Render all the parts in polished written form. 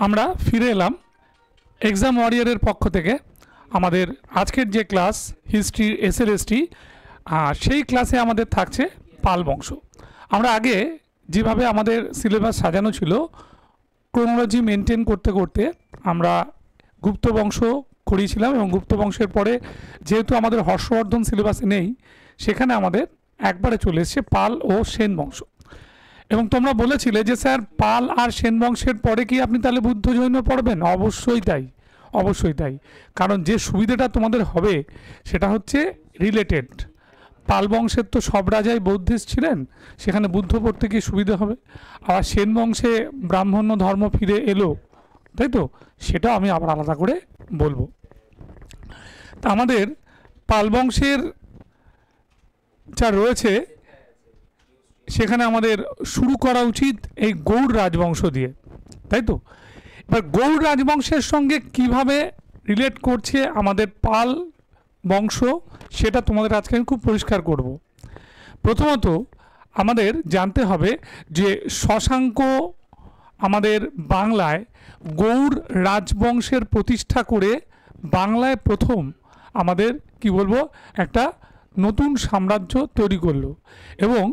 আমরা ফিরে এলাম এক্সাম ওয়ারিয়রের পক্ষ থেকে। আমাদের আজকের যে ক্লাস হিস্ট্রি এসএলএসটি, সেই ক্লাসে আমাদের থাকছে পাল বংশ। আমরা আগে যেভাবে আমাদের সিলেবাস সাজানো ছিল, ক্রোনোলজি মেনটেন করতে করতে আমরা গুপ্ত বংশ করিয়েছিলাম, এবং গুপ্ত বংশের পরে যেহেতু আমাদের হর্ষবর্ধন সিলেবাসে নেই, সেখানে আমাদের একবারে চলে এসছে পাল ও সেন বংশ। এবং তোমরা বলেছিলে যে স্যার পাল আর সেন বংশের পরে কি আপনি তাহলে বুদ্ধ জৈন পড়বেন? অবশ্যই তাই, অবশ্যই তাই। কারণ যে সুবিধাটা তোমাদের হবে সেটা হচ্ছে রিলেটেড। পাল বংশের তো সব রাজাই বৌদ্ধিস্ট ছিলেন, সেখানে বুদ্ধ পড়তে গিয়ে সুবিধা হবে। আর সেন বংশে ব্রাহ্মণ্য ধর্ম ফিরে এলো, তাই তো, সেটা আমি আবার আলাদা করে বলবো। তা আমাদের পাল বংশের যা রয়েছে সেখানে আমাদের শুরু করা উচিত এই গৌড় রাজবংশ দিয়ে, তাই তো। এবার গৌড় রাজবংশের সঙ্গে কিভাবে রিলেট করছে আমাদের পাল বংশ, সেটা তোমাদের আজকে আমি খুব পরিষ্কার করব। প্রথমত আমাদের জানতে হবে যে শশাঙ্ক আমাদের বাংলায় গৌড় রাজবংশের প্রতিষ্ঠা করে বাংলায় প্রথম আমাদের কি বলবো একটা নতুন সাম্রাজ্য তৈরি করলো। এবং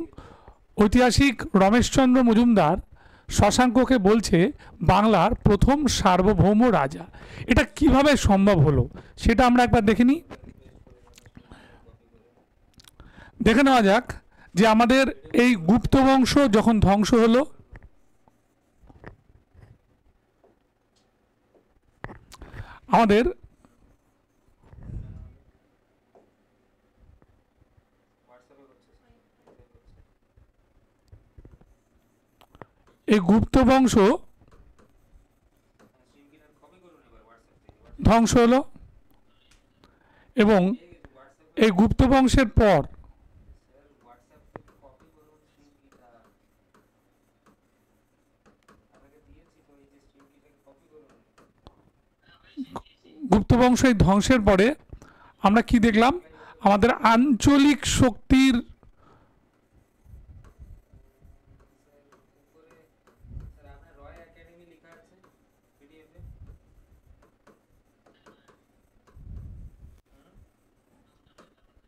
ঐতিহাসিক রমেশচন্দ্র মজুমদার শশাঙ্ককে বলছে বাংলার প্রথম সার্বভৌম রাজা। এটা কিভাবে সম্ভব হলো সেটা আমরা একবার দেখে নিই। দেখে নেওয়া যাক যে আমাদের এই গুপ্ত বংশ যখন ধ্বংস হলো, আমাদের এই গুপ্ত বংশ ধ্বংস হলো, এবং এই গুপ্ত বংশের পর গুপ্ত বংশ এই ধ্বংসের পরে আমরা কি দেখলাম? আমাদের আঞ্চলিক শক্তির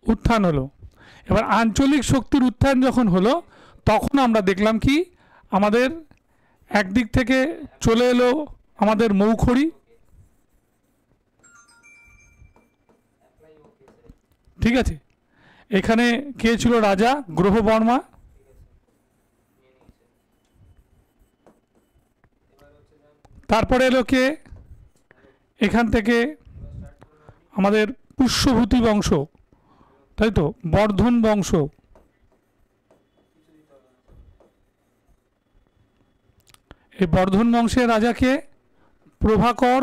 উত্থান হলো। এবার আঞ্চলিক শক্তির উত্থান যখন হলো, তখন আমরা দেখলাম কি আমাদের একদিক থেকে চলে এলো আমাদের মৌখড়ি, ঠিক আছে। এখানে কে ছিল রাজা? গ্রহবর্মা। তারপরে এলো কে? এখান থেকে আমাদের পুষ্যভূতি বংশ, তাই তো, বর্ধন বংশ। এই বর্ধন বংশের রাজাকে প্রভাকর,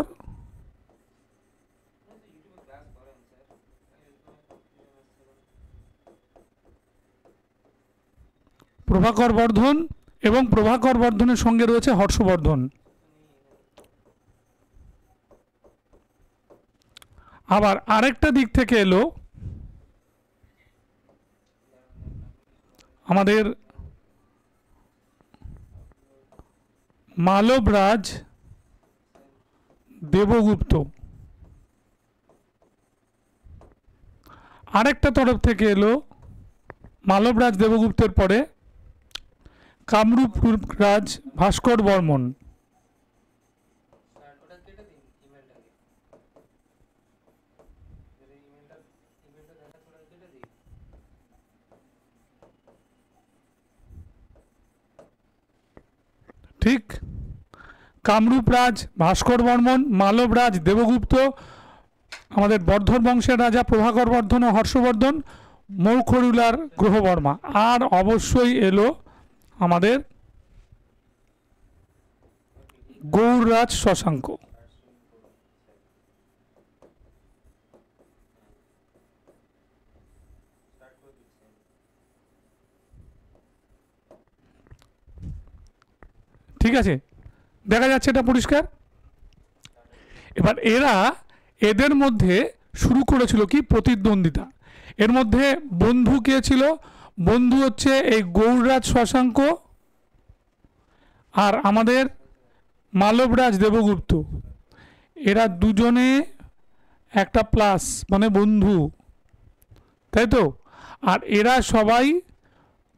প্রভাকর বর্ধন, এবং প্রভাকর বর্ধনের সঙ্গে রয়েছে হর্ষবর্ধন। আবার আরেকটা দিক থেকে এলো আমাদের মালবরাজ দেবগুপ্ত। আরেকটা তরফ থেকে এলো মালবরাজ দেবগুপ্তের পরে কামরূপ রাজ ভাস্কর বর্মন। ঠিক, কামরূপ রাজ ভাস্কর বর্মন, মালবরাজ দেবগুপ্ত, আমাদের বর্ধন বংশের রাজা প্রভাকর বর্ধন ও হর্ষবর্ধন, মৌখরুলার গ্রহবর্মা, আর অবশ্যই এলো আমাদের গৌড়রাজ শশাঙ্ক। ঠিক আছে, দেখা যাচ্ছে এটা পরিষ্কার। এবার এদের মধ্যে শুরু করেছিল কি প্রতিদ্বন্দ্বিতা। এর মধ্যে বন্ধু কে ছিল? বন্ধু হচ্ছে এই গৌড়রাজ শশাঙ্ক আর আমাদের মালবরাজ দেবগুপ্ত, এরা দুজনে একটা প্লাস মানে বন্ধু, তাই তো। আর এরা সবাই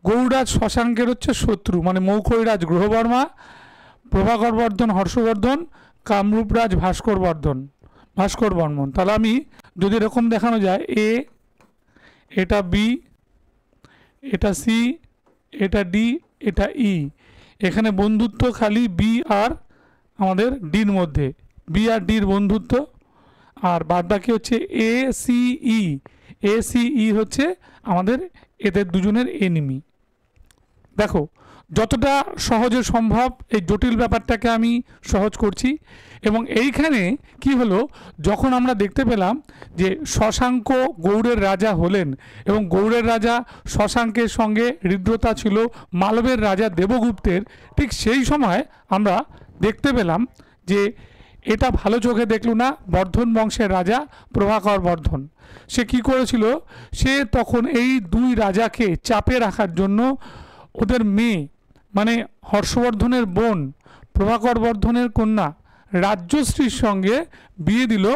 গৌড়রাজ শশাঙ্কের হচ্ছে শত্রু, মানে মৌখরীরাজ গ্রহবর্মা, প্রভাকর বর্ধন হর্ষবর্ধন, কামরূপরাজ ভাস্কর বর্মন। তাহলে আমি যদি এরকম দেখানো যায়, এ, এটা বি, এটা সি, এটা ডি, এটা ই, এখানে বন্ধুত্ব খালি বি আর আমাদের ডির মধ্যে, বি আর ডির বন্ধুত্ব। আর বাদ বাকি হচ্ছে A C E, A C E হচ্ছে আমাদের এদের দুজনের এনিমি। দেখো যতটা সহজে সম্ভব এই জটিল ব্যাপারটাকে আমি সহজ করছি। এবং এইখানে কি হলো, যখন আমরা দেখতে পেলাম যে শশাঙ্ক গৌড়ের রাজা হলেন এবং গৌড়ের রাজা শশাঙ্কের সঙ্গে হৃদ্রতা ছিল মালবের রাজা দেবগুপ্তের, ঠিক সেই সময় আমরা দেখতে পেলাম যে এটা ভালো চোখে দেখল না বর্ধন বংশের রাজা প্রভাকর বর্ধন। সে কি করেছিল, সে তখন এই দুই রাজাকে চাপে রাখার জন্য ওদের মেয়ে মানে হর্ষবর্ধনের বোন প্রভাকর বর্ধনের কন্যা রাজ্যশ্রীর সঙ্গে বিয়ে দিল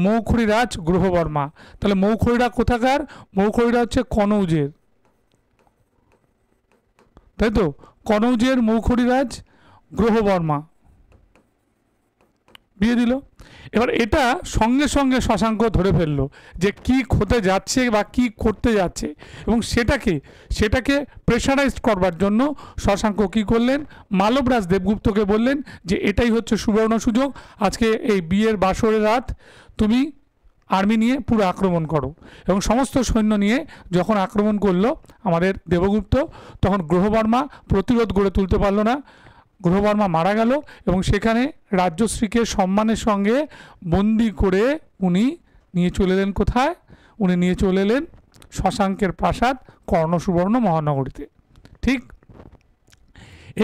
মৌখরীরাজ গ্রহবর্মা। তাহলে মৌখরীরা কোথাকার, মৌখরীরা হচ্ছে কনৌজের, তাই তো, কনৌজের মৌখরীরাজ গ্রহবর্মা বিয়ে দিল। এবার এটা সঙ্গে সঙ্গে শশাঙ্ক ধরে ফেললো যে কি হতে যাচ্ছে বা কি করতে যাচ্ছে, এবং সেটাকে প্রেশারাইজড করবার জন্য শশাঙ্ক কি করলেন, মালবরাজ দেবগুপ্তকে বললেন যে এটাই হচ্ছে সুবর্ণ সুযোগ, আজকে এই বিয়ের বাসরের রাত তুমি আর্মি নিয়ে পুরো আক্রমণ করো। এবং সমস্ত সৈন্য নিয়ে যখন আক্রমণ করলো আমাদের দেবগুপ্ত, তখন গ্রহবর্মা প্রতিরোধ গড়ে তুলতে পারলো না, গ্রহবর্মা মারা গেল। এবং সেখানে রাজ্যশ্রীকে সম্মানের সঙ্গে বন্দি করে উনি নিয়ে চলে এলেন কোথায়, উনি নিয়ে চলে এলেন শশাঙ্কের প্রাসাদ কর্ণসুবর্ণ মহানগরীতে। ঠিক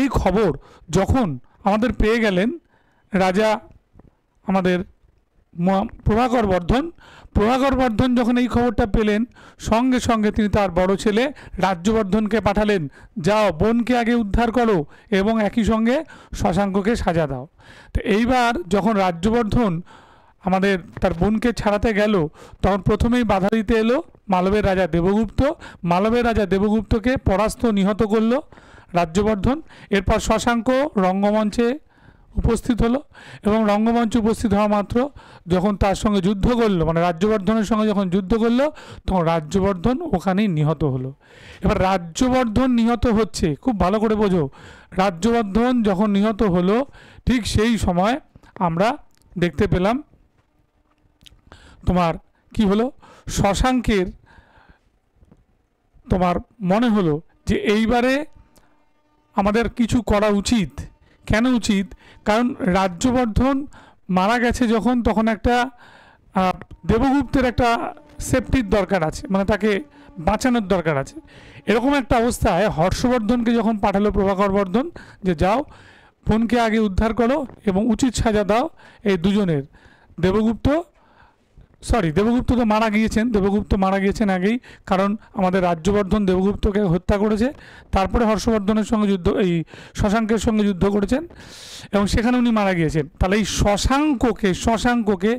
এই খবর যখন আমাদের পেয়ে গেলেন রাজা আমাদের প্রভাকর বর্ধন যখন এই খবরটা পেলেন, সঙ্গে সঙ্গে তিনি তার বড় ছেলে রাজ্যবর্ধনকে পাঠালেন, যাও বোনকে আগে উদ্ধার করো এবং একই সঙ্গে শশাঙ্ককে সাজা দাও। তো এইবার যখন রাজ্যবর্ধন আমাদের তার বোনকে ছাড়াতে গেল, তখন প্রথমেই বাধা দিতে এলো মালবের রাজা দেবগুপ্ত। মালবের রাজা দেবগুপ্তকে পরাস্ত নিহত করল রাজ্যবর্ধন। এরপর শশাঙ্ক রঙ্গমঞ্চে উপস্থিত হলো এবং রঙ্গমঞ্চে উপস্থিত হওয়া মাত্র যখন তার সঙ্গে যুদ্ধ করলো, মানে রাজ্যবর্ধনের সঙ্গে যখন যুদ্ধ করলো, তখন রাজ্যবর্ধন ওখানেই নিহত হলো। এবার রাজ্যবর্ধন নিহত হচ্ছে, খুব ভালো করে বোঝো, রাজ্যবর্ধন যখন নিহত হলো ঠিক সেই সময় আমরা দেখতে পেলাম তোমার কি হলো, শশাঙ্কের তোমার মনে হলো যে এইবারে আমাদের কিছু করা উচিত। কেন উচিত, কারণ রাজ্যবর্ধন মারা গেছে যখন, তখন একটা দেবগুপ্তের একটা সেফটির দরকার আছে, মানে তাকে বাঁচানোর দরকার আছে। এরকম একটা অবস্থায় হর্ষবর্ধনকে যখন পাঠালো প্রভাকর বর্ধন যে যাও বোনকে আগে উদ্ধার করো এবং উচিত সাজা দাও এই দুজনের, দেবগুপ্ত তো মারা গিয়েছেন আগেই, কারণ আমাদের রাজ্যবর্ধন দেবগুপ্তকে হত্যা করেছে, তারপরে হর্ষবর্ধনের সঙ্গে এই শশাঙ্কের সঙ্গে যুদ্ধ করেছেন এবং সেখানে উনি মারা গিয়েছেন। তাহলে এই শশাঙ্ককে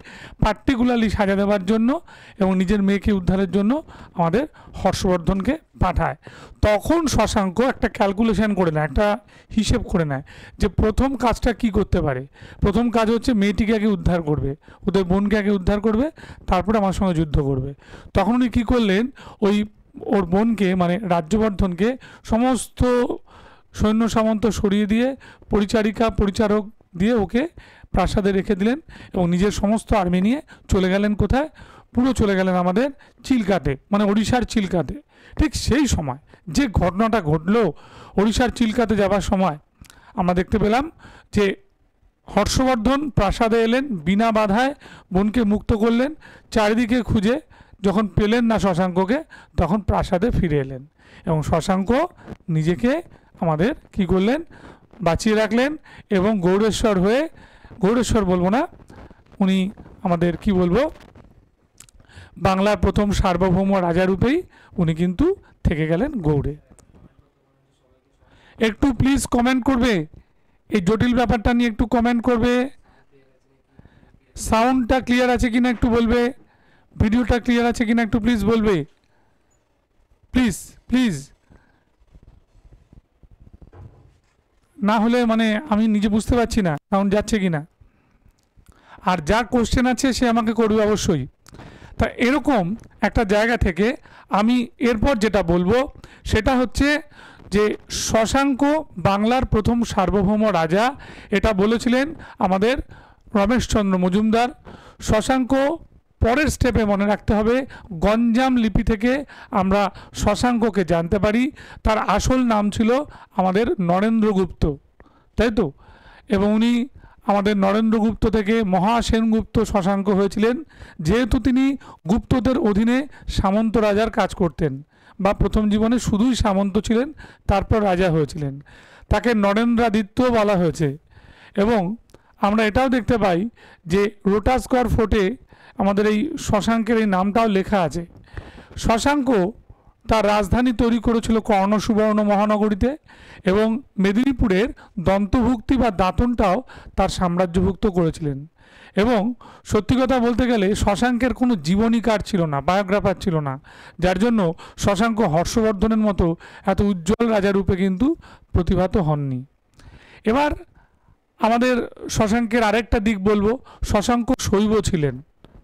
পার্টিকুলারলি সাজা দেওয়ার জন্য এবং নিজের মেয়েকে উদ্ধারের জন্য আমাদের হর্ষবর্ধনকে পাঠায়। তখন শশাঙ্ক একটা ক্যালকুলেশন করে নেয়, একটা হিসেব করে নেয় যে প্রথম কাজটা কি করতে পারে। প্রথম কাজ হচ্ছে মেয়েটিকে আগে উদ্ধার করবে, ওদের বোনকে আগে উদ্ধার করবে, তারপরে আমার সঙ্গে যুদ্ধ করবে। তখন উনি কী করলেন, ওর বোনকে মানে রাজ্যবর্ধনকে সমস্ত সৈন্য সামন্ত সরিয়ে দিয়ে পরিচারক দিয়ে ওকে প্রাসাদে রেখে দিলেন এবং নিজের সমস্ত আর্মি নিয়ে চলে গেলেন কোথায়, পুরো চলে গেলেন আমাদের চিল্কাতে, মানে ওড়িশার চিল্কাতে। ঠিক সেই সময় যে ঘটনাটা ঘটলো, ওড়িশার চিল্কাতে যাবার সময় আমরা দেখতে পেলাম যে হর্ষবর্ধন প্রাসাদে এলেন, বিনা বাধায় বোনকে মুক্ত করলেন, চারিদিকে খুঁজে যখন পেলেন না শশাঙ্ককে, তখন প্রাসাদে ফিরে এলেন এবং শশাঙ্ক নিজেকে আমাদের কি করলেন, বাঁচিয়ে রাখলেন এবং গৌড়েশ্বর বলবো না, উনি আমাদের কি বলবো, বাংলার প্রথম সার্বভৌম রাজারূপেই উনি কিন্তু থেকে গেলেন গৌড়ে। একটু প্লিজ কমেন্ট করবে, এই জটিল ব্যাপারটা নিয়ে একটু কমেন্ট করবে। সাউন্ডটা ক্লিয়ার আছে কিনা একটু বলবে, ভিডিওটা ক্লিয়ার আছে কিনা একটু প্লিজ বলবে, প্লিজ প্লিজ। না হলে মানে আমি নিজে বুঝতে পারছি না সাউন্ড যাচ্ছে কিনা। আর যার কোশ্চেন আছে সে আমাকে করবে অবশ্যই। তা এরকম একটা জায়গা থেকে আমি এরপর যেটা বলবো সেটা হচ্ছে যে শশাঙ্ক বাংলার প্রথম সার্বভৌম রাজা, এটা বলেছিলেন আমাদের রমেশচন্দ্র মজুমদার। শশাঙ্ক পরের স্টেপে মনে রাখতে হবে গঞ্জাম লিপি থেকে আমরা শশাঙ্ককে জানতে পারি। তার আসল নাম ছিল আমাদের নরেন্দ্রগুপ্ত, তাই তো? এবং উনি আমাদের নরেন্দ্রগুপ্ত থেকে মহাসেনগুপ্ত শশাঙ্ক হয়েছিলেন, যেহেতু তিনি গুপ্তদের অধীনে সামন্ত রাজার কাজ করতেন, বা প্রথম জীবনে শুধুই সামন্ত ছিলেন, তারপর রাজা হয়েছিলেন। তাকে নরেন্দ্রাদিত্য বলা হয়েছে। এবং আমরা এটাও দেখতে পাই যে রোটাসগড় ফোর্টে আমাদের এই শশাঙ্কের এই নামটাও লেখা আছে। শশাঙ্ক তার রাজধানী তৈরি করেছিল কর্ণ সুবর্ণ মহানগরীতে, এবং মেদিনীপুরের দন্তভুক্তি বা দাঁতনটাও তার সাম্রাজ্যভুক্ত করেছিলেন। এবং সত্যি কথা বলতে গেলে শশাঙ্কের কোনো জীবনীকার ছিল না, বায়োগ্রাফার ছিল না, যার জন্য শশাঙ্ক হর্ষবর্ধনের মতো এত উজ্জ্বল রাজারূপে কিন্তু প্রতিভাত হননি। এবার আমাদের শশাঙ্কের আরেকটা দিক বলবো, শশাঙ্ক শৈব ছিলেন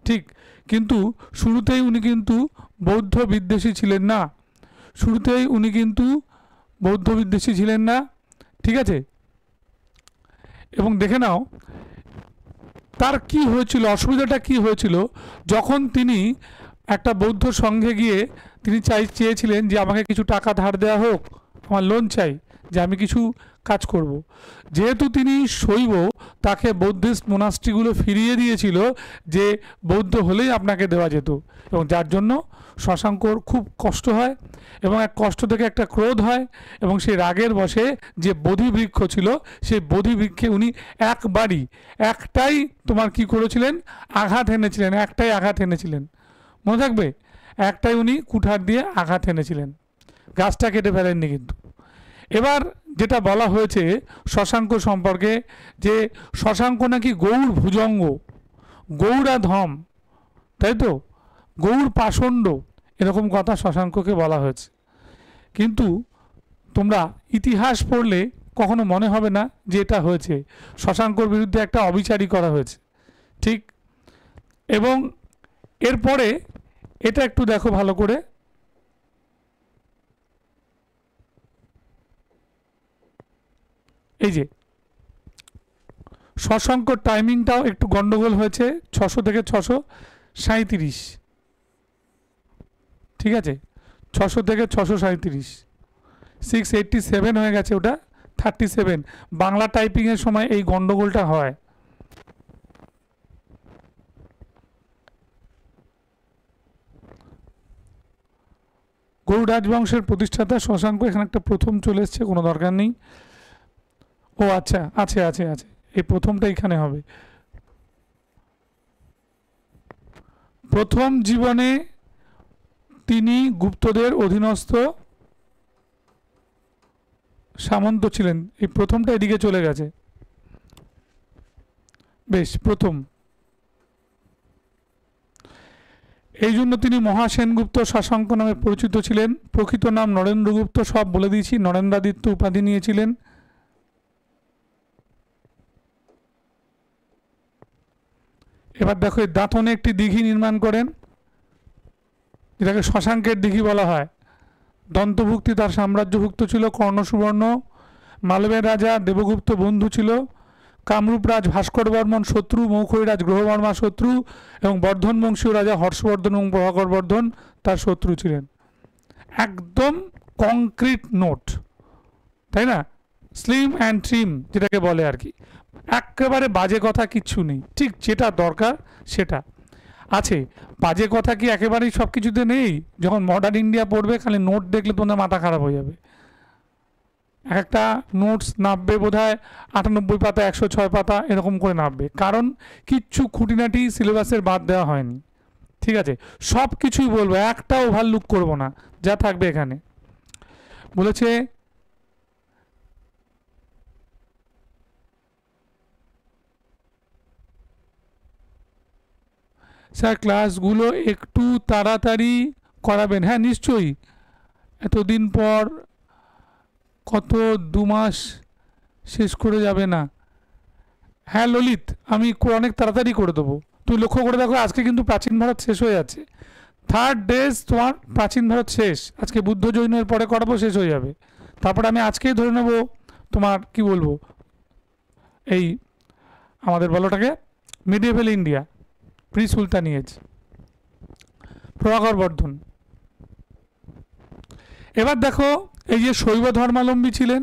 ঠিক, কিন্তু শুরুতেই উনি কিন্তু বৌদ্ধ বিদ্বেষী ছিলেন না। শুরুতেই উনি কিন্তু বৌদ্ধ বিদ্বেষী ছিলেন না, ঠিক আছে? এবং দেখে নাও তার কি হয়েছিল, অসুবিধাটা কি হয়েছিল। যখন তিনি একটা বৌদ্ধ সংঘে গিয়ে তিনি চেয়েছিলেন যে আমাকে কিছু টাকা ধার দেওয়া হোক, আমার লোন চাই, যে আমি কিছু কাজ করব। যেহেতু তিনি শৈব, তাকে বৌদ্ধিস্ট মোনাস্ট্রিগুলো ফিরিয়ে দিয়েছিল যে বৌদ্ধ হলেই আপনাকে দেওয়া যেত, এবং যার জন্য শশাঙ্কর খুব কষ্ট হয়, এবং এক কষ্ট থেকে একটা ক্রোধ হয়, এবং সেই রাগের বশে যে বোধি বৃক্ষ ছিল সেই বোধি বৃক্ষে উনি একবারই একটাই তোমার কি করেছিলেন, আঘাত এনেছিলেন, একটাই আঘাত এনেছিলেন, মনে থাকবে, একটাই উনি কুঠার দিয়ে আঘাত এনেছিলেন, গাছটা কেটে ফেলেননি কিন্তু। এবার যেটা বলা হয়েছে শশাঙ্ক সম্পর্কে, যে শশাঙ্ক নাকি গৌড় ভুজঙ্গ, গৌড়াধম, তাই তো, গৌড় পাষণ্ড, এরকম কথা শশাঙ্ককে বলা হয়েছে। কিন্তু তোমরা ইতিহাস পড়লে কখনো মনে হবে না যে এটা হয়েছে, শশাঙ্কর বিরুদ্ধে একটা অবিচারই করা হয়েছে, ঠিক। এবং এরপরে এটা একটু দেখো ভালো করে, এই যে শশাঙ্কর টাইমিংটাও একটু গন্ডগোল হয়েছে, 600 থেকে 637, ঠিক আছে, 600 থেকে 637, 687 হয়ে গেছে, ওটা 37। বাংলা টাইপিংয়ের সময় এই গন্ডগোলটা হয়। গৌড় রাজবংশের প্রতিষ্ঠাতা শশাঙ্ক, এখানে একটা প্রথম চলে এসছে, কোনো দরকার নেই। ও আচ্ছা, আছে আছে আছে, এই প্রথমটা এখানে হবে। প্রথম জীবনে তিনি গুপ্তদের অধীনস্থ সামন্ত ছিলেন, এই প্রথমটা এদিকে চলে গেছে, বেশ, প্রথম। এই জন্য তিনি মহাসেনগুপ্ত শশাঙ্ক নামে পরিচিত ছিলেন। প্রকৃত নাম নরেন্দ্রগুপ্ত, সব বলে দিয়েছি, নরেন্দ্রাদিত্য উপাধি নিয়েছিলেন। এবার দেখো এই দাঁতনে একটি দিঘি নির্মাণ করেন, যেটাকে শশাঙ্কের দিঘি বলা হয়। দন্তভুক্তি তার সাম্রাজ্যভুক্ত ছিল, কর্ণ সুবর্ণ মালবের রাজা দেবগুপ্ত বন্ধু ছিল, কামরূপ রাজ ভাস্কর বর্মন শত্রু, মৌখরী রাজ গ্রহবর্মা শত্রু, এবং বর্ধন বংশীয় রাজা হর্ষবর্ধন এবং প্রভাকর বর্ধন তার শত্রু ছিলেন। একদম কংক্রিট নোট, তাই না, স্লিম অ্যান্ড ট্রিম যেটাকে বলে আর কি, একেবারে বাজে কথা কিচ্ছু নেই, ঠিক যেটা দরকার সেটা আছে। বাজে কথা কি একেবারেই সব কিছুতে নেই? যখন মডার্ন ইন্ডিয়া পড়বে খালি নোট দেখলে তোমাদের মাথা খারাপ হয়ে যাবে। একটা নোটস নামবে বোধ হয় 98 পাতা, 106 পাতা, এরকম করে নামবে, কারণ কিচ্ছু খুঁটিনাটি সিলেবাসের বাদ দেওয়া হয়নি, ঠিক আছে। সব কিছুই বলবো, একটা ওভারলুক করব না, যা থাকবে এখানে। বলেছে স্যার ক্লাসগুলো একটু তাড়াতাড়ি করাবেন। হ্যাঁ নিশ্চয়ই, এতদিন পর কত 2 মাস শেষ করে যাবে না। হ্যাঁ ললিত, আমি অনেক তাড়াতাড়ি করে দেবো। তুই লক্ষ্য করে দেখো, আজকে কিন্তু প্রাচীন ভারত শেষ হয়ে যাচ্ছে। 3rd ডেজ তোমার প্রাচীন ভারত শেষ, আজকে বুদ্ধ জৈনের পরে করাবো, শেষ হয়ে যাবে। তারপরে আমি আজকেই ধরে নেব তোমার কি বলবো, এই আমাদের বলোটাকে মিডিয়েভেল ইন্ডিয়া, প্রি সুলতানি এজ, প্রভাকর বর্ধন। এবার দেখো, এই যে শৈব ধর্মাবলম্বী ছিলেন,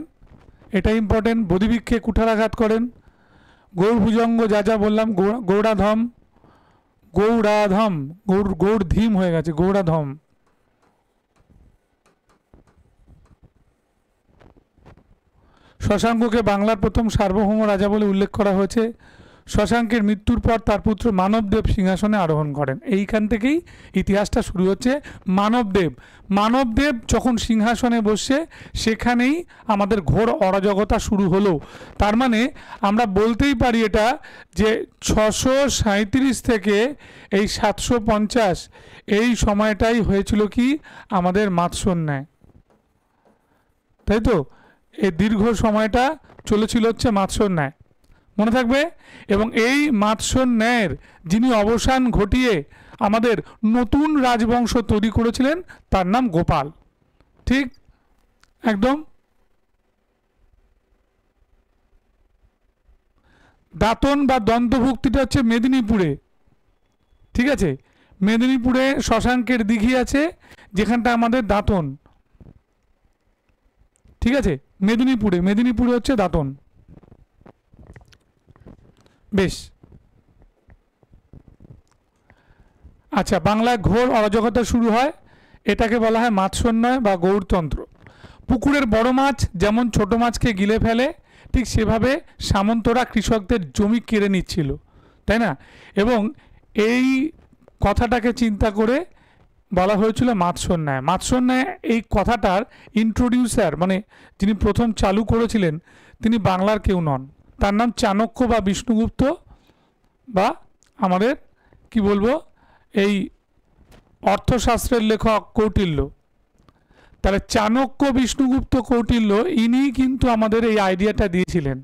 এটা ইম্পর্টেন্ট। বোধিবৃক্ষে কুঠারাঘাত করেন। গৌড়ভুজঙ্গ যা যা বললাম, গৌড়াধম, গৌড়ধীম হয়ে গেছে, গৌড়াধম। শশাঙ্ককে বাংলার প্রথম সার্বভৌম রাজা বলে উল্লেখ করা হয়েছে। শশাঙ্কের মৃত্যুর পর তার পুত্র মানবদেব সিংহাসনে আরোহণ করেন। এইখান থেকেই ইতিহাসটা শুরু হচ্ছে। মানবদেব যখন সিংহাসনে বসে, সেখানেই আমাদের ঘোর অরাজকতা শুরু হলো। তার মানে আমরা বলতেই পারি এটা যে 637 থেকে এই 750 এই সময়টাই হয়েছিল কি আমাদের মাৎসন্যায়, তাই তো? এই দীর্ঘ সময়টা চলেছিল হচ্ছে মাৎসন্যায়, মনে থাকবে। এবং এই মাৎসন্যায়ের যিনি অবসান ঘটিয়ে আমাদের নতুন রাজবংশ তৈরি করেছিলেন, তার নাম গোপাল। ঠিক একদম। দাঁতন বা দন্তভুক্তিটা হচ্ছে মেদিনীপুরে, ঠিক আছে? মেদিনীপুরে শশাঙ্কের দিঘি আছে, যেখানটা আমাদের দাঁতন, ঠিক আছে? মেদিনীপুরে হচ্ছে দাঁতন। বেশ, আচ্ছা, বাংলায় ঘোর অরাজকতা শুরু হয়, এটাকে বলা হয় মাৎসন্যায় বা গৌড়তন্ত্র। পুকুরের বড় মাছ যেমন ছোট মাছকে গিলে ফেলে, ঠিক সেভাবে সামন্তরা কৃষকদের জমি কেড়ে নিচ্ছিল, তাই না? এবং এই কথাটাকে চিন্তা করে বলা হয়েছিল মাৎসন্যায়। মাৎসন্যায় এই কথাটার ইন্ট্রোডিউসার, মানে যিনি প্রথম চালু করেছিলেন, তিনি বাংলার কেউ নন। তার নাম চাণক্য বা বিষ্ণুগুপ্ত, বা আমাদের কি বলবো, এই অর্থশাস্ত্রের লেখক কৌটিল্য। তাহলে চাণক্য, বিষ্ণুগুপ্ত, কৌটিল্য, ইনি কিন্তু আমাদের এই আইডিয়াটা দিয়েছিলেন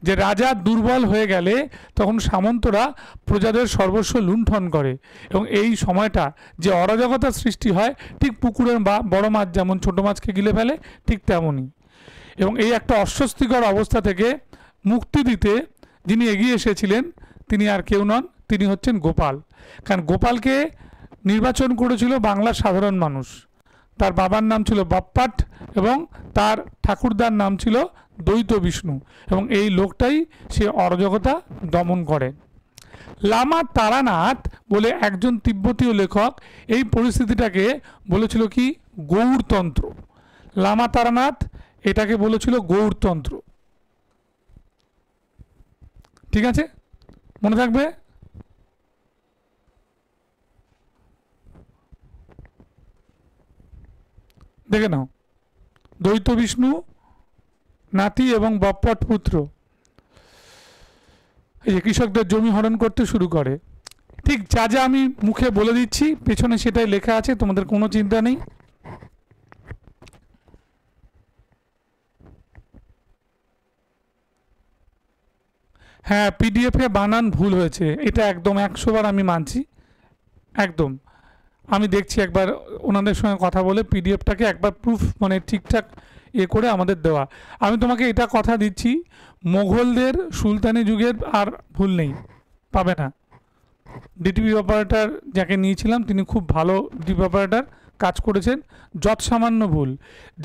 যে রাজা দুর্বল হয়ে গেলে তখন সামন্তরা প্রজাদের সর্বস্ব লুণ্ঠন করে, এবং এই সময়টা যে অরাজকতার সৃষ্টি হয়, ঠিক পুকুরের বা বড় মাছ যেমন ছোট মাছকে গিলে ফেলে, ঠিক তেমনই। এবং এই একটা অস্বস্তিকর অবস্থা থেকে মুক্তি দিতে যিনি এগিয়ে এসেছিলেন, তিনি আর কেউ নন, তিনি হচ্ছেন গোপাল। কারণ গোপালকে নির্বাচন করেছিল বাংলার সাধারণ মানুষ। তার বাবার নাম ছিল বাপ্পাট এবং তার ঠাকুরদার নাম ছিল দ্বৈত বিষ্ণু, এবং এই লোকটাই সে অরাজকতা দমন করে। লামা তারানাথ বলে একজন তিব্বতীয় লেখক এই পরিস্থিতিটাকে বলেছিল কি গৌড়তন্ত্র। লামা তারানাথ এটাকে বলেছিল গৌড়তন্ত্র, ঠিক আছে? মনে থাকবে। দেখে নাও, দ্বৈত বিষ্ণু নাতি এবং বপ্পট পুত্র, এই যে কৃষকদের জমি হরণ করতে শুরু করে। ঠিক যা যা আমি মুখে বলে দিচ্ছি, পেছনে সেটাই লেখা আছে, তোমাদের কোনো চিন্তা নেই। হ্যাঁ, পিডিএফে বানান ভুল হয়েছে, এটা একদম 100 বার আমি মানছি, একদম। আমি দেখছি একবার ওনাদের সঙ্গে কথা বলে পিডিএফটাকে একবার প্রুফ, মানে ঠিকঠাক করে আমাদের দেওয়া। আমি তোমাকে এটা কথা দিচ্ছি, মোগলদের সুলতানি যুগের আর ভুল নেই, পাবে না। ডিটিপি অপারেটর যাকে নিয়েছিলাম, তিনি খুব ভালো ডিটিপি অপারেটর, কাজ করেছেন। যৎ সামান্য ভুল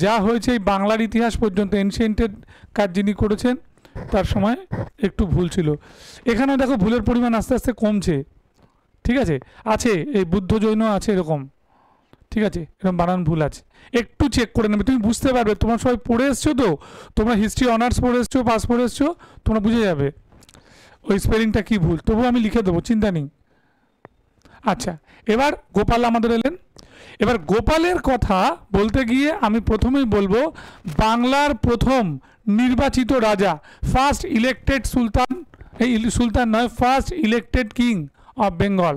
যা হয়েছে এই বাংলার ইতিহাস পর্যন্ত, এনশিয়েন্টের কাজ যিনি করেছেন তার সময় একটু ভুল ছিল। এখানেও দেখো ভুলের পরিমাণ আস্তে আস্তে কমছে, ঠিক আছে? আছে, এই বুদ্ধ জৈন আছে এরকম, ঠিক আছে? এরকম বানান ভুল আছে, একটু চেক করে নেবে, তুমি বুঝতে পারবে। তোমরা সবাই পড়ে এসছো তো, তোমরা হিস্ট্রি অনার্স পড়ে এসছো, পাস পড়ে এসছো, তোমরা বুঝে যাবে ওই স্পেলিংটা কী ভুল। তবুও আমি লিখে দেবো, চিন্তা নেই। আচ্ছা, এবার গোপাল আমাদের এলেন। এবার গোপালের কথা বলতে গিয়ে আমি প্রথমেই বলবো বাংলার প্রথম নির্বাচিত রাজা, ফার্স্ট ইলেক্টেড সুলতান, এই সুলতান নয়, first elected king of Bengal,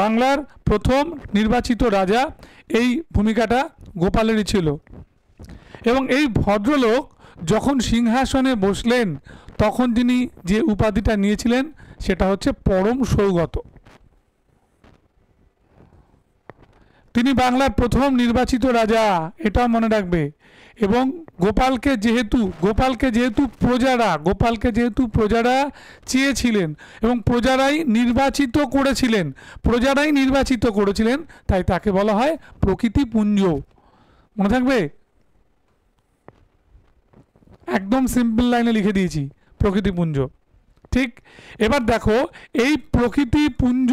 বাংলার প্রথম নির্বাচিত রাজা, এই ভূমিকাটা গোপালেরই ছিল। এবং এই ভদ্রলোক যখন সিংহাসনে বসলেন তখন তিনি যে উপাধিটা নিয়েছিলেন সেটা হচ্ছে পরম সৌগত। তিনি বাংলার প্রথম নির্বাচিত রাজা, এটাও মনে রাখবে। এবং গোপালকে যেহেতু প্রজারা চেয়েছিলেন এবং প্রজারাই নির্বাচিত করেছিলেন, তাই তাকে বলা হয় প্রকৃতিপুঞ্জ। মনে থাকবে, একদম সিম্পল লাইনে লিখে দিয়েছি, প্রকৃতিপুঞ্জ। ঠিক, এবার দেখো এই প্রকৃতিপুঞ্জ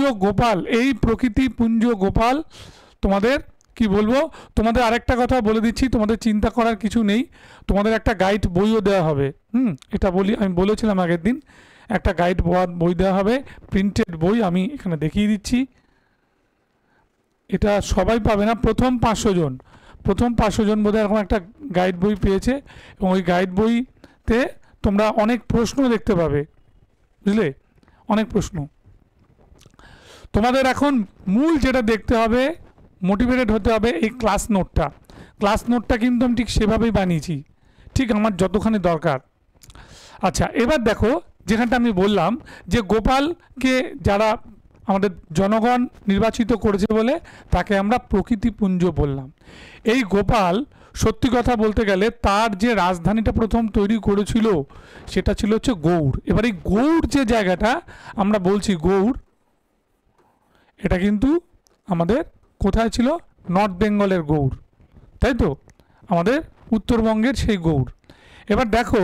গোপাল তোমাদের কি বলবো, তোমাদের আরেকটা কথা বলে দিচ্ছি, তোমাদের চিন্তা করার কিছু নেই, তোমাদের একটা গাইড বইও দেওয়া হবে। এটা আমি বলেছিলাম আগের দিন, একটা গাইড বই দেওয়া হবে, প্রিন্টেড বই, আমি এখানে দেখিয়ে দিচ্ছি। এটা সবাই পাবে না, প্রথম 500 জন বোধহয় এরকম একটা গাইড বই পেয়েছে। এবং ওই গাইড বইতে তোমরা অনেক প্রশ্ন দেখতে পাবে, বুঝলে, অনেক প্রশ্ন। তোমাদের এখন মূল যেটা দেখতে হবে, মোটিভেটেড হতে হবে, এই ক্লাস নোটটা কিন্তু আমি ঠিক সেভাবেই বানিয়েছি, ঠিক আমার যতখানি দরকার। আচ্ছা, এবার দেখো যেখানটা আমি বললাম যে গোপালকে যারা আমাদের জনগণ নির্বাচিত করেছে বলে তাকে আমরা প্রকৃতিপুঞ্জ বললাম। এই গোপাল সত্যি কথা বলতে গেলে তার যে রাজধানীটা প্রথম তৈরি করেছিল সেটা ছিল হচ্ছে গৌড়। এবার এই গৌড় যে জায়গাটা আমরা বলছি গৌড়, এটা কিন্তু আমাদের কোথায় ছিল, নর্থ বেঙ্গলের গৌড়, তাই তো, আমাদের উত্তরবঙ্গের সেই গৌড়। এবার দেখো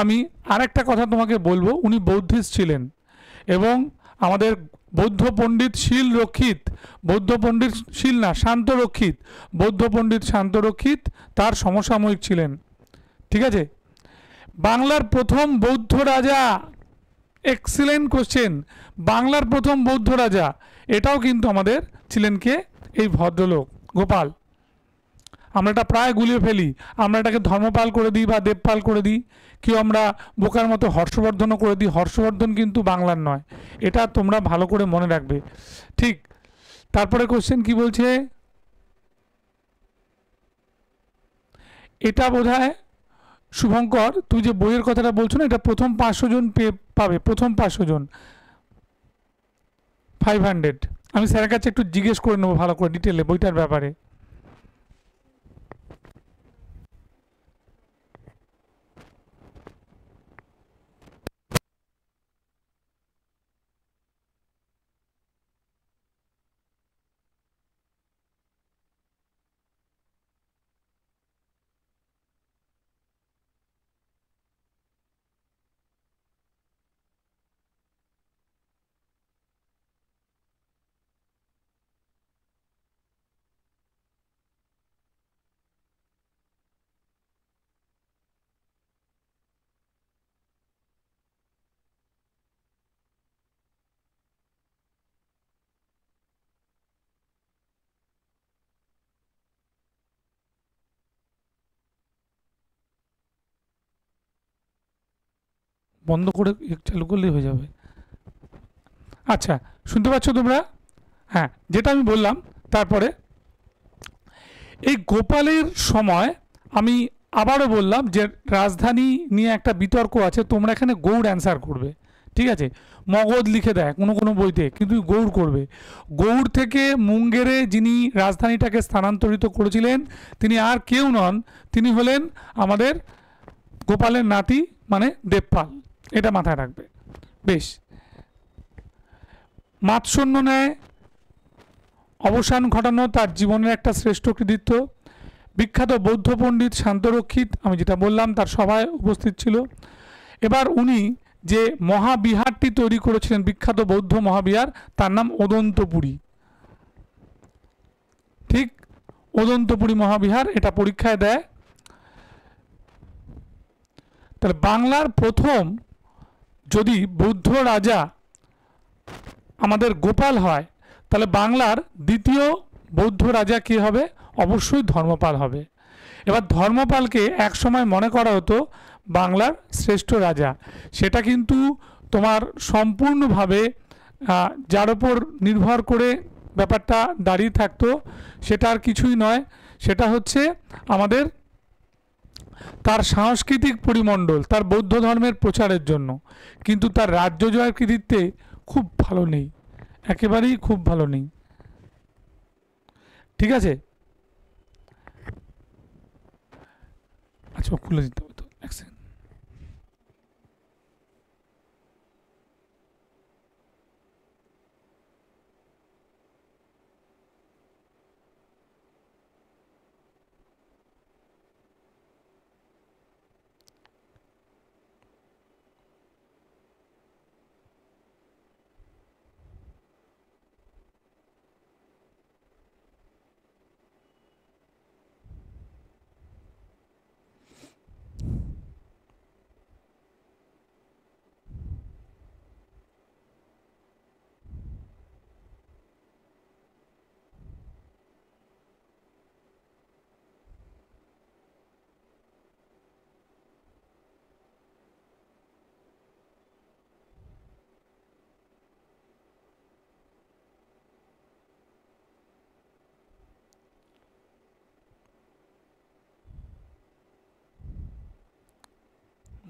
আমি আরেকটা কথা তোমাকে বলবো, উনি বৌদ্ধিস্ট ছিলেন এবং আমাদের বৌদ্ধ পণ্ডিত শান্তরক্ষিত তার সমসাময়িক ছিলেন। ঠিক আছে, বাংলার প্রথম বৌদ্ধ রাজা, এক্সিলেন্ট কোশ্চেন, বাংলার প্রথম বৌদ্ধ রাজা এটাও কিন্তু আমাদের ছিলেন কে, এই ভদ্রলোক গোপাল। আমরা এটা প্রায় গুলিয়ে ফেলি, আমরা এটাকে ধর্মপাল করে দিই বা দেবপাল করে দিই, কেউ আমরা বোকার মতো হর্ষবর্ধনও করে দিই। হর্ষবর্ধন কিন্তু বাংলার নয়, এটা তোমরা ভালো করে মনে রাখবে। ঠিক, তারপরে কোশ্চেন কি বলছে, এটা বোধহয় শুভঙ্কর তুই যে বইয়ের কথাটা বলছো না, এটা প্রথম 500 জন পাবে, প্রথম 500 জন 500। আমি স্যারের কাছে একটু জিজ্ঞেস করে নেবো ভালো করে ডিটেলে বইটার ব্যাপারে। বন্ধ করে চালু করলেই হয়ে যাবে। আচ্ছা, শুনতে পাচ্ছ তোমরা? হ্যাঁ, যেটা আমি বললাম, তারপরে এই গোপালের সময় আমি আবারও বললাম যে রাজধানী নিয়ে একটা বিতর্ক আছে, তোমরা এখানে গৌড় অ্যান্সার করবে। ঠিক আছে, মগধ লিখে দেয় কোনো বইতে, কিন্তু গৌড় করবে। গৌড় থেকে মুঙ্গেরে যিনি রাজধানীটাকে স্থানান্তরিত করেছিলেন তিনি আর কেউ নন, তিনি হলেন আমাদের গোপালের নাতি, মানে দেবপাল। এটা মাথায় রাখবে। বেশ, মাৎসন্য ন্যায় অবসান ঘটানো তার জীবনের একটা শ্রেষ্ঠ কৃতিত্ব। বিখ্যাত বৌদ্ধ পণ্ডিত শান্তরক্ষিত, আমি যেটা বললাম, তার সভায় উপস্থিত ছিল। এবার উনি যে মহাবিহারটি তৈরি করেছিলেন, বিখ্যাত বৌদ্ধ মহাবিহার, তার নাম ওদন্তপুরী। ঠিক, ওদন্তপুরী মহাবিহার, এটা পরীক্ষায় দেয়। তাহলে বাংলার প্রথম যদি বৌদ্ধ রাজা আমাদের গোপাল হয়, তাহলে বাংলার দ্বিতীয় বৌদ্ধ রাজা কে হবে? অবশ্যই ধর্মপাল হবে। এবার ধর্মপালকে একসময় মনে করা হতো বাংলার শ্রেষ্ঠ রাজা। সেটা কিন্তু তোমার সম্পূর্ণভাবে যার ওপর নির্ভর করে ব্যাপারটা দাঁড়িয়ে থাকতো, সেটা আর কিছুই নয়, সেটা হচ্ছে আমাদের তার সাংস্কৃতিক পরিমণ্ডল, তার বৌদ্ধ ধর্মের প্রচারের জন্য। কিন্তু তার রাজ্য জয়ের কৃতিত্বে খুব ভালো নেই, একেবারেই খুব ভালো নেই। ঠিক আছে, আচ্ছা খুলে দিতে হবে তো, এক সেকেন্ড।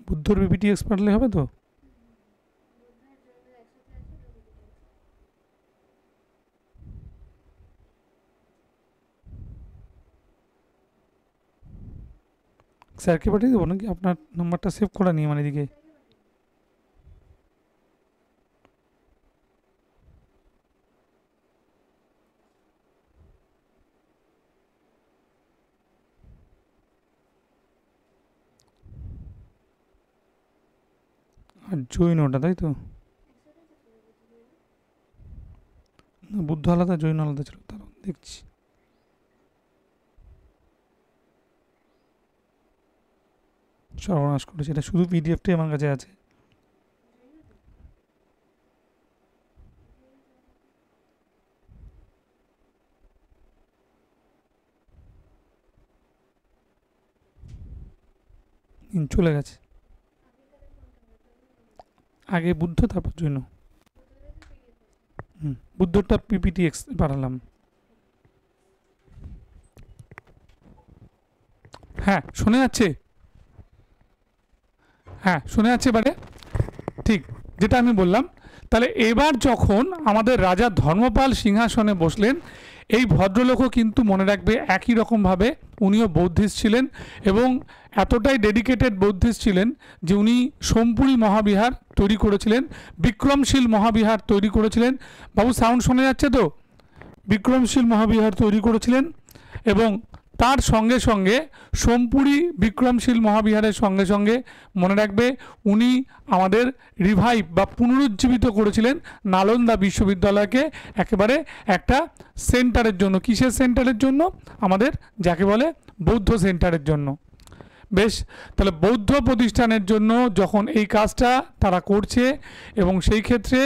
বুদ্ধর বিপিটি এক্স পারলে হবে তো? স্যারকে পাঠিয়ে দেবো নাকি? আপনার নাম্বারটা সেভ করা নিয়ে মানে এদিকে আর জৈন ওটা, তাই তো? না, বুদ্ধ আলাদা জৈন আলাদা ছিল, তার দেখছি। সর্বনাশ করেছে, এটা শুধু পিডিএফটাই আমার কাছে আছে। চলে গেছে, আগে বুদ্ধ তারপর জৈন। বুদ্ধটা পিপিটি এক্স পাঠালাম। হ্যাঁ শোনা যাচ্ছে, হ্যাঁ শোনা যাচ্ছে এবারে, ঠিক যেটা আমি বললাম। তাহলে এবার যখন আমাদের রাজা ধর্মপাল সিংহাসনে বসলেন, এই ভদ্রলোকও কিন্তু মনে রাখবে একই রকমভাবে উনিও বৌদ্ধিস্ট ছিলেন, এবং এতটাই ডেডিকেটেড বৌদ্ধিস্ট ছিলেন যে উনি সোমপুরী মহাবিহার তৈরি করেছিলেন, বিক্রমশীল মহাবিহার তৈরি করেছিলেন। বাবু সাউন্ড শোনা যাচ্ছে তো? বিক্রমশীল মহাবিহার তৈরি করেছিলেন, এবং তার সঙ্গে সঙ্গে সোমপুরী বিক্রমশীল মহাবিহারের সঙ্গে সঙ্গে মনে রাখবে উনি আমাদের রিভাইভ বা পুনরুজ্জীবিত করেছিলেন নালন্দা বিশ্ববিদ্যালয়কে একেবারে একটা সেন্টারের জন্য। কিসের সেন্টারের জন্য? আমাদের যাকে বলে বৌদ্ধ সেন্টারের জন্য। বেশ, তাহলে বৌদ্ধ প্রতিষ্ঠানের জন্য যখন এই কাজটা তারা করছে, এবং সেই ক্ষেত্রে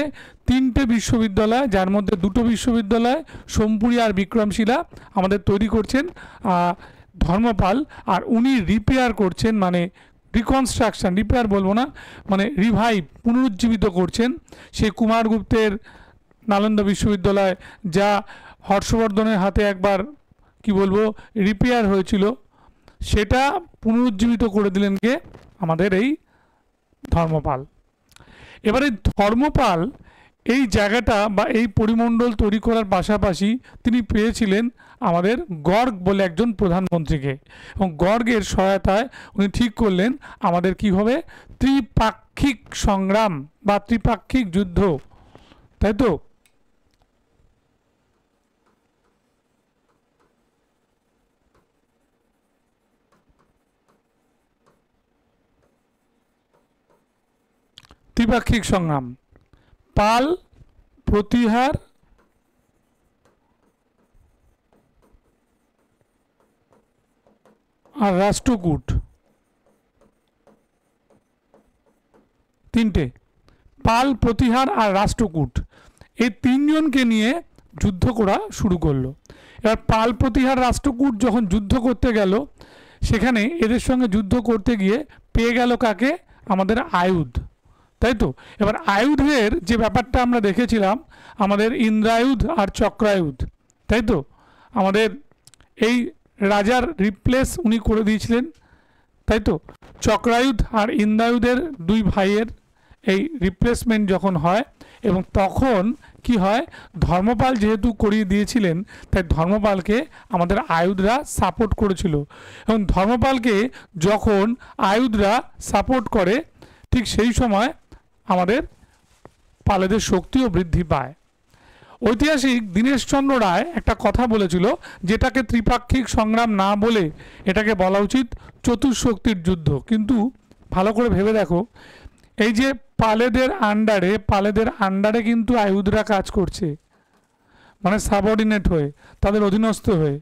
3টে বিশ্ববিদ্যালয়, যার মধ্যে 2টো বিশ্ববিদ্যালয় সোমপুরী আর বিক্রমশিলা আমাদের তৈরি করছেন ধর্মপাল, আর উনি রিপেয়ার করছেন, মানে রিকনস্ট্রাকশন, রিপেয়ার বলবো না, মানে রিভাইভ, পুনরুজ্জীবিত করছেন সেই কুমারগুপ্তের নালন্দা বিশ্ববিদ্যালয়, যা হর্ষবর্ধনের হাতে একবার কি বলবো রিপেয়ার হয়েছিল, সেটা পুনরুজ্জীবিত করে দিলেন কে? আমাদের এই ধর্মপাল। এবারে ধর্মপাল এই জায়গাটা বা এই পরিমণ্ডল তৈরি করার পাশাপাশি তিনি পেয়েছিলেন আমাদের গর্গ বলে একজন প্রধানমন্ত্রীকে, এবং গর্গের সহায়তায় উনি ঠিক করলেন আমাদের কি হবে ত্রিপাক্ষিক সংগ্রাম বা ত্রিপাক্ষিক যুদ্ধ, তাই তো? ত্রিপাক্ষিক সংগ্রাম, পাল, প্রতিহার আর রাষ্ট্রকূট, 3টে, পাল, প্রতিহার আর রাষ্ট্রকূট, এই 3জনকে নিয়ে যুদ্ধ করা শুরু করলো। এবার পাল, প্রতিহার, রাষ্ট্রকূট যখন যুদ্ধ করতে গেল, সেখানে এদের সঙ্গে যুদ্ধ করতে গিয়ে পেয়ে গেল কাকে? আমাদের আয়ুধ, তাই তো। এবার আয়ুধের যে ব্যাপারটা আমরা দেখেছিলাম, আমাদের ইন্দ্রায়ুধ আর চক্রায়ুধ, তাই তো। আমাদের এই রাজার রিপ্লেস উনি করে দিয়েছিলেন, তাই তো। চক্রায়ুধ আর ইন্দ্রায়ুধের দুই ভাইয়ের এই রিপ্লেসমেন্ট যখন হয়, এবং তখন কি হয়, ধর্মপাল যেহেতু করিয়ে দিয়েছিলেন, তাই ধর্মপালকে আমাদের আয়ুধরা সাপোর্ট করেছিল, এবং ধর্মপালকে যখন আয়ুধরা সাপোর্ট করে, ঠিক সেই সময় আমাদের পালেদের শক্তিও বৃদ্ধি পায়। ঐতিহাসিক দীনেশচন্দ্র রায় একটা কথা বলেছিল, যেটাকে ত্রিপাক্ষিক সংগ্রাম না বলে এটাকে বলা উচিত চতুর্শক্তির যুদ্ধ। কিন্তু ভালো করে ভেবে দেখো, এই যে পালেদের আন্ডারে কিন্তু আয়ুধরা কাজ করছে, মানে সাবঅর্ডিনেট হয়ে, তাদের অধীনস্থ হয়ে।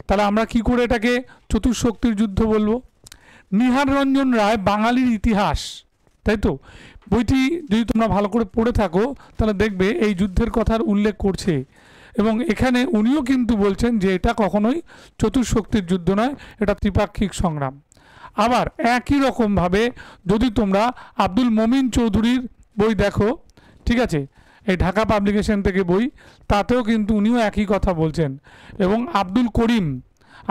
তাহলে আমরা কি করে এটাকে চতুর্শক্তির যুদ্ধ বলবো? নিহার রঞ্জন রায় বাঙালির ইতিহাস, তাই তো, বইটি যদি তোমরা ভালো করে পড়ে থাকো তাহলে দেখবে এই যুদ্ধের কথার উল্লেখ করছে, এবং এখানে উনিও কিন্তু বলছেন যে এটা কখনোই চতুর্শক্তির যুদ্ধ নয়, এটা ত্রিপাক্ষিক সংগ্রাম। আবার একই রকমভাবে যদি তোমরা আব্দুল মমিন চৌধুরীর বই দেখো, ঠিক আছে, এই ঢাকা পাবলিকেশন থেকে বই, তাতেও কিন্তু উনিও একই কথা বলছেন। এবং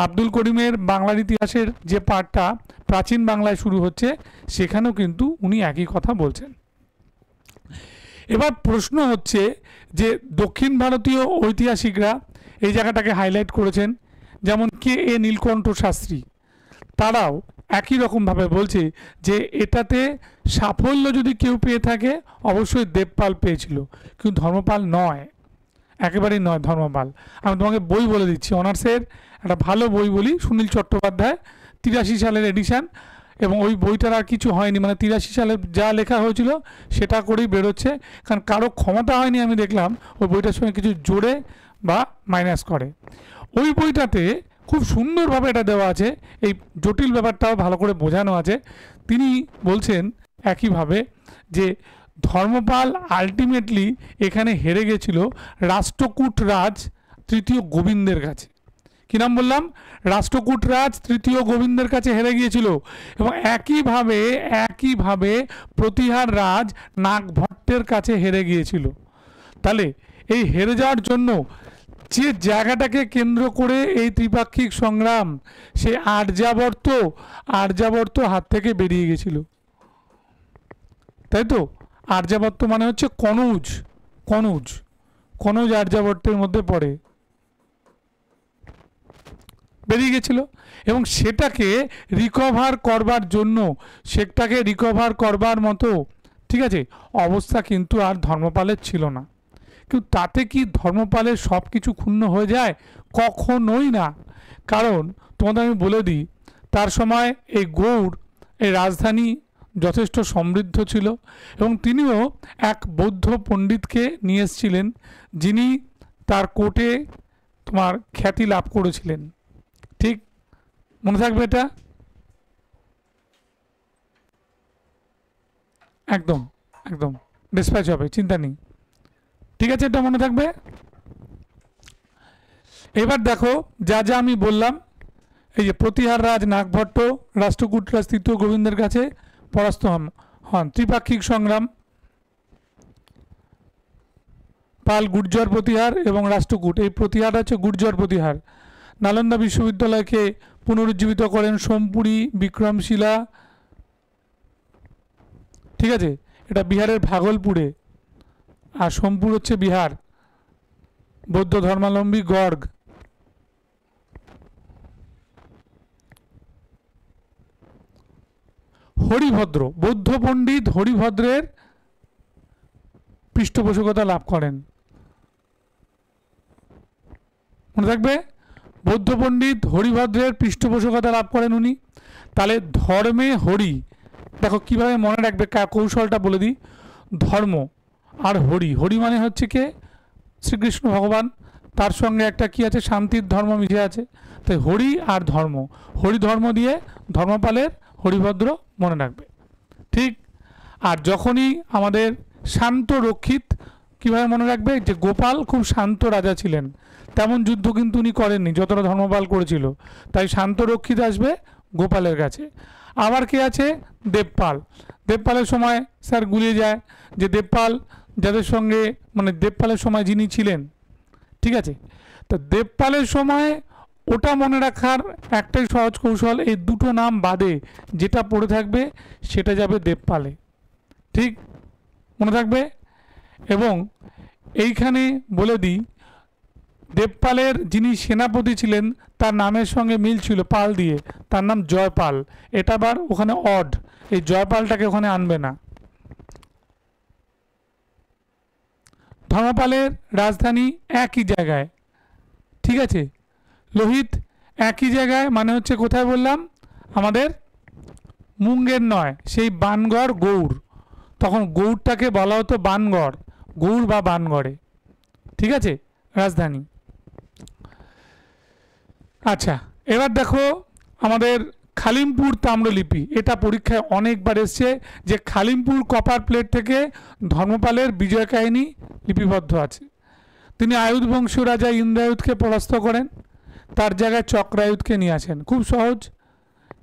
আব্দুল করিমের বাংলার ইতিহাসের যে পাঠটা প্রাচীন বাংলায় শুরু হচ্ছে, সেখানেও কিন্তু উনি একই কথা বলছেন। এবার প্রশ্ন হচ্ছে যে দক্ষিণ ভারতীয় ঐতিহাসিকরা এই জায়গাটাকে হাইলাইট করেছেন, যেমন কে এ নীলকণ্ঠ শাস্ত্রী, তারাও একই রকমভাবে বলছে যে এটাতে সাফল্য যদি কেউ পেয়ে থাকে অবশ্যই দেবপাল পেয়েছিল, কিন্তু ধর্মপাল নয়, একেবারেই নয় ধর্মপাল। আমি তোমাকে বই বলে দিচ্ছি, অনার্সের একটা ভালো বই বলি, সুনীল চট্টোপাধ্যায়, 83 সালের এডিশান, এবং ওই বইটার আর কিছু হয়নি, মানে 83 সালে যা লেখা হয়েছিল সেটা করেই বেরোচ্ছে, কারণ কারো ক্ষমতা হয়নি আমি দেখলাম ওই বইটার সঙ্গে কিছু জোড়ে বা মাইনাস করে। ওই বইটাতে খুব সুন্দরভাবে এটা দেওয়া আছে, এই জটিল ব্যাপারটাও ভালো করে বোঝানো আছে। তিনি বলছেন একইভাবে যে ধর্মপাল আলটিমেটলি এখানে হেরে গেছিল রাষ্ট্রকূট রাজ তৃতীয় গোবিন্দের কাছে। কি নাম বললাম? রাষ্ট্রকূট রাজ তৃতীয় গোবিন্দের কাছে হেরে গিয়েছিল, এবং একইভাবে প্রতিহার রাজ নাগভট্টের কাছে হেরে গিয়েছিল। তাহলে এই হেরে যাওয়ার জন্য যে জায়গাটাকে কেন্দ্র করে এই ত্রিপাক্ষিক সংগ্রাম, সে আর্যাবর্ত হাত থেকে বেরিয়ে গেছিল, তাই তো। আর্যাবর্ত মানে হচ্ছে কনৌজ আর্যাবর্তের মধ্যে পড়ে, বেরিয়ে গেছিল, এবং সেটাকে রিকভার করবার মতো, ঠিক আছে, অবস্থা কিন্তু আর ধর্মপালের ছিল না। কিন্তু তাতে কি ধর্মপালের সব কিছু ক্ষুণ্ণ হয়ে যায়? কখনোই না। কারণ তোমাদের আমি বলে দিই, তার সময় এই গৌড়, এই রাজধানী যথেষ্ট সমৃদ্ধ ছিল, এবং তিনিও এক বৌদ্ধ পণ্ডিতকে নিয়ে এসেছিলেন, যিনি তার কোর্টে তোমার খ্যাতি লাভ করেছিলেন। ঠিক মনে থাকবে এটা, একদম ডিসপ্যাচ হবে, চিন্তা নেই, ঠিক আছে, এটা মনে থাকবে। এবার দেখো যা যা আমি বললাম, এই যে প্রতিহার রাজ নাগভট্ট রাষ্ট্রকূট রাজ তৃতীয় গোবিন্দের কাছে পরাস্ত হন, ত্রিপাক্ষিক সংগ্রাম, পাল গুর্জর প্রতিহার এবং রাষ্ট্রকূট, এই প্রতিহারটা হচ্ছে গুর্জর প্রতিহার। নালন্দা বিশ্ববিদ্যালয়কে পুনরুজ্জীবিত করেন সোমপুরী বিক্রমশিলা, ঠিক আছে, এটা বিহারের ভাগলপুরে, আর সোমপুর হচ্ছে বিহার, বৌদ্ধ ধর্মাবলম্বী গর্গ। হরিভদ্র, বৌদ্ধ পণ্ডিত হরিভদ্রের পৃষ্ঠপোষকতা লাভ করেন, মনে থাকবে, বৌদ্ধ পণ্ডিত হরিভদ্রের পৃষ্ঠপোষকতা লাভ করেন উনি। তাহলে ধর্মে হরি, দেখো কিভাবে মনে রাখবে, কৌশলটা বলে দিই। ধর্ম আর হরি মানে হচ্ছে কে? শ্রীকৃষ্ণ ভগবান, তার সঙ্গে একটা কি আছে? শান্তির ধর্ম মিশে আছে। তাই হরি আর হরি ধর্ম দিয়ে ধর্মপালের হরিভদ্র মনে রাখবে, ঠিক। আর যখনই আমাদের শান্ত রক্ষিত, কীভাবে মনে রাখবে? যে গোপাল খুব শান্ত রাজা ছিলেন, তেমন যুদ্ধ কিন্তু উনি করেননি যতটা ধর্মপাল করেছিল, তাই শান্ত রক্ষিত আসবে গোপালের কাছে। আবার কে আছে? দেবপাল। দেবপালের সময় স্যার গুলিয়ে যায় যে দেবপাল যাদের সঙ্গে মানে দেবপালের সময় যিনি ছিলেন, ঠিক আছে, তো দেবপালের সময় ওটা মনে রাখার একটাই সহজ কৌশল, এই দুটো নাম বাদে যেটা পড়ে থাকবে সেটা যাবে দেবপালে, ঠিক মনে থাকবে। এবং এইখানে বলে দিই, দেবপালের যিনি সেনাপতি ছিলেন তার নামের সঙ্গে মিল ছিল পাল দিয়ে, তার নাম জয়পাল। এটা আবার ওখানে অড, এই জয়পালটাকে ওখানে আনবে না। ধর্মপালের রাজধানী একই জায়গায়, ঠিক আছে, লোহিত একই জায়গায় মানে হচ্ছে কোথায় বললাম, আমাদের মুঙ্গের নয়, সেই বানগড় গৌড়, তখন গৌড়টাকে বলা হতো বানগড়, গৌড় বা বানগড়ে, ঠিক আছে, রাজধানী। আচ্ছা, এবার দেখো আমাদের খালিমপুর তাম্রলিপি, এটা পরীক্ষায় অনেকবার এসছে যে খালিমপুর কপার প্লেট থেকে ধর্মপালের বিজয় কাহিনী লিপিবদ্ধ আছে। তিনি আয়ুধ বংশীয় রাজা ইন্দ্রায়ুধকে পরাস্ত করেন, তার জায়গায় চক্রায়ুধকে নিয়ে আসেন। খুব সহজ,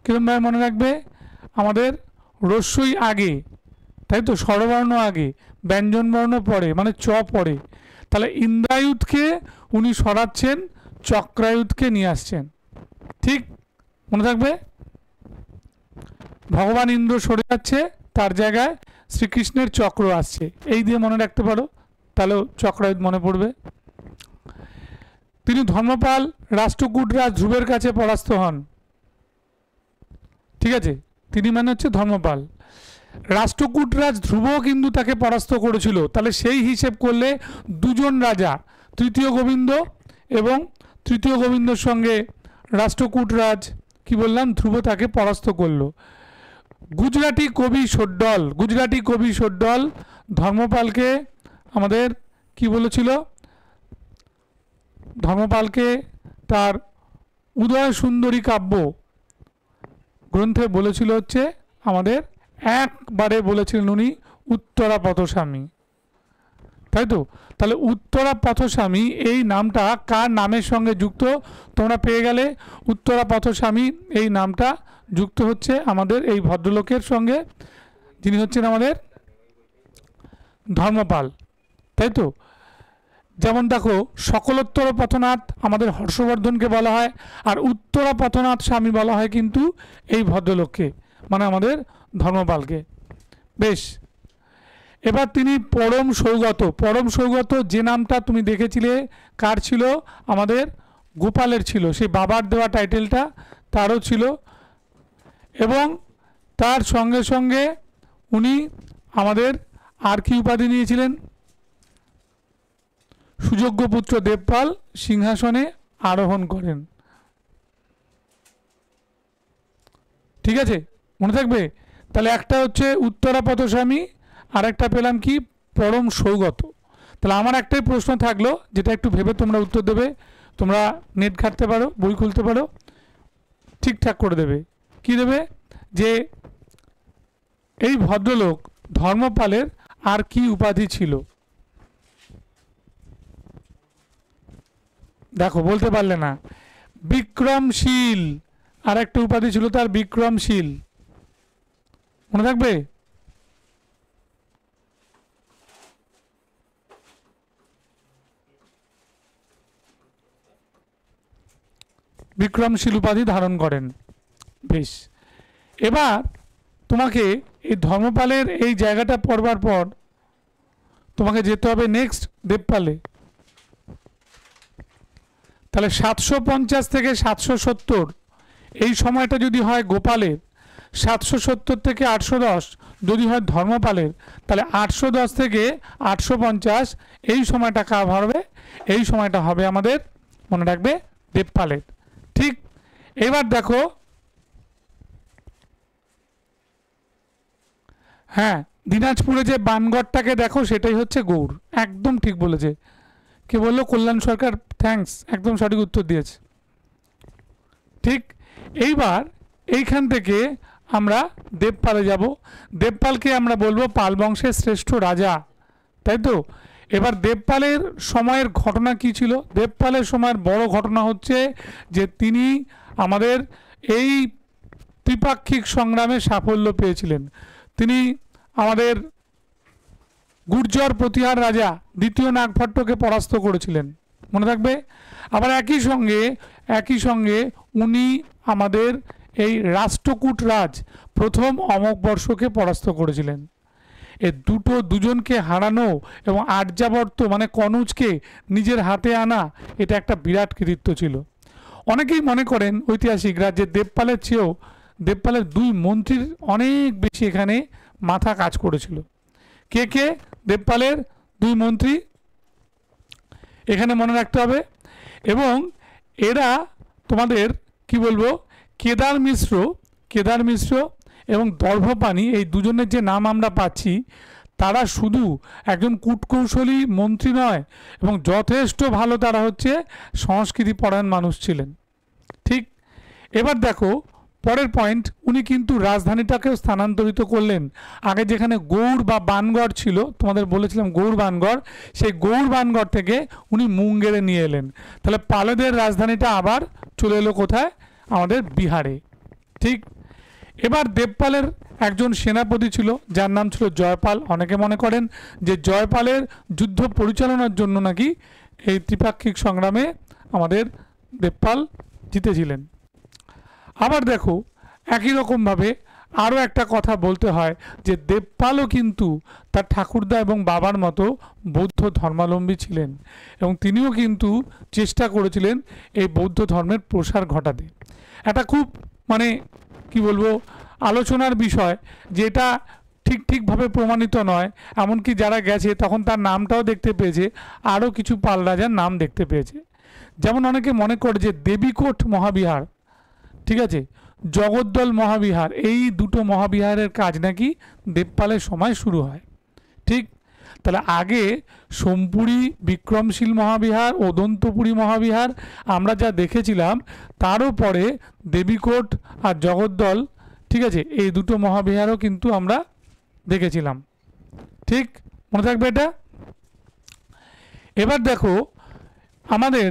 কিরমভাবে মনে রাখবে, আমাদের রস্যই আগে, তাই তো, স্বরবর্ণ আগে, ব্যঞ্জনবর্ণ পরে, মানে চ পরে, তাহলে ইন্দ্রায়ুধকে উনি সরাচ্ছেন, চক্রায়ুধকে নিয়ে আসছেন, ঠিক মনে থাকবে। ভগবান ইন্দ্র সরে যাচ্ছে, তার জায়গায় শ্রীকৃষ্ণের চক্র আসছে, এই দিয়ে মনে রাখতে পারো, তাহলে চক্রায়ুধ মনে পড়বে। তিনি ধর্মপাল রাষ্ট্রকূট রাজ ধ্রুবের কাছে পরাস্ত হন, ঠিক আছে, তিনি মানে হচ্ছে ধর্মপাল। রাষ্ট্রকূট রাজ ধ্রুব কিন্তু তাকে পরাস্ত করেছিল, তাহলে সেই হিসেব করলে দুজন রাজা, তৃতীয় গোবিন্দ এবং তৃতীয় গোবিন্দর সঙ্গে রাষ্ট্রকূট রাজ কি বললাম ধ্রুব তাকে পরাস্ত করলো। গুজরাটি কবি সোড্ডল, গুজরাটি কবি সোড্ডল ধর্মপালকে আমাদের কি বলেছিল, ধর্মপালকে তার উদয় সুন্দরী কাব্য গ্রন্থে বলেছিল হচ্ছে আমাদের, একবারে বলেছিলেন উনি উত্তরা পথস্বামী, তাই তো। তাহলে উত্তরা পথস্বামী এই নামটা কার নামের সঙ্গে যুক্ত, তোমরা পেয়ে গেলে। উত্তরা পথস্বামী এই নামটা যুক্ত হচ্ছে আমাদের এই ভদ্রলোকের সঙ্গে, যিনি হচ্ছেন আমাদের ধর্মপাল, তাই তো। যেমন দেখো, সকলোত্তর পথনাথ আমাদের হর্ষবর্ধনকে বলা হয়, আর উত্তরা পথনাথ স্বামী বলা হয় কিন্তু এই ভদ্রলোককে, মানে আমাদের ধর্মপালকে। বেশ, এবার তিনি পরম সৌগত, পরম সৌগত যে নামটা তুমি দেখেছিলে কার ছিল, আমাদের গোপালের ছিল, সেই বাবার দেওয়া টাইটেলটা তারও ছিল। এবং তার সঙ্গে সঙ্গে উনি আমাদের আর কি উপাধি নিয়েছিলেন, সুযোগ্য পুত্র দেবপাল সিংহাসনে আরোহণ করেন, ঠিক আছে, মনে থাকবে। তাহলে একটা হচ্ছে উত্তরা পথস্বামী, আর একটা পেলাম কি পরম সৌগত। তাহলে আমার একটাই প্রশ্ন থাকলো, যেটা একটু ভেবে তোমরা উত্তর দেবে, তোমরা নেট ঘাঁটতে পারো, বই খুলতে পারো, ঠিকঠাক করে দেবে। কি দেবে, যে এই ভদ্রলোক ধর্মপালের আর কি উপাধি ছিল। দেখো বলতে পারলে না, বিক্রমশীল, আর একটা উপাধি ছিল তার বিক্রমশীল, মনে থাকবে। বিক্রমশীল উপাধি ধারণ করেন। বেশ, এবার তোমাকে এই ধর্মপালের এই জায়গাটা পড়বার পর তোমাকে যেতে হবে নেক্সট দেবপালে। তাহলে 750 থেকে 770 এই সময়টা যদি হয় গোপালের, 770 থেকে 810 যদি হয় ধর্মপালের, তাহলে 810 থেকে 850 এই সময়টা কার হবে, এই সময়টা হবে আমাদের, মনে রাখবে, দেবপালের, ঠিক। এবার দেখো, হ্যাঁ, দিনাজপুরে যে বানগড়টাকে দেখো সেটাই হচ্ছে গৌড়, একদম ঠিক বলেছে। কে বললো? কল্যাণ সরকার, থ্যাঙ্কস, একদম সঠিক উত্তর দিয়েছে, ঠিক। এইবার এইখান থেকে আমরা দেবপালে যাব। দেবপালকে আমরা বলবো পাল বংশের শ্রেষ্ঠ রাজা, তাই তো। এবার দেবপালের সময়ের ঘটনা কি ছিল? দেবপালের সময়ের বড় ঘটনা হচ্ছে যে তিনি আমাদের এই ত্রিপাক্ষিক সংগ্রামে সাফল্য পেয়েছিলেন। তিনি আমাদের গুর্জর প্রতিহার রাজা দ্বিতীয় নাগভট্টকে পরাস্ত করেছিলেন, মনে থাকবে। আবার একই সঙ্গে উনি আমাদের এই রাষ্ট্রকূট রাজ প্রথম অমোঘবর্ষকে পরাস্ত করেছিলেন। এই দুজনকে হারানো এবং আর্যাবর্ত মানে কনৌজকে নিজের হাতে আনা, এটা একটা বিরাট কৃতিত্ব ছিল। অনেকেই মনে করেন ঐতিহাসিকরা যে দেবপালের চেয়েও দেবপালের দুই মন্ত্রীর অনেক বেশি এখানে মাথা কাজ করেছিল। কে কে দেবপালের দুই মন্ত্রী এখানে মনে রাখতে হবে। এবং এরা তোমাদের কি বলবো, কেদার মিশ্র এবং দর্ভপাণি, এই দুজনের যে নাম আমরা পাচ্ছি, তারা শুধু একজন কূটকৌশলী মন্ত্রী নয়, এবং যথেষ্ট ভালো তারা হচ্ছে সংস্কৃতি পরায়ণ মানুষ ছিলেন। ঠিক, এবার দেখো পরের পয়েন্ট, উনি কিন্তু রাজধানীটাকেও স্থানান্তরিত করলেন। আগে যেখানে গৌড় বা বানগড় ছিল, তোমাদের বলেছিলাম গৌড় বানগড়, সেই গৌড় বানগড় থেকে উনি মুঙ্গেরে নিয়ে এলেন। তাহলে পালেদের রাজধানীটা আবার চলে এলো কোথায়, আমাদের বিহারে। ঠিক, এবার দেবপালের একজন সেনাপতি ছিল যার নাম ছিল জয়পাল। অনেকে মনে করেন যে জয়পালের যুদ্ধ পরিচালনার জন্য নাকি এই ত্রিপাক্ষিক সংগ্রামে আমাদের দেবপাল জিতেছিলেন। আবার দেখো একই রকমভাবে আরও একটা কথা বলতে হয় যে দেবপালও কিন্তু তার ঠাকুরদা এবং বাবার মতো বৌদ্ধ ধর্মাবলম্বী ছিলেন, এবং তিনিও কিন্তু চেষ্টা করেছিলেন এই বৌদ্ধ ধর্মের প্রসার ঘটাতে। এটা খুব মানে কি বলবো আলোচনার বিষয়, যেটা ঠিকভাবে প্রমাণিত নয়। এমনকি যারা গেছে তখন তার নামটাও দেখতে পেয়েছে, আরও কিছু পাল রাজার নাম দেখতে পেয়েছে। যেমন অনেকে মনে করে যে দেবীকোট মহাবিহার, ঠিক আছে, জগদ্দল মহাবিহার, এই দুটো মহাবিহারের কাজ নাকি দেবপালের সময় শুরু হয়। ঠিক, তাহলে আগে সোমপুরী বিক্রমশীল মহাবিহার, ওদন্তপুরী মহাবিহার আমরা যা দেখেছিলাম, তারও পরে দেবীকোট আর জগদ্দল, ঠিক আছে, এই দুটো মহাবিহারও কিন্তু আমরা দেখেছিলাম। ঠিক, মনে থাকবে এটা। এবার দেখো আমাদের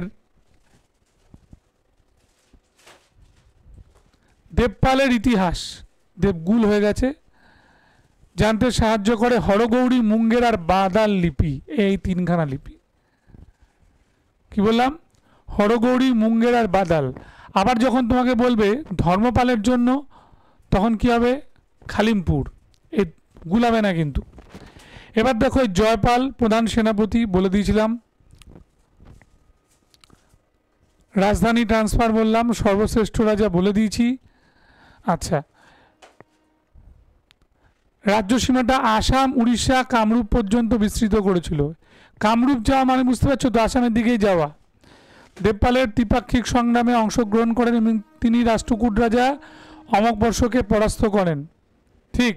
দেবপালের ইতিহাস, দেবগুল হয়ে গেছে, জানতে সাহায্য করে হরগৌরী, মুঙ্গের আর বাদাল লিপি, এই তিনখানা লিপি। কি বললাম, হরগৌরী, মুঙ্গের আর বাদাল। আবার যখন তোমাকে বলবে ধর্মপালের জন্য, তখন কি হবে, খালিমপুর, এই গুলাবে না কিন্তু। এবার দেখো জয়পাল প্রধান সেনাপতি বলে দিয়েছিলাম, রাজধানী ট্রান্সফার বললাম, সর্বশ্রেষ্ঠ রাজা বলে দিয়েছি। আচ্ছা, রাজ্য সীমাটা আসাম, উড়িষ্যা, কামরূপ পর্যন্ত বিস্তৃত করেছিল। কামরূপ যাওয়া মানে বুঝতে পারছো তো, আসামের দিকেই যাওয়া। দেবপালের ত্রিপাক্ষিক সংগ্রামে অংশগ্রহণ করেন এবং তিনি রাষ্ট্রকূট রাজা অমোঘবর্ষকে পরাস্ত করেন। ঠিক,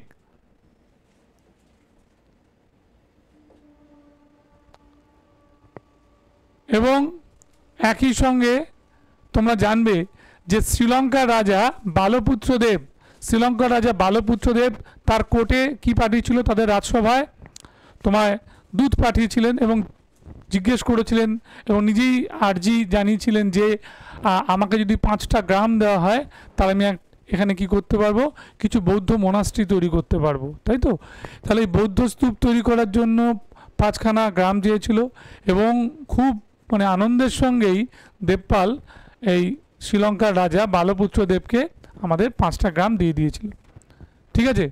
এবং একই সঙ্গে তোমরা জানবে যে শ্রীলঙ্কার রাজা বালপুত্রদেব তার কোর্টে কি পাঠিয়েছিল, তাদের রাজসভায় তোমায় দূত পাঠিয়েছিলেন এবং জিজ্ঞেস করেছিলেন এবং নিজেই আর্জি জানিয়েছিলেন যে আমাকে যদি 5টা গ্রাম দেওয়া হয় তাহলে আমি এখানে কি করতে পারবো, কিছু বৌদ্ধ মোনাস্ট্রি তৈরি করতে পারবো, তাই তো। তাহলে এই বৌদ্ধ স্তূপ তৈরি করার জন্য 5খানা গ্রাম চেয়েছিল, এবং খুব মানে আনন্দের সঙ্গেই দেবপাল এই শ্রীলঙ্কার রাজা বালপুত্র দেবকে আমাদের 5টা গ্রাম দিয়ে দিয়েছিল। ঠিক আছে,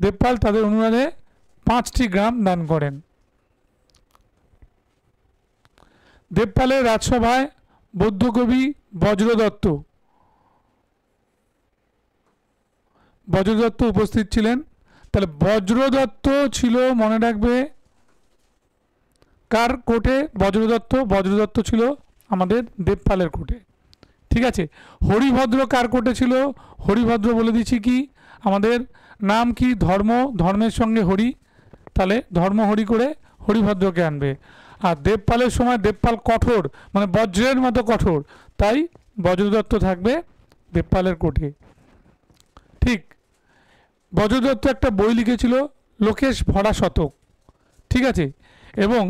দেবপাল তাদের অনুরোধে 5টি গ্রাম দান করেন। দেবপালের রাজসভায় বৌদ্ধ কবি বজ্রদত্ত উপস্থিত ছিলেন। তাহলে বজ্রদত্ত ছিল, মনে রাখবে, কার কোর্টে? বজ্রদত্ত ছিল আমাদের দেবপালের কোর্টে। ঠিক আছে, হরিভদ্র কার কোর্টে ছিল? হরিভদ্র বলে দিচ্ছি কি, আমাদের নাম কি, ধর্মের সঙ্গে হরি, তাহলে ধর্ম হরি করে হরিভদ্রকে আনবে। আর দেবপালের সময় দেবপাল কঠোর, মানে বজ্রের মতো কঠোর, তাই বজ্রদত্ত থাকবে দেবপালের কোর্টে। ঠিক, বজ্রদত্ত একটা বই লিখেছিল লোকেশ ভরা শতক, ঠিক আছে, এবং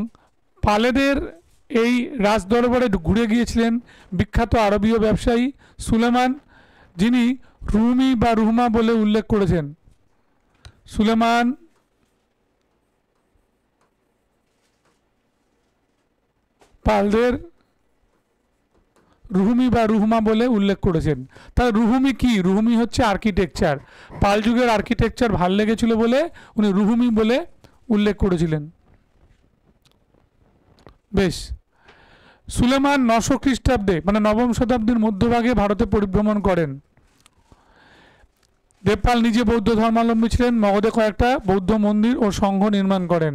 পালেদের এই রাজ দরবারে ঘুরে গিয়েছিলেন বিখ্যাত আরবীয় ব্যবসায়ী সুলেমান, যিনি রুমি বা রুহমা বলে উল্লেখ করেছেন। সুলেমান পালদের রুহুমি বা রুহমা বলে উল্লেখ করেছেন। তাহলে রুহুমি কি? রুহুমি হচ্ছে আর্কিটেকচার। পাল যুগের আর্কিটেকচার ভাল লেগেছিল বলে উনি রুহুমি বলে উল্লেখ করেছিলেন। বেশ, সুলেমান 900 খ্রিস্টাব্দে মানে নবম শতাব্দীর মধ্যভাগে ভারতে পরিভ্রমণ করেন। দেবপাল নিজে বৌদ্ধ ধর্মাবলম্বী ছিলেন। মগধে কয়েকটা বৌদ্ধ মন্দির ও সংঘ নির্মাণ করেন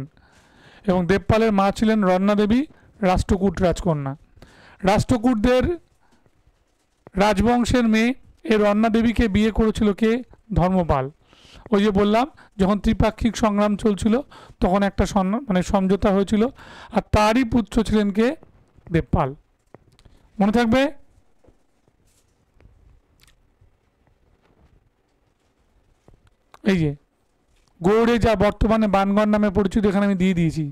এবং দেবপালের মা ছিলেন রত্না দেবী, রাষ্ট্রকূট রাজকন্যা। রাষ্ট্রকূটদের রাজবংশের মেয়ে এই রত্না দেবীকে বিয়ে করেছিল কে? ধর্মপাল। ওই যে বললাম, যখন ত্রিপাক্ষিক সংগ্রাম চলছিল তখন একটা মানে সমঝোতা হয়েছিল, আর তারই পুত্র ছিলেন কে? দেবপাল। মনে থাকবে। এই যে গৌড়ে, যা বর্তমানে বানগড় নামে পরিচিত, এখানে আমি দিয়ে দিয়েছি।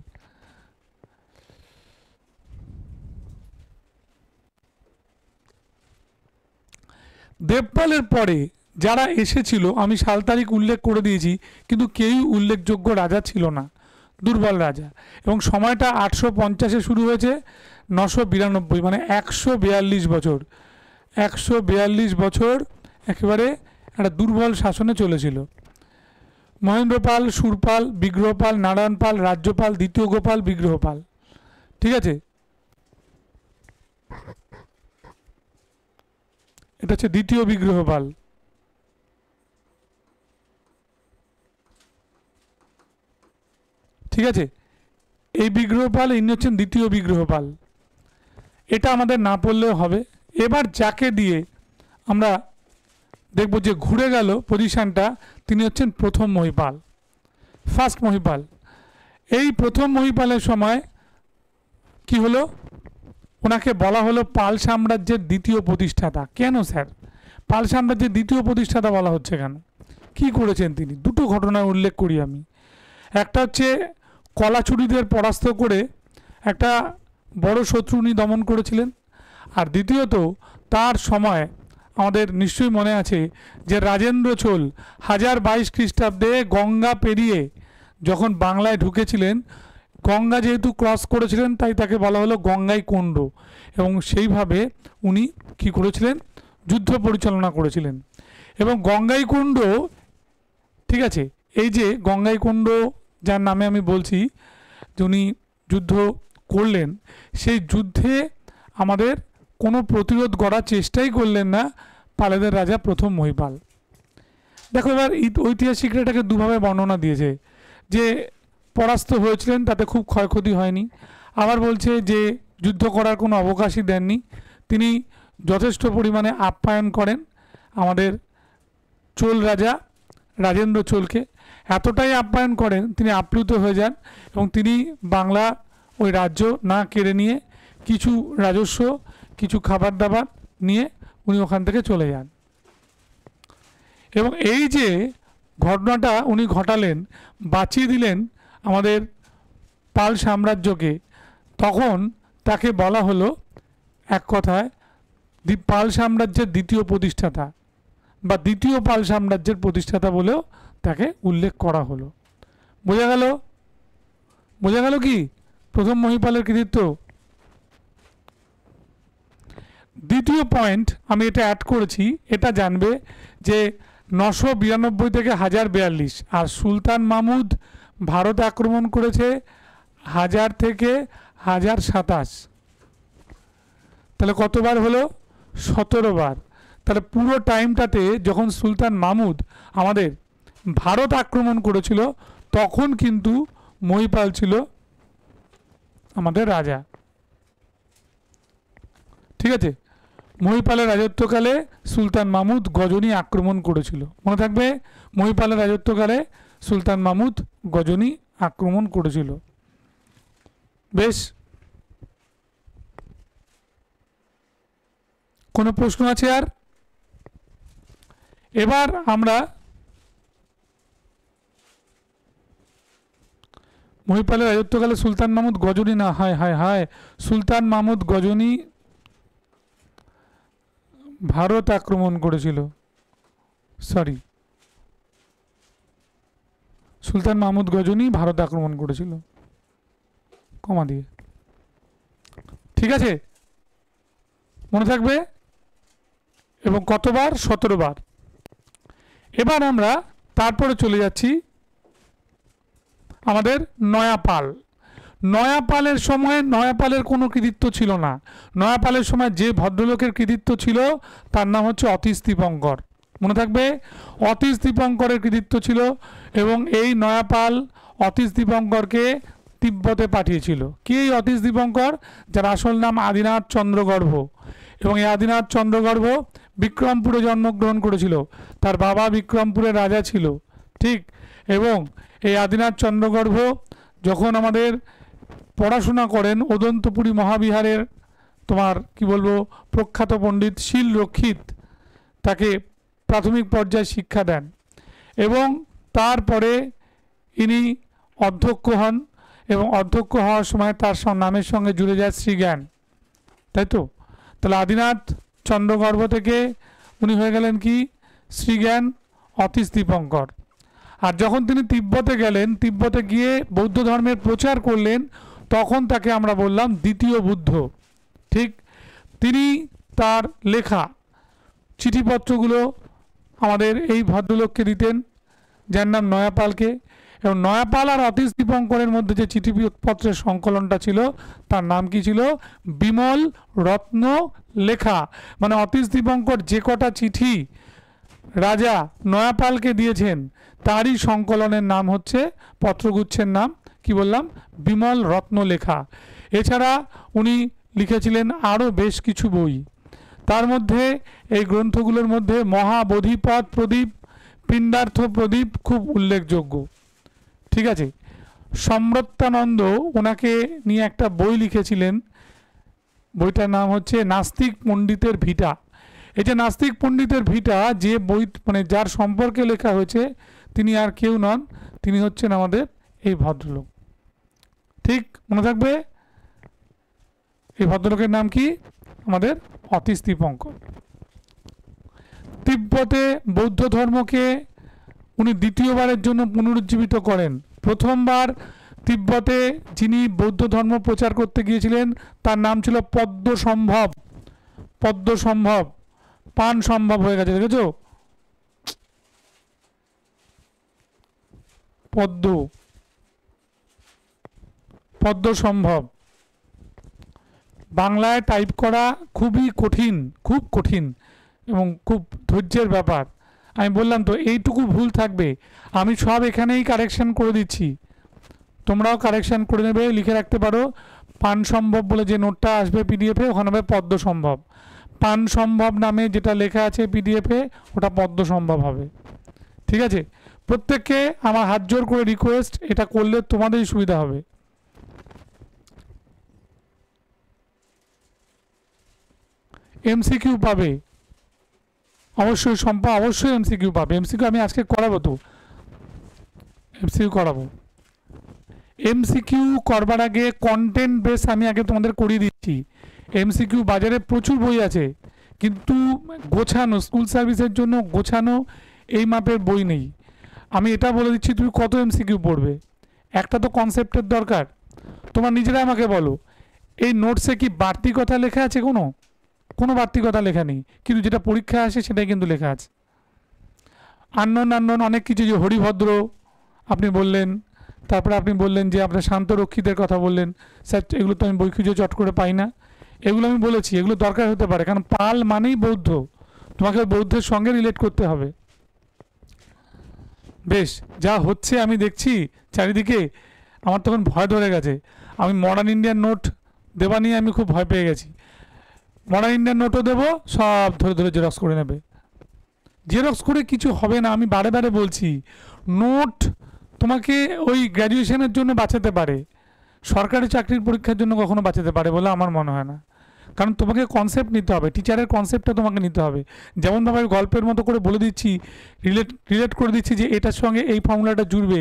দেবপালের পরে যারা এসেছিল আমি সাল তারিখ উল্লেখ করে দিয়েছি, কিন্তু কেউই উল্লেখযোগ্য রাজা ছিল না, দুর্বল রাজা। এবং সময়টা 850-এ শুরু হয়েছে, 992 মানে 142 বছর। 142 বছর একেবারে একটা দুর্বল শাসনে চলেছিল। মহেন্দ্রপাল, সুরপাল, বিগ্রহপাল, নারায়ণপাল, রাজ্যপাল, দ্বিতীয় গোপাল, বিগ্রহপাল। ঠিক আছে, এটা হচ্ছে দ্বিতীয় বিগ্রহপাল। ঠিক আছে, এই বিগ্রহপাল, ইনি হচ্ছেন দ্বিতীয় বিগ্রহপাল। এটা আমাদের না পড়লেও হবে। এবার যাকে দিয়ে আমরা দেখব যে ঘুরে গেল পজিশনটা, তিনি হচ্ছেন প্রথম মহিপাল, ফার্স্ট মহিপাল। এই প্রথম মহিপালের সময় কি হলো? ওনাকে বলা হলো পাল সাম্রাজ্যের দ্বিতীয় প্রতিষ্ঠাতা। কেন স্যার পাল সাম্রাজ্যের দ্বিতীয় প্রতিষ্ঠাতা বলা হচ্ছে কেন? কি করেছেন তিনি? দুটো ঘটনা উল্লেখ করি আমি। একটা হচ্ছে কলাচুরিদের পরাস্ত করে একটা বড় শত্রু উনি দমন করেছিলেন। আর দ্বিতীয়ত তার সময় আমাদের নিশ্চয়ই মনে আছে যে রাজেন্দ্র চোল 1022 খ্রিস্টাব্দে গঙ্গা পেরিয়ে যখন বাংলায় ঢুকেছিলেন, গঙ্গা যেহেতু ক্রস করেছিলেন তাই তাকে বলা হলো গঙ্গাই কোণ্ড, এবং সেইভাবে উনি কি করেছিলেন? যুদ্ধ পরিচালনা করেছিলেন। এবং গঙ্গাই কোণ্ড, ঠিক আছে, এই যে গঙ্গাই কোণ্ড যার নামে আমি বলছি যে উনি যুদ্ধ করলেন, সেই যুদ্ধে আমাদের কোনো প্রতিরোধ গড়ার চেষ্টাই করলেন না পালেদের রাজা প্রথম মহিপাল। দেখো এবার ঐতিহাসিকরা এটাকে দুভাবে বর্ণনা দিয়েছে, যে পরাস্ত হয়েছিলেন তাতে খুব ক্ষয়ক্ষতি হয়নি, আবার বলছে যে যুদ্ধ করার কোনো অবকাশই দেননি, তিনি যথেষ্ট পরিমাণে আপ্যায়ন করেন আমাদের চোল রাজা রাজেন্দ্র চোলকে। এতটাই আপ্যায়ন করেন তিনি আপ্লুত হয়ে যান এবং তিনি বাংলা ওই রাজ্য না কেড়ে নিয়ে কিছু রাজস্ব, কিছু খাবার দাবার নিয়ে উনি ওখান থেকে চলে যান। এবং এই যে ঘটনাটা উনি ঘটালেন, বাঁচিয়ে দিলেন আমাদের পাল সাম্রাজ্যকে, তখন তাকে বলা হলো এক কথায় পাল সাম্রাজ্যের দ্বিতীয় প্রতিষ্ঠাতা বা দ্বিতীয় পাল সাম্রাজ্যের প্রতিষ্ঠাতা বলেও তাকে উল্লেখ করা হলো। বোঝা গেল? বোঝা গেল কি প্রথম মহিপালের কৃতিত্ব? দ্বিতীয় পয়েন্ট আমি এটা অ্যাড করেছি, এটা জানবে যে 992 থেকে 1042, আর সুলতান মাহমুদ ভারত আক্রমণ করেছে 1000 থেকে 1027, তাহলে কতবার হলো? 17 বার। তাহলে পুরো টাইমটাতে যখন সুলতান মাহমুদ আমাদের ভারত আক্রমণ করেছিল তখন কিন্তু মহিপাল ছিল আমাদের রাজা। ঠিক আছে, মহিপালের রাজত্বকালে সুলতান মাহমুদ গজনি আক্রমণ করেছিল। মনে থাকবে, মহিপালের রাজত্বকালে সুলতান মাহমুদ গজনি আক্রমণ করেছিল। বেশ, কোনো প্রশ্ন আছে আর? এবার আমরা মহিপালের রাজত্বকালে সুলতান মাহমুদ গজনী, না হায় হায় হায়, সুলতান মাহমুদ গজনী ভারত আক্রমণ করেছিল, সরি, সুলতান মাহমুদ গজনী ভারত আক্রমণ করেছিল, কমা দিয়ে। ঠিক আছে, মনে থাকবে। এবং কতবার? 17 বার। এবার আমরা তারপরে চলে যাচ্ছি আমাদের নয়াপাল। নয়াপালের সময় নয়াপালের কোনো কৃতিত্ব ছিল না। নয়াপালের সময় যে ভদ্রলোকের কৃতিত্ব ছিল তার নাম হচ্ছে অতীশ দীপঙ্কর। মনে থাকবে, অতীশ দীপঙ্করের কৃতিত্ব ছিল। এবং এই নয়াপাল অতীশ দীপঙ্করকে তিব্বতে পাঠিয়েছিল। কে এই অতীশ দীপঙ্কর? যার আসল নাম আদিনাথ চন্দ্রগর্ভ। এবং এই আদিনাথ চন্দ্রগর্ভ বিক্রমপুরে জন্মগ্রহণ করেছিল। তার বাবা বিক্রমপুরের রাজা ছিল, ঠিক। এবং এই আদিনাথ চন্দ্রগর্ভ যখন আমাদের পড়াশোনা করেন অদন্তপুরী মহাবিহারের তোমার কি বলবো প্রখ্যাত পণ্ডিত শীল রক্ষিত তাকে প্রাথমিক পর্যায়ে শিক্ষা দেন। এবং তারপরে ইনি অধ্যক্ষ হন। এবং অধ্যক্ষ হওয়ার সময় তার নামের সঙ্গে জুড়ে যায় শ্রীজ্ঞান, তাই তো? তাহলে আদিনাথ চন্দ্রগর্ভ থেকে উনি হয়ে গেলেন কি? শ্রীজ্ঞান অতীশ দীপঙ্কর। আর যখন তিনি তিব্বতে গেলেন, তিব্বতে গিয়ে বৌদ্ধ ধর্মের প্রচার করলেন, তখন তাকে আমরা বললাম দ্বিতীয় বুদ্ধ, ঠিক। তিনি তার লেখা চিঠিপত্রগুলো আমাদের এই ভদ্রলোককে দিতেন, যার নাম নয়াপালকে। এবং নয়াপাল আর অতীশ দীপঙ্করের মধ্যে যে চিঠিপত্রের সংকলনটা ছিল তার নাম কি ছিল? বিমল রত্ন লেখা। মানে অতীশ দীপঙ্কর যে কটা চিঠি রাজা নয়াপালকে দিয়েছেন তারই সংকলনের নাম হচ্ছে, পত্রগুচ্ছের নাম কি বললাম? বিমল রত্ন লেখা। এছাড়া উনি লিখেছিলেন আরও বেশ কিছু বই। তার মধ্যে এই গ্রন্থগুলোর মধ্যে মহাবোধিপদ প্রদীপ, পিণ্ডার্থ প্রদীপ খুব উল্লেখযোগ্য, ঠিক আছে। সম্রত্তানন্দ ওনাকে নিয়ে একটা বই লিখেছিলেন, বইটার নাম হচ্ছে নাস্তিক পণ্ডিতের ভিটা। এই যে নাস্তিক পণ্ডিতের ভিটা, যে বই মানে যার সম্পর্কে লেখা হয়েছে তিনি আর কেউ নন, তিনি হচ্ছেন আমাদের এই ভদ্রলোক, ঠিক। মনে থাকবে এই ভদ্রলোকের নাম কি? আমাদের অতীশ দীপঙ্কর। তিব্বতে বৌদ্ধ ধর্মকে উনি দ্বিতীয়বারের জন্য পুনরুজ্জীবিত করেন। প্রথমবার তিব্বতে যিনি বৌদ্ধ ধর্ম প্রচার করতে গিয়েছিলেন তার নাম ছিল পদ্ম সম্ভব। পদ্ম সম্ভব, পান সম্ভব হয়ে গেছে, দেখেছো? পদ্ম, পদ্ম সম্ভব। বাংলায় টাইপ করা খুবই কঠিন, খুব কঠিন এবং খুব ধৈর্যের ব্যাপার। আমি বললাম তো এইটুকু ভুল থাকবে, আমি সব এখানেই কারেকশন করে দিচ্ছি, তোমরাও কারেকশন করে নেবে, লিখে রাখতে পারো। পান সম্ভব বলে যে নোটটা আসবে পিডিএফে, ওখানে হবে পদ্ম সম্ভব। পান সম্ভব নামে যেটা লেখা আছে পিডিএফে ওটা পদ্ম সম্ভব হবে, ঠিক আছে। প্রত্যেককে আমার হাত জোর করে রিকোয়েস্ট, এটা করলে তোমাদেরই সুবিধা হবে। এমসিকিউ পাবে অবশ্যই, সম্পা অবশ্যই এমসিকিউ পাবে। এমসিকিউ আমি আজকে করাবো, তো এমসিকিউ করাবো। এমসিকিউ করবার আগে কন্টেন্ট বেস আমি আগে তোমাদের করিয়ে দিচ্ছি। এমসিকিউ বাজারে প্রচুর বই আছে, কিন্তু গোছানো স্কুল সার্ভিসের জন্য গোছানো এই মাপের বই নেই। আমি এটা বলে দিচ্ছি, তুমি কত এমসিকিউ পড়বে? একটা তো কনসেপ্টের দরকার। তোমরা নিজেরা আমাকে বলো, এই নোটসে কি বাড়তি কথা লেখা আছে? কোনো বাড়তি কথা লেখা নেই, কিন্তু যেটা পরীক্ষা আসে সেটাই কিন্তু লেখা আছে। আননোন অনেক কিছু, যে হরিভদ্র আপনি বললেন, তারপরে আপনি বললেন যে আপনার শান্তরক্ষীদের কথা বললেন, স্যার এগুলো তো আমি বই খুঁজে চট করে পাই না। এগুলো আমি বলেছি, এগুলো দরকার হতে পারে, কারণ পাল মানেই বৌদ্ধ, তোমাকে বৌদ্ধের সঙ্গে রিলেট করতে হবে। বেশ, যা হচ্ছে আমি দেখছি চারিদিকে, আমার তখন ভয় ধরে গেছে। আমি মডার্ন ইন্ডিয়ান নোট দেওয়া নিয়ে আমি খুব ভয় পেয়ে গেছি। মডার্ন ইন্ডিয়ান নোটও দেবো, সব ধরে ধরে জেরক্স করে নেবে। জেরক্স করে কিছু হবে না, আমি বারে বারে বলছি। নোট তোমাকে ওই গ্র্যাজুয়েশনের জন্য বাঁচাতে পারে, সরকারি চাকরির পরীক্ষার জন্য কখনো বাঁচাতে পারে বলে আমার মনে হয় না। কারণ তোমাকে কনসেপ্ট নিতে হবে, টিচারের কনসেপ্টটা তোমাকে নিতে হবে। যেমনভাবে আমি গল্পের মতো করে বলে দিচ্ছি, রিলেট করে দিচ্ছি যে এটার সঙ্গে এই ফর্মুলাটা জুড়বে,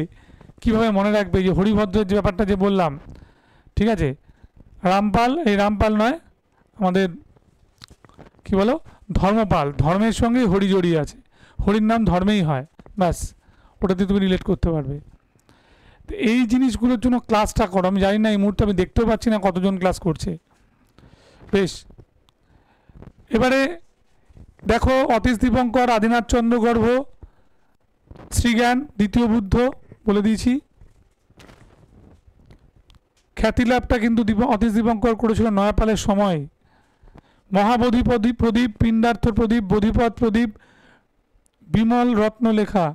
কিভাবে মনে রাখবে? যে হরিভদ্রের যে ব্যাপারটা যে বললাম, ঠিক আছে, রামপাল, এই রামপাল নয়, আমাদের কি বলো, ধর্মপাল, ধর্মের সঙ্গে হরি জড়িয়ে আছে, হরির নাম ধর্মেই হয়, ব্যাস ওটাতে তুমি রিলেট করতে পারবে। তো এই জিনিসগুলোর জন্য ক্লাসটা করো। আমি জানি না এই মুহূর্তে, আমি দেখতেও পাচ্ছি না কতজন ক্লাস করছে। বেশ, এবারে দেখো, অতীশ দীপঙ্কর, আদিনাথ চন্দ্র গর্ভ, শ্রীজ্ঞান, দ্বিতীয় বুদ্ধ বলে দিয়েছি। খ্যাতি লাভটা কিন্তু অতীশ দীপঙ্কর করেছিল নয়াপালের সময়। মহাবোধি প্রদীপ, পিণ্ডার্থ প্রদীপ, বোধিপথ প্রদীপ, বিমল রত্নলেখা,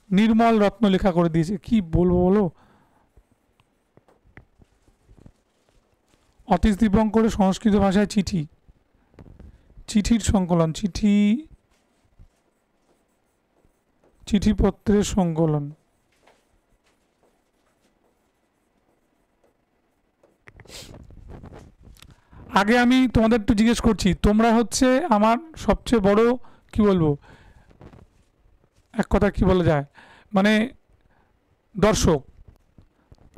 নির্মল রত্নলেখা করে দিয়েছে। কি বলবো বলো, অতীশ দীপঙ্করের সংস্কৃত ভাষায় চিঠি, চিঠির সংকলন, চিঠিপত্রের সংকলন। আগে আমি তোমাদের একটু জিজ্ঞেস করছি, তোমরা হচ্ছে আমার সবচেয়ে বড় কি বলবো, এক কথা কি বলা যায়, মানে দর্শক,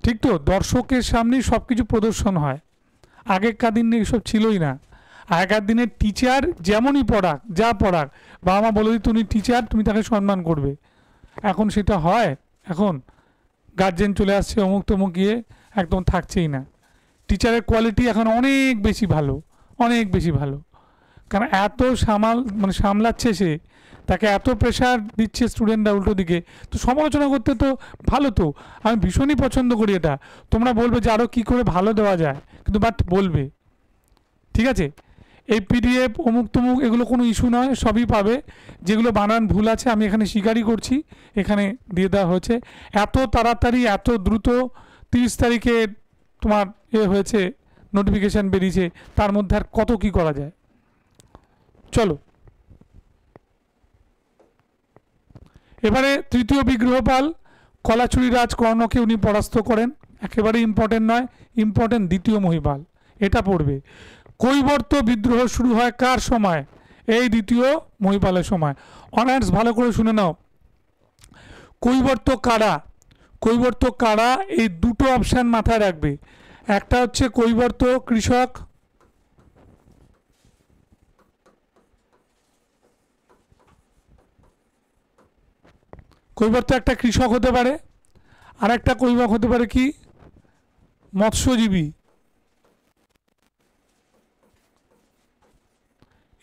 ঠিক তো? দর্শকের সামনেই সব কিছু প্রদর্শন হয়। আগেকার দিনে এসব ছিলই না। আগেকার দিনে টিচার যেমনই পড়াক, যা পড়াক, বাবা মা বলে দিত তুমি টিচার, তুমি তাকে সম্মান করবে। এখন সেটা হয়? এখন গার্জেন চলে আসছে, অমুক তমুক গিয়ে একদম থাকছেই না। টিচারের কোয়ালিটি এখন অনেক বেশি ভালো, অনেক বেশি ভালো। কারণ এত সামলাচ্ছে সে, তাকে এত প্রেশার দিচ্ছে স্টুডেন্টরা উল্টো দিকে, তো সমালোচনা করতে তো ভালো। তো আমি ভীষণই পছন্দ করি এটা। তোমরা বলবে যে আরও কী করে ভালো দেওয়া যায়, কিন্তু বাট বলবে, ঠিক আছে? এই পিডিএফ অমুক তমুক এগুলো কোনো ইস্যু নয়, সবই পাবে। যেগুলো বানান ভুল আছে আমি এখানে স্বীকারই করছি, এখানে দিয়ে দেওয়া হয়েছে। এত তাড়াতাড়ি, এত দ্রুত 30 তারিখে তোমার হয়েছে, নোটিফিকেশান বেরিয়েছে, তার মধ্যে আর কত কি করা যায়। চলো এবারে তৃতীয় বিগ্রহপাল, কলাচুরি রাজ কর্ণকে উনি পরাস্ত করেন। একেবারে ইম্পর্টেন্ট নয়, ইম্পর্টেন্ট দ্বিতীয় মহিপাল, এটা পড়বে। কৈবর্ত বিদ্রোহ শুরু হয় কার সময়? এই দ্বিতীয় মহিপালের সময়। অনার্স ভালো করে শুনে নাও, কৈবর্ত কারা, কৈবর্ত কারা, এই দুটো অপশান মাথায় রাখবে। একটা হচ্ছে কৈবর্ত কৃষক, কৈবর্ত একটা কৃষক হতে পারে, আর একটা কৈবর্ত হতে পারে কি মৎস্যজীবী।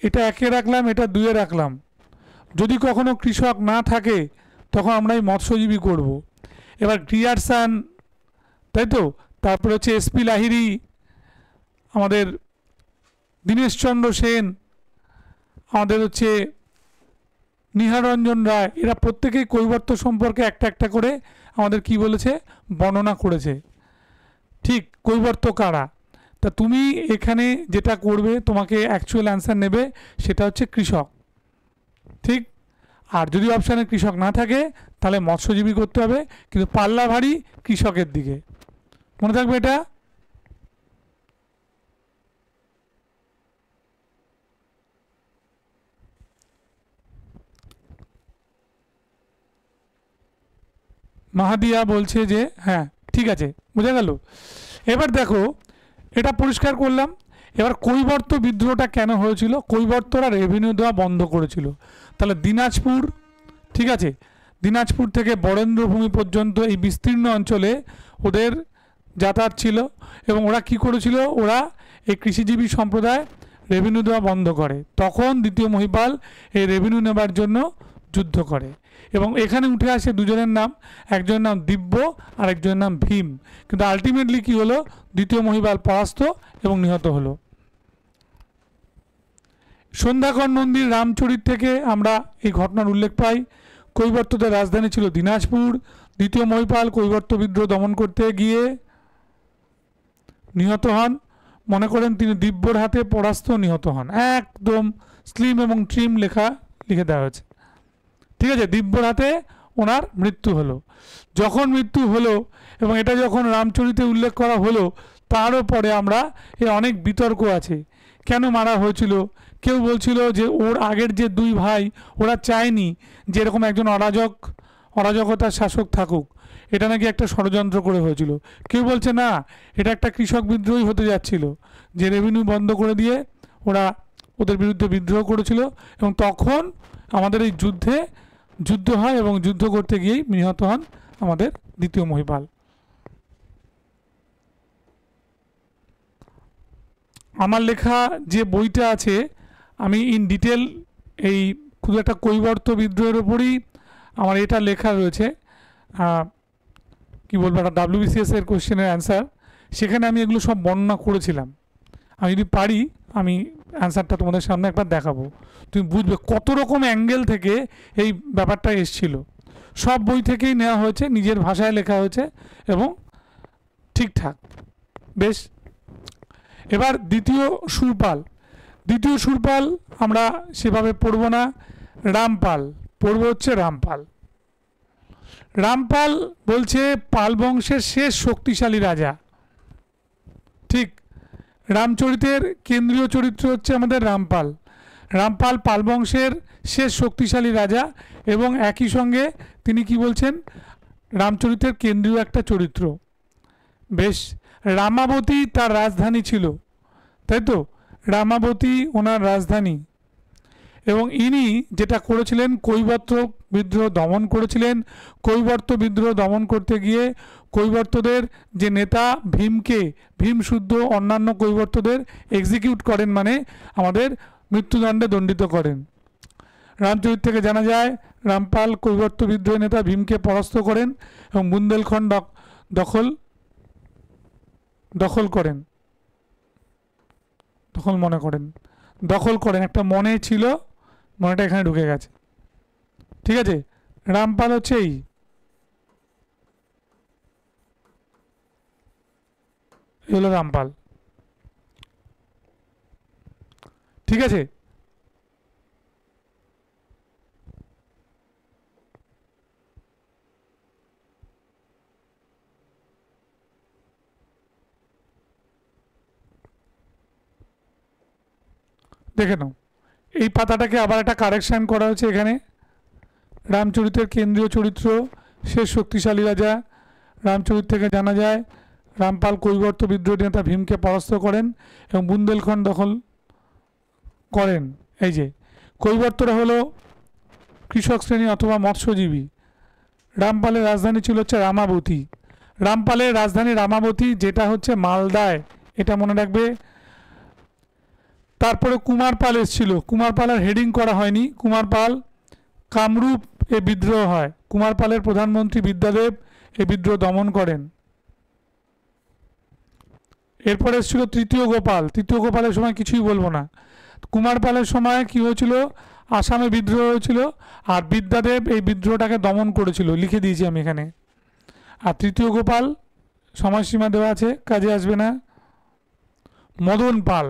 এটা একে রাখলাম, এটা দুয়ে রাখলাম। যদি কখনো কৃষক না থাকে তখন আমরা এই মৎস্যজীবী করব। এবার গ্রিয়ারসান, তাই তো, তারপরে হচ্ছে এসপি লাহিড়ী, আমাদের দীনেশচন্দ্র সেন, আমাদের হচ্ছে নিহারঞ্জন রায়, এরা প্রত্যেকেই কৈবর্ত সম্পর্কে একটা একটা করে আমাদের কি বলেছে, বর্ণনা করেছে। ঠিক, কৈবর্ত কারা। তা তুমি এখানে যেটা করবে, তোমাকে অ্যাকচুয়াল অ্যান্সার নেবে সেটা হচ্ছে কৃষক, ঠিক। আর যদি অপশানে কৃষক না থাকে তাহলে মৎস্যজীবী করতে হবে, কিন্তু পাল্লা ভারী কৃষকের দিকে, মনে থাকবে এটা। মাহাদিয়া বলছে যে হ্যাঁ ঠিক আছে, বোঝা গেল। এবার দেখো, এটা পরিষ্কার করলাম। এবার কৈবর্ত বিদ্রোহটা কেন হয়েছিল? কৈবর্তরা রেভিনিউ দেওয়া বন্ধ করেছিল। তাহলে দিনাজপুর, ঠিক আছে, দিনাজপুর থেকে বরেন্দ্রভূমি পর্যন্ত এই বিস্তীর্ণ অঞ্চলে ওদের যাতায়াত ছিল, এবং ওরা কি করেছিল, ওরা এই কৃষিজীবী সম্প্রদায় রেভিনিউ দেওয়া বন্ধ করে। তখন দ্বিতীয় মহিপাল এই রেভিনিউ নেবার জন্য যুদ্ধ করে, এবং এখানে উঠে আসে দুজনের নাম, একজনের নাম দিব্য আর একজনের নাম ভীম। কিন্তু আলটিমেটলি কি হলো, দ্বিতীয় মহিপাল পরাস্ত এবং নিহত হলো। সন্ধ্যাকর নন্দীর রামচরিত থেকে আমরা এই ঘটনার উল্লেখ পাই। কৈবর্তদের রাজধানী ছিল দিনাজপুর। দ্বিতীয় মহিপাল কৈবর্ত বিদ্রোহ দমন করতে গিয়ে নিহত হন। মনে করেন তিনি দিব্যর হাতে পরাস্ত নিহত হন। একদম স্লিম এবং ট্রিম লেখা লিখে দেওয়া হয়েছে, ঠিক আছে। দিব্যর হাতে ওনার মৃত্যু হলো। যখন মৃত্যু হলো এবং এটা যখন রামচরিতে উল্লেখ করা হলো, তারও পরে আমরা অনেক বিতর্ক আছে, কেন মারা হয়েছিল। কেউ বলছিল যে ওর আগের যে দুই ভাই, ওরা চায়নি যে এরকম একজন অরাজকতার শাসক থাকুক, এটা নাকি একটা ষড়যন্ত্র করে হয়েছিল। কেউ বলছে না, এটা একটা কৃষক বিদ্রোহী হতে যাচ্ছিল, যে রেভিনিউ বন্ধ করে দিয়ে ওরা ওদের বিরুদ্ধে বিদ্রোহ করেছিল, এবং তখন আমাদের এই যুদ্ধ হয়, এবং যুদ্ধ করতে গিয়েই নিহত হন আমাদের দ্বিতীয় মহিপাল। আমার লেখা যে বইটা আছে, আমি ইন ডিটেল এই শুধু একটা কৈবর্ত বিদ্রোহের ওপরই আমার এটা লেখা রয়েছে। কি বলবো, একটা WBCS এর কোশ্চেনের অ্যান্সার, সেখানে আমি এগুলো সব বর্ণনা করেছিলাম। আমি যদি পারি আমি অ্যান্সারটা তোমাদের সামনে একবার দেখাবো, তুমি বুঝবে কত রকম অ্যাঙ্গেল থেকে এই ব্যাপারটা এসছিল। সব বই থেকেই নেওয়া হয়েছে, নিজের ভাষায় লেখা হয়েছে এবং ঠিকঠাক। বেশ, এবার দ্বিতীয় সুরপাল আমরা সেভাবে পড়ব না, রামপাল পড়ব। হচ্ছে রামপাল বলছে পাল বংশের শেষ শক্তিশালী রাজা। ঠিক, রামচরিতের কেন্দ্রীয় চরিত্র হচ্ছে আমাদের রামপাল। পাল বংশের শেষ শক্তিশালী রাজা, এবং একই সঙ্গে তিনি কি বলছেন, রামচরিতের কেন্দ্রীয় একটা চরিত্র। বেশ, রামাবতী তার রাজধানী ছিল, তাই তো? রামাবতী ওনার রাজধানী, এবং ইনি যেটা করেছিলেন, কৈবর্ত বিদ্রোহ দমন করেছিলেন। কৈবর্ত বিদ্রোহ দমন করতে গিয়ে কৈবর্তদের যে নেতা ভীম শুদ্ধ অন্যান্য কৈবর্তদের এক্সিকিউট করেন, মানে আমাদের মৃত্যুদণ্ডে দণ্ডিত করেন। রামচরিত থেকে জানা যায় রামপাল কৈবর্ত বিদ্রোহের নেতা ভীমকে পরাস্ত করেন এবং বুন্দেলখণ্ড দখল করেন। একটা মনে ছিল, মনেটা এখানে ঢুকে গেছে। ঠিক আছে, রামপাল হচ্ছে এই হলো রামপাল। ঠিক আছে, দেখে নাও এই পাতাটাকে আবার একটা কারেকশান করা হয়েছে এখানে। রামচরিতের কেন্দ্রীয় চরিত্র, শেষ শক্তিশালী রাজা। রামচরিত থেকে জানা যায় রামপাল কৈবর্ত বিদ্রোহী নেতা ভীমকে পরাস্ত করেন এবং বুন্দেলখণ্ড দখল করেন। এই যে কৈবর্তরা হলো কৃষক শ্রেণী অথবা মৎস্যজীবী। রামপালের রাজধানী ছিল হচ্ছে রামাবতী। রামপালের রাজধানী রামাবতী, যেটা হচ্ছে মালদায়, এটা মনে রাখবে। তারপরে কুমারপাল এসেছিল, কুমারপালের হেডিং করা হয়নি। কুমারপাল কামরূপ এ বিদ্রোহ হয়, কুমারপালের প্রধানমন্ত্রী বিদ্যাদেব এই বিদ্রোহ দমন করেন। এরপরে এসেছিল তৃতীয় গোপালের সময় কিছুই বলবো না। কুমারপালের সময় কি হয়েছিল, আসামে বিদ্রোহ হয়েছিল, আর বিদ্যাদেব এই বিদ্রোহটাকে দমন করেছিল, লিখে দিয়েছি আমি এখানে। আর তৃতীয় গোপাল সময়সীমা দেওয়া আছে, কাজে আসবে না। মদন পাল,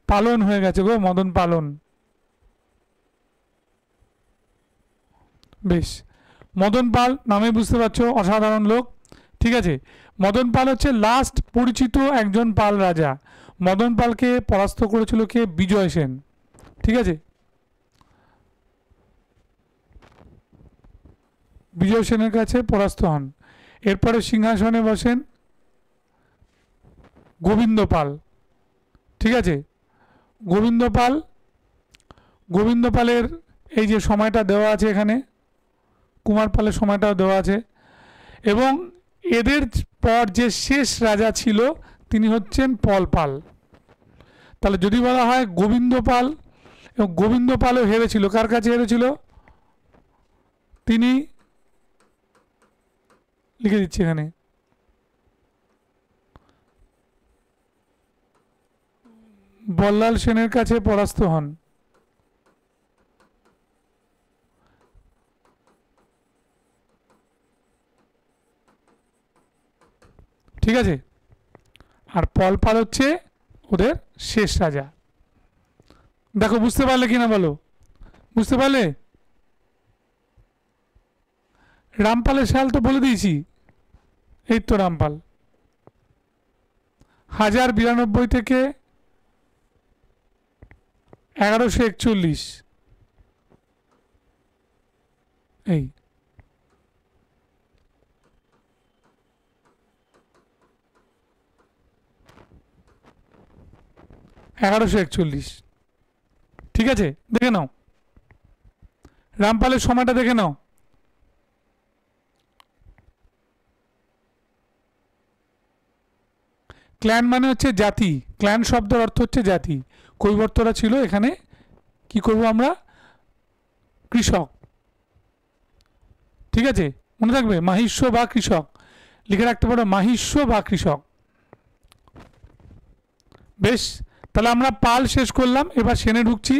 পালন হয়ে গেছে গো, মদন পালন। বেশ, মদন পাল নামে বুঝতে পারছো অসাধারণ লোক। ঠিক আছে, মদন পাল হচ্ছে লাস্ট পরিচিত একজন পাল রাজা। মদন পালকে পরাস্ত করেছিল কে? বিজয় সেন। ঠিক আছে, বিজয় সেনের কাছে পরাস্ত হন। এরপরে সিংহাসনে বসেন গোবিন্দ পাল। ঠিক আছে, গোবিন্দ পালের এই যে সময়টা দেওয়া আছে এখানে, কুমার পালের সময়টাও দেওয়া আছে, এবং এদের পর যে শেষ রাজা ছিল তিনি হচ্ছেন পল পাল। তাহলে যদি বলা হয় গোবিন্দ পাল, এবং গোবিন্দ পালও হেরেছিল, কার কাছে হেরেছিল? তিনি লিখে দিচ্ছি এখানে, বল্লাল সেনের কাছে পরাস্ত হন। ঠিক আছে, আর পলপাল হচ্ছে ওদের শেষ রাজা। দেখো বুঝতে পারলে কিনা বলো, বুঝতে পারলে? রামপালের সাল তো বলে দিয়েছি, এই তো রামপাল 1092 থেকে 1141। এই 1141। ঠিক আছে, দেখে নাও রামপালের সময়টা দেখে নাও। ক্ল্যান মানে হচ্ছে জাতি, ক্ল্যান শব্দের অর্থ হচ্ছে জাতি। কৈবর্তরা ছিল এখানে কি করব আমরা, কৃষক। ঠিক আছে, মনে থাকবে মাহিষ্য বা কৃষক, লিখে রাখতে পারো মাহিষ্য বা কৃষক। বেশ, তাহলে আমরা পাল শেষ করলাম, এবার সেনে ঢুকছি।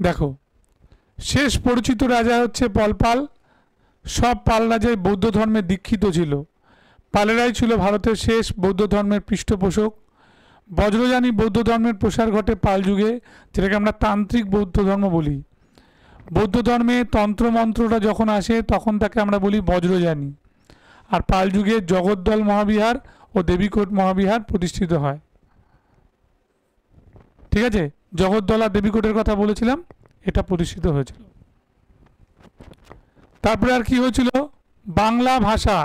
দেখো, শেষ পরিচিত রাজা হচ্ছে পলপাল। সব পাল রাজাই বৌদ্ধ ধর্মে দীক্ষিত ছিল। পালেরাই ছিল ভারতের শেষ বৌদ্ধ ধর্মের পৃষ্ঠপোষক। বজ্রযানী বৌদ্ধ ধর্মের প্রসার ঘটে পাল যুগে, যেটাকে আমরা তান্ত্রিক বৌদ্ধ ধর্ম বলি। বৌদ্ধ ধর্মে তন্ত্রমন্ত্রটা যখন আসে তখন তাকে আমরা বলি বজ্রযানী। আর পাল যুগে জগদ্দল মহাবিহার ও দেবীকোট মহাবিহার প্রতিষ্ঠিত হয়। ঠিক আছে, জগদ্দল আর দেবীকোটের কথা বলেছিলাম, এটা প্রতিষ্ঠিত হয়েছিল। তারপরে আর কি হয়েছিল, বাংলা ভাষা।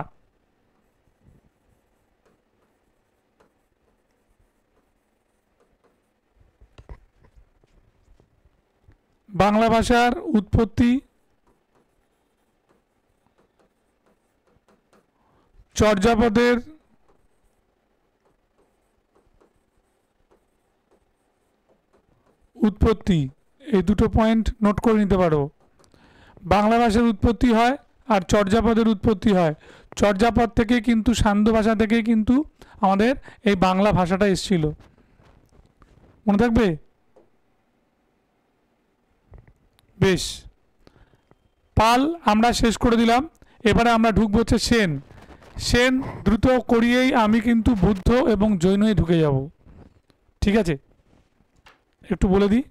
বাংলা ভাষার উৎপত্তি চর্যাপদের উৎপত্তি, এই দুটো পয়েন্ট নোট করে নিতে পারো। বাংলা ভাষার উৎপত্তি হয় আর চর্যাপদের উৎপত্তি হয়। চর্যাপদ থেকে কিন্তু সান্ধ্য ভাষা থেকে কিন্তু আমাদের এই বাংলা ভাষাটা এসেছিল, মনে থাকবে। বেশ, পাল আমরা শেষ করে দিলাম, এবারে আমরা ঢুকবো হচ্ছে সেন। সেন দ্রুত করিয়েই আমি কিন্তু বুদ্ধ এবং জৈনই ঢুকে যাব। ঠিক আছে, একটু বলে দিই।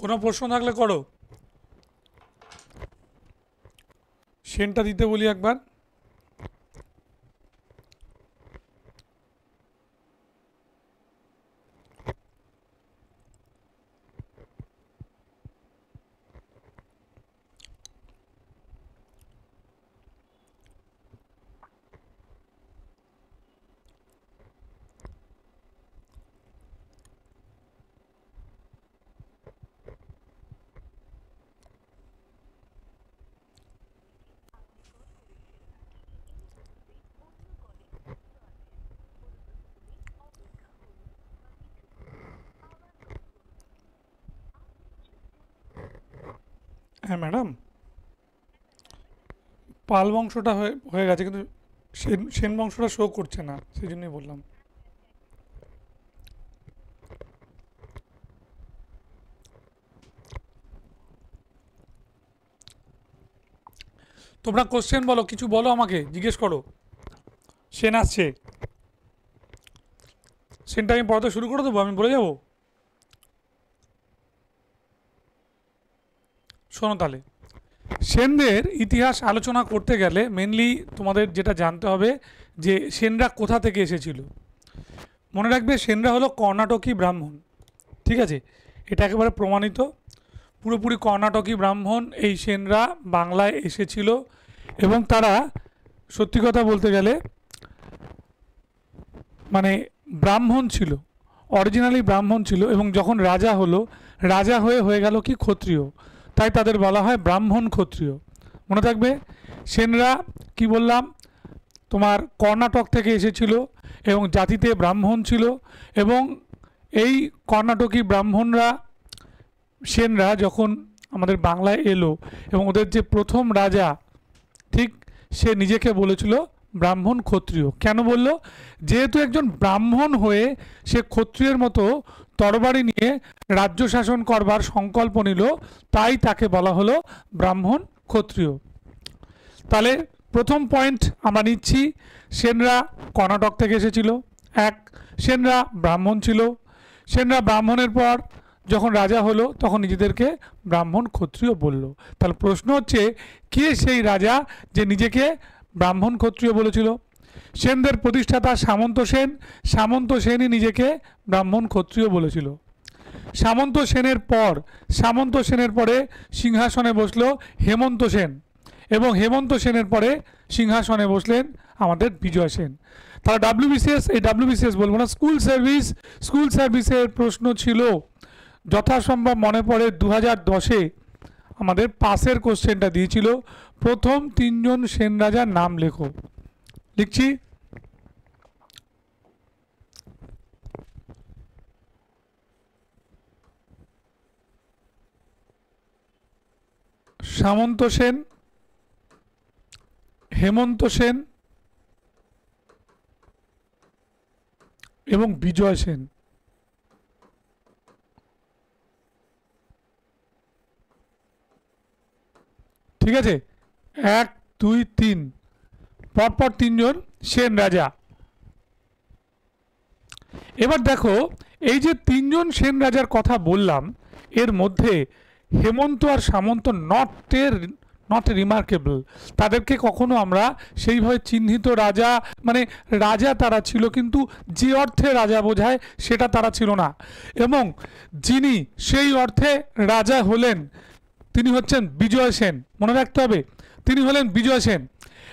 কোনো প্রশ্ন থাকলে করো। সেনটা দিতে বলি একবার। হ্যাঁ ম্যাডাম, পাল বংশটা হয়ে গেছে, কিন্তু সেন সেন বংশটা শো করছে না, সেই জন্যই বললাম। তোমরা কোশ্চেন বলো, কিছু বলো, আমাকে জিজ্ঞেস করো। সেন আসছে। সেনটা আমি পড়াতে শুরু করে দেবো, আমি বলে যাব। শোনো তাহলে, সেনদের ইতিহাস আলোচনা করতে গেলে মেনলি তোমাদের যেটা জানতে হবে যে সেনরা কোথা থেকে এসেছিল। মনে রাখবে সেনরা হলো কর্ণাটকী ব্রাহ্মণ, ঠিক আছে, এটা একেবারে প্রমাণিত, পুরোপুরি কর্ণাটকী ব্রাহ্মণ এই সেনরা বাংলায় এসেছিল। এবং তারা সত্যি কথা বলতে গেলে মানে ব্রাহ্মণ ছিল, অরিজিনালি ব্রাহ্মণ ছিল, এবং যখন রাজা হলো, রাজা হয়ে গেল কি ক্ষত্রিয়, তাই তাদের বলা হয় ব্রাহ্মণ ক্ষত্রিয়। মনে থাকবে সেনরা কি বললাম, তোমার কর্ণাটক থেকে এসেছিল এবং জাতিতে ব্রাহ্মণ ছিল। এবং এই কর্ণাটকী ব্রাহ্মণরা, সেনরা যখন আমাদের বাংলায় এলো এবং ওদের যে প্রথম রাজা, ঠিক, সে নিজেকে বলেছিল ব্রাহ্মণ ক্ষত্রিয়। কেন বলল? যেহেতু একজন ব্রাহ্মণ হয়ে সে ক্ষত্রিয়ের মতো তরবারি নিয়ে রাজ্য শাসন করবার সংকল্প নিল, তাই তাকে বলা হলো ব্রাহ্মণ ক্ষত্রিয়। তাহলে প্রথম পয়েন্ট আমরা নিচ্ছি, সেনরা কর্ণাটক থেকে এসেছিল। এক, সেনরা ব্রাহ্মণ ছিল। সেনরা ব্রাহ্মণের পর যখন রাজা হলো তখন নিজেদেরকে ব্রাহ্মণ ক্ষত্রিয় বলল। তাহলে প্রশ্ন হচ্ছে, কে সেই রাজা যে নিজেকে ব্রাহ্মণ ক্ষত্রিয় বলেছিল? সেনদের প্রতিষ্ঠাতা সামন্ত সেন। সামন্ত সেনই নিজেকে ব্রাহ্মণ ক্ষত্রিয় বলেছিল। সামন্ত সেনের পরে সিংহাসনে বসলো হেমন্ত সেন, এবং হেমন্ত সেনের পরে সিংহাসনে বসলেন আমাদের বিজয় সেন। তারা ডাব্লিউবিসিএস, এই ডাব্লিউবিসিএস বলবো না, স্কুল সার্ভিসের প্রশ্ন ছিল যথাসম্ভব মনে পড়ে 2010-এ আমাদের পাসের কোশ্চেনটা দিয়েছিল, প্রথম 3 জন সেন রাজার নাম লেখো। লিখছি, সামন্ত সেন, হেমন্ত সেন এবং বিজয় সেন। ঠিক আছে, 1, 2, 3, পরপর 3 জন সেন রাজা। এবার দেখো, এই যে 3 জন সেন রাজার কথা বললাম, এর মধ্যে হেমন্ত আর সামন্ত নট রিমার্কেবল। তাদেরকে কখনো আমরা সেইভাবে চিহ্নিত রাজা, মানে রাজা তারা ছিল কিন্তু যে অর্থে রাজা বোঝায় সেটা তারা ছিল না। এবং যিনি সেই অর্থে রাজা হলেন তিনি হচ্ছেন বিজয় সেন। মনে রাখতে হবে, তিনি হলেন বিজয় সেন।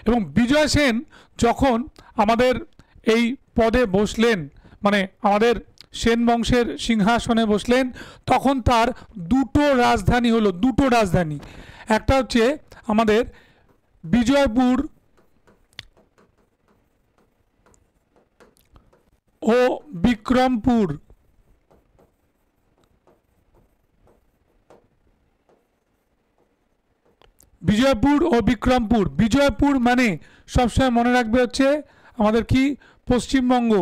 এবং বিজয় সেন যখন আমাদের এই পদে বসলেন, মানে আমাদের সেন বংশের সিংহাসনে বসলেন, তখন তার দুটো রাজধানী হলো, দুটো রাজধানী। একটা হচ্ছে আমাদের বিজয়পুর ও বিক্রমপুর। বিজয়পুর ও বিক্রমপুর। বিজয়পুর মানে সবসময় মনে রাখবে হচ্ছে আমাদের কি, পশ্চিমবঙ্গ।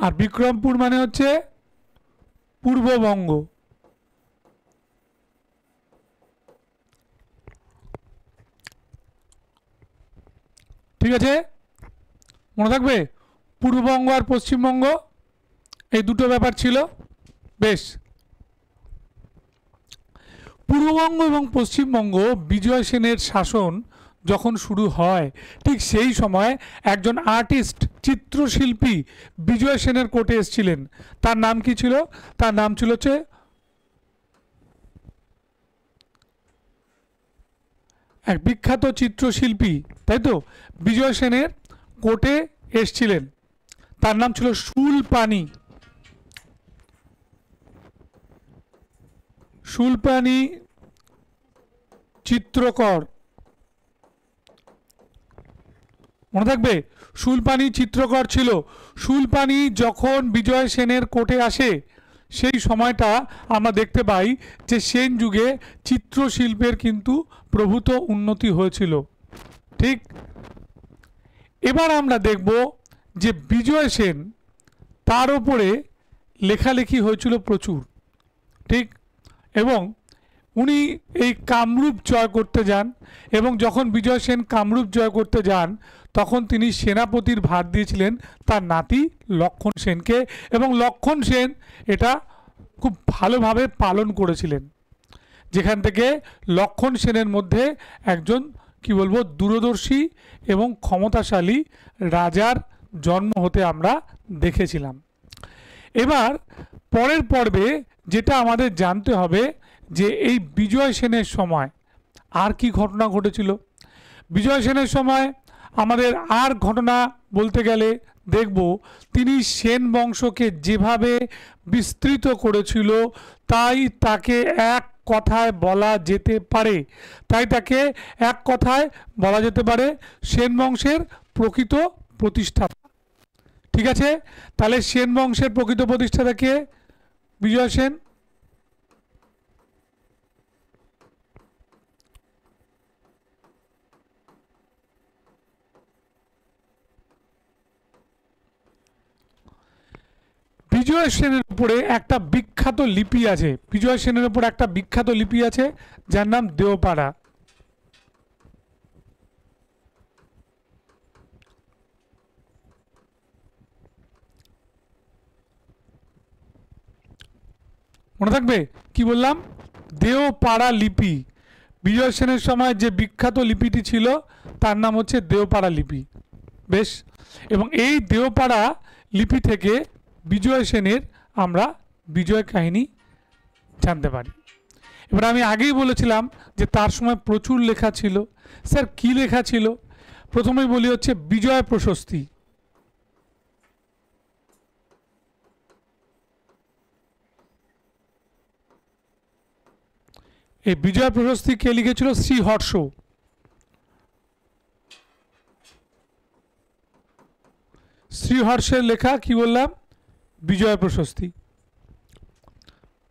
আর বিক্রমপুর মানে হচ্ছে পূর্ববঙ্গ। ঠিক আছে, মনে থাকবে, পূর্ববঙ্গ আর পশ্চিমবঙ্গ, এই দুটো ব্যাপার ছিল। বেশ, পূর্ববঙ্গ এবং পশ্চিমবঙ্গ বিজয় সেনের শাসন যখন শুরু হয়, ঠিক সেই সময় একজন আর্টিস্ট, চিত্রশিল্পী বিজয় সেনের কোর্টে এসেছিলেন। তার নাম কি ছিল? তার নাম ছিল হচ্ছে এক বিখ্যাত চিত্রশিল্পী, তাই তো, বিজয় সেনের কোর্টে এসেছিলেন। তার নাম ছিল শূলপাণি। শূলপাণি চিত্রকর। মনে থাকবে, শূলপাণি চিত্রকর ছিল। শূলপাণি যখন বিজয় সেনের কোর্টে আসে, সেই সময়টা আমরা দেখতে পাই যে সেন যুগে চিত্রশিল্পের কিন্তু প্রভূত উন্নতি হয়েছিল। ঠিক, এবার আমরা দেখব যে বিজয় সেন, তার উপরে লেখালেখি হয়েছিল প্রচুর। ঠিক, এবং উনি এই কামরূপ জয় করতে যান এবং যখন বিজয় সেন কামরূপ জয় করতে যান তখন তিনি সেনাপতির ভার দিয়েছিলেন তার নাতি লক্ষণ সেনকে এবং লক্ষণ সেন এটা খুব ভালোভাবে পালন করেছিলেন, যেখান থেকে লক্ষণ সেনের মধ্যে একজন কি বলবো দূরদর্শী এবং ক্ষমতাশালী রাজার জন্ম হতে আমরা দেখেছিলাম। এবার পরের পর্বে যেটা আমাদের জানতে হবে যে এই বিজয় সেনের সময় আর কি ঘটনা ঘটেছিল। বিজয় সেনের সময় আমাদের আর ঘটনা বলতে গেলে দেখব তিনি সেন বংশকে যেভাবে বিস্তৃত করেছিল তাই তাকে এক কথায় বলা যেতে পারে সেন বংশের প্রকৃত প্রতিষ্ঠাতা। ঠিক আছে, তাহলে সেন বংশের প্রকৃত প্রতিষ্ঠাতা কে? বিজয় সেন। বিজয় সেনের উপরে একটা বিখ্যাত লিপি আছে, বিজয় সেনের উপরে একটা বিখ্যাত লিপি আছে যার নাম দেওপাড়া। মনে থাকবে কি বললাম? দেওপাড়া লিপি। বিজয় সেনের সময় যে বিখ্যাত লিপিটি ছিল তার নাম হচ্ছে দেওপাড়া লিপি। বেশ, এবং এই দেওপাড়া লিপি থেকে বিজয় সেনের আমরা বিজয় কাহিনী জানতে পারি। এবার আমি আগেই বলেছিলাম যে তার সময় প্রচুর লেখা ছিল। স্যার কি লেখা ছিল? প্রথমেই বলি হচ্ছে বিজয় প্রশস্তি। এই বিজয় প্রশস্তি কে লিখেছিল? শ্রীহর্ষ। শ্রীহর্ষের লেখা কি বললাম? বিজয় প্রশস্তি।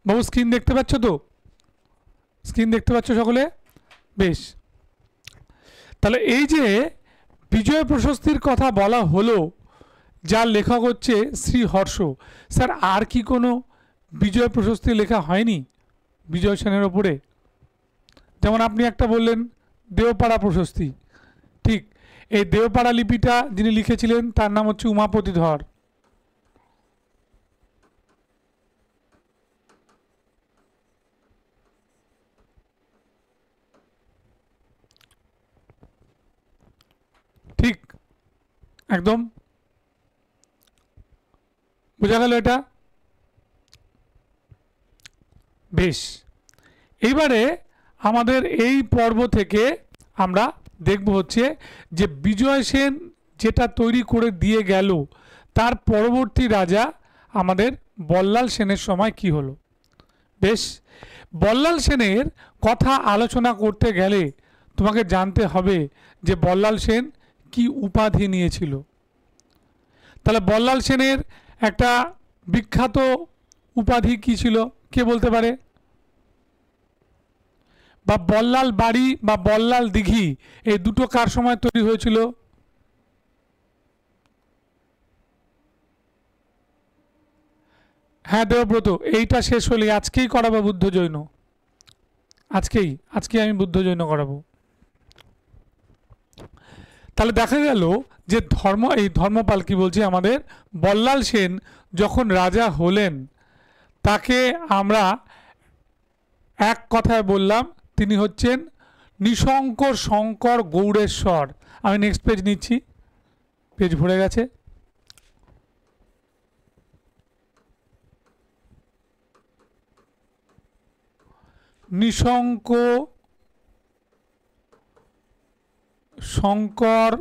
বাবু স্ক্রিন দেখতে পাচ্ছ তো? স্ক্রিন দেখতে পাচ্ছ সকলে? বেশ, তাহলে এই যে বিজয় প্রশস্তির কথা বলা হলো, যার লেখক হচ্ছে শ্রীহর্ষ। স্যার আর কি কোনো বিজয় প্রশস্তি লেখা হয়নি বিজয় সেনের ওপরে? যেমন আপনি একটা বললেন দেওপাড়া প্রশস্তি, ঠিক এই দেওপাড়া লিপিটা যিনি লিখেছিলেন তার নাম হচ্ছে উমাপতি ধর। ঠিক, একদম বোঝা গেল এটা? বেশ, এইবারে আমাদের এই পর্ব থেকে আমরা দেখব হচ্ছে যে বিজয় সেন যেটা তৈরি করে দিয়ে গেল তার পরবর্তী রাজা আমাদের বল্লাল সেনের সময় কি হলো। বেশ, বল্লাল সেনের কথা আলোচনা করতে গেলে তোমাকে জানতে হবে যে বল্লাল সেন কি উপাধি নিয়েছিল। তাহলে বল্লাল সেনের একটা বিখ্যাত উপাধি কি ছিল, কে বলতে পারে? বা বল্লাল বাড়ি বা বল্লাল দিঘি এই দুটো কার সময় তৈরি হয়েছিল? হ্যাঁ দেবব্রত, এইটা শেষ হলে আজকেই করাবো বুদ্ধ জৈন, আজকেই আমি বুদ্ধ জৈন করাবো। তাহলে দেখা গেল যে এই ধর্মপাল কি বলছি, আমাদের বল্লাল সেন যখন রাজা হলেন তাকে আমরা এক কথায় বললাম তিনি হচ্ছেন নিশঙ্কর শঙ্কর গৌড়েশ্বর। আমি নেক্সট পেজ নিচ্ছি, পেজ ভরে গেছে। নিশঙ্ক শঙ্কর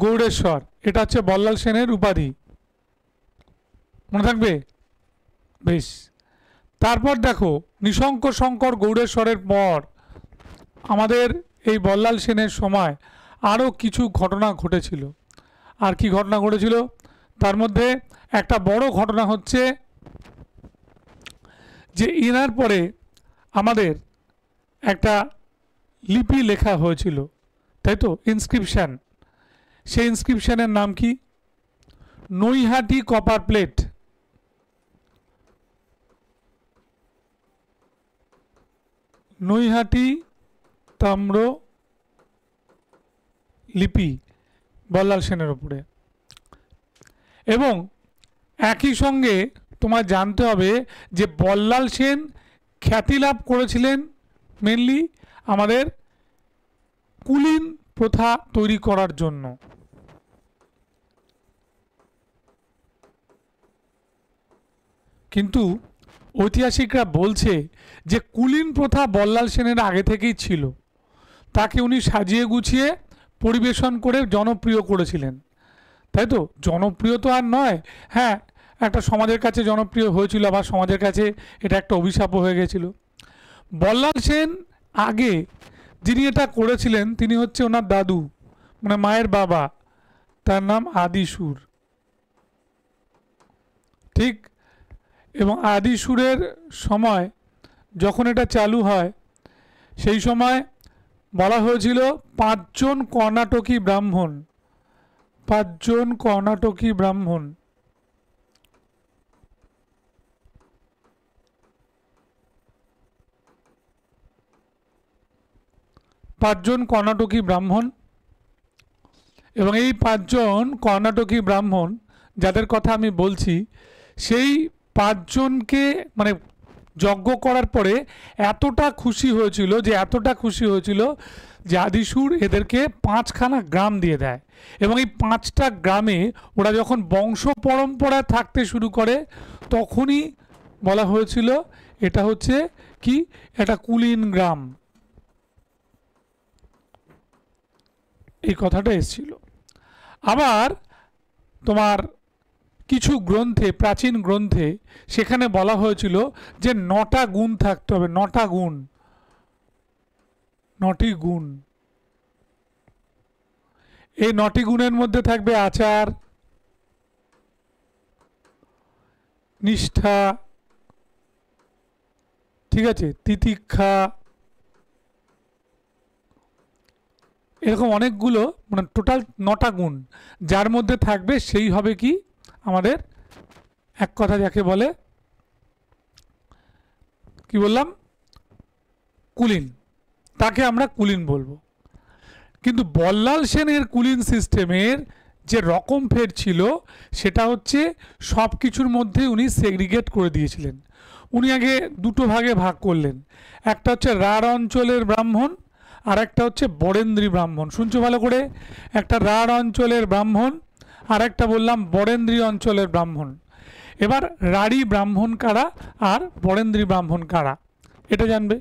গৌড়েশ্বর, এটা হচ্ছে বল্লাল সেনের উপাধি, মনে থাকবে? বেশ, তারপর দেখো নিশঙ্ক শঙ্কর গৌড়েশ্বরের পর আমাদের এই বল্লাল সেনের সময় আরও কিছু ঘটনা ঘটেছিল। আর কি ঘটনা ঘটেছিল? তার মধ্যে একটা বড় ঘটনা হচ্ছে যে ইনার পরে আমাদের একটা লিপি লেখা হয়েছিল, তাই তো, ইনস্ক্রিপশন। সেই ইনস্ক্রিপশনের নাম কি? Naihati copper plate. নৈহাটি তাম্র লিপি বল্লাল সেনের উপরে। এবং একই সঙ্গে তোমার জানতে হবে যে বল্লাল সেন খ্যাতি লাভ করেছিলেন মেনলি আমাদের কুলীন প্রথা তৈরি করার জন্য। কিন্তু ঐতিহাসিকরা বলছে যে কুলীন প্রথা বল্লাল সেনের আগে থেকেই ছিল, তাকে উনি সাজিয়ে গুছিয়ে পরিবেশন করে জনপ্রিয় করেছিলেন, তাই তো? জনপ্রিয় তো আর নয়, হ্যাঁ একটা সমাজের কাছে জনপ্রিয় হয়েছিল, আবার সমাজের কাছে এটা একটা অভিশাপও হয়ে গেছিল। বল্লাল সেন আগে যিনি এটা করেছিলেন তিনি হচ্ছে ওনার দাদু, মানে মায়ের বাবা, তার নাম আদিসুর, ঠিক। এবং আদিসুরের সময় যখন এটা চালু হয় সেই সময় বলা হয়েছিল 5 জন কর্ণাটকী ব্রাহ্মণ, 5 জন কর্ণাটকী ব্রাহ্মণ, পাঁচজন কর্ণাটকী ব্রাহ্মণ। এবং এই 5 জন কর্ণাটকী ব্রাহ্মণ যাদের কথা আমি বলছি, সেই 5 জনকে মানে যজ্ঞ করার পরে এতটা খুশি হয়েছিল, যে এতটা খুশি হয়েছিল যে আদিসুর এদেরকে 5খানা গ্রাম দিয়ে দেয়। এবং এই 5টা গ্রামে ওরা যখন বংশ পরম্পরায় থাকতে শুরু করে তখনই বলা হয়েছিল এটা হচ্ছে কি, এটা কুলীন গ্রাম, এই কথাটা এসেছিল। আবার তোমার কিছু গ্রন্থে, প্রাচীন গ্রন্থে সেখানে বলা হয়েছিল যে 9টা গুণ থাকতে হবে, 9টা গুণ, 9টি গুণ। এই 9টি গুণের মধ্যে থাকবে আচার, নিষ্ঠা, ঠিক আছে, তিতিক্ষা, এরকম অনেকগুলো, মানে টোটাল 9টা গুণ যার মধ্যে থাকবে সেই হবে কি আমাদের এক কথা যাকে বলে কি বললাম, কুলীন, তাকে আমরা কুলীন বলবো। কিন্তু বল্লাল সেনের কুলীন সিস্টেমের যে রকম ফের ছিল সেটা হচ্ছে সব কিছুর মধ্যে উনি সেগ্রিগেট করে দিয়েছিলেন। উনি আগে দুটো ভাগে ভাগ করলেন, একটা হচ্ছে রাঢ় অঞ্চলের ব্রাহ্মণ আর একটা হচ্ছে বরেন্দ্রী ব্রাহ্মণ। শুনছো ভালো করে? একটা রাঢ় অঞ্চলের ব্রাহ্মণ আর একটা বললাম বরেন্দ্রী অঞ্চলের ব্রাহ্মণ। এবার রাঢ়ী ব্রাহ্মণ কারা আর বরেন্দ্রী ব্রাহ্মণ কারা এটা জানবে।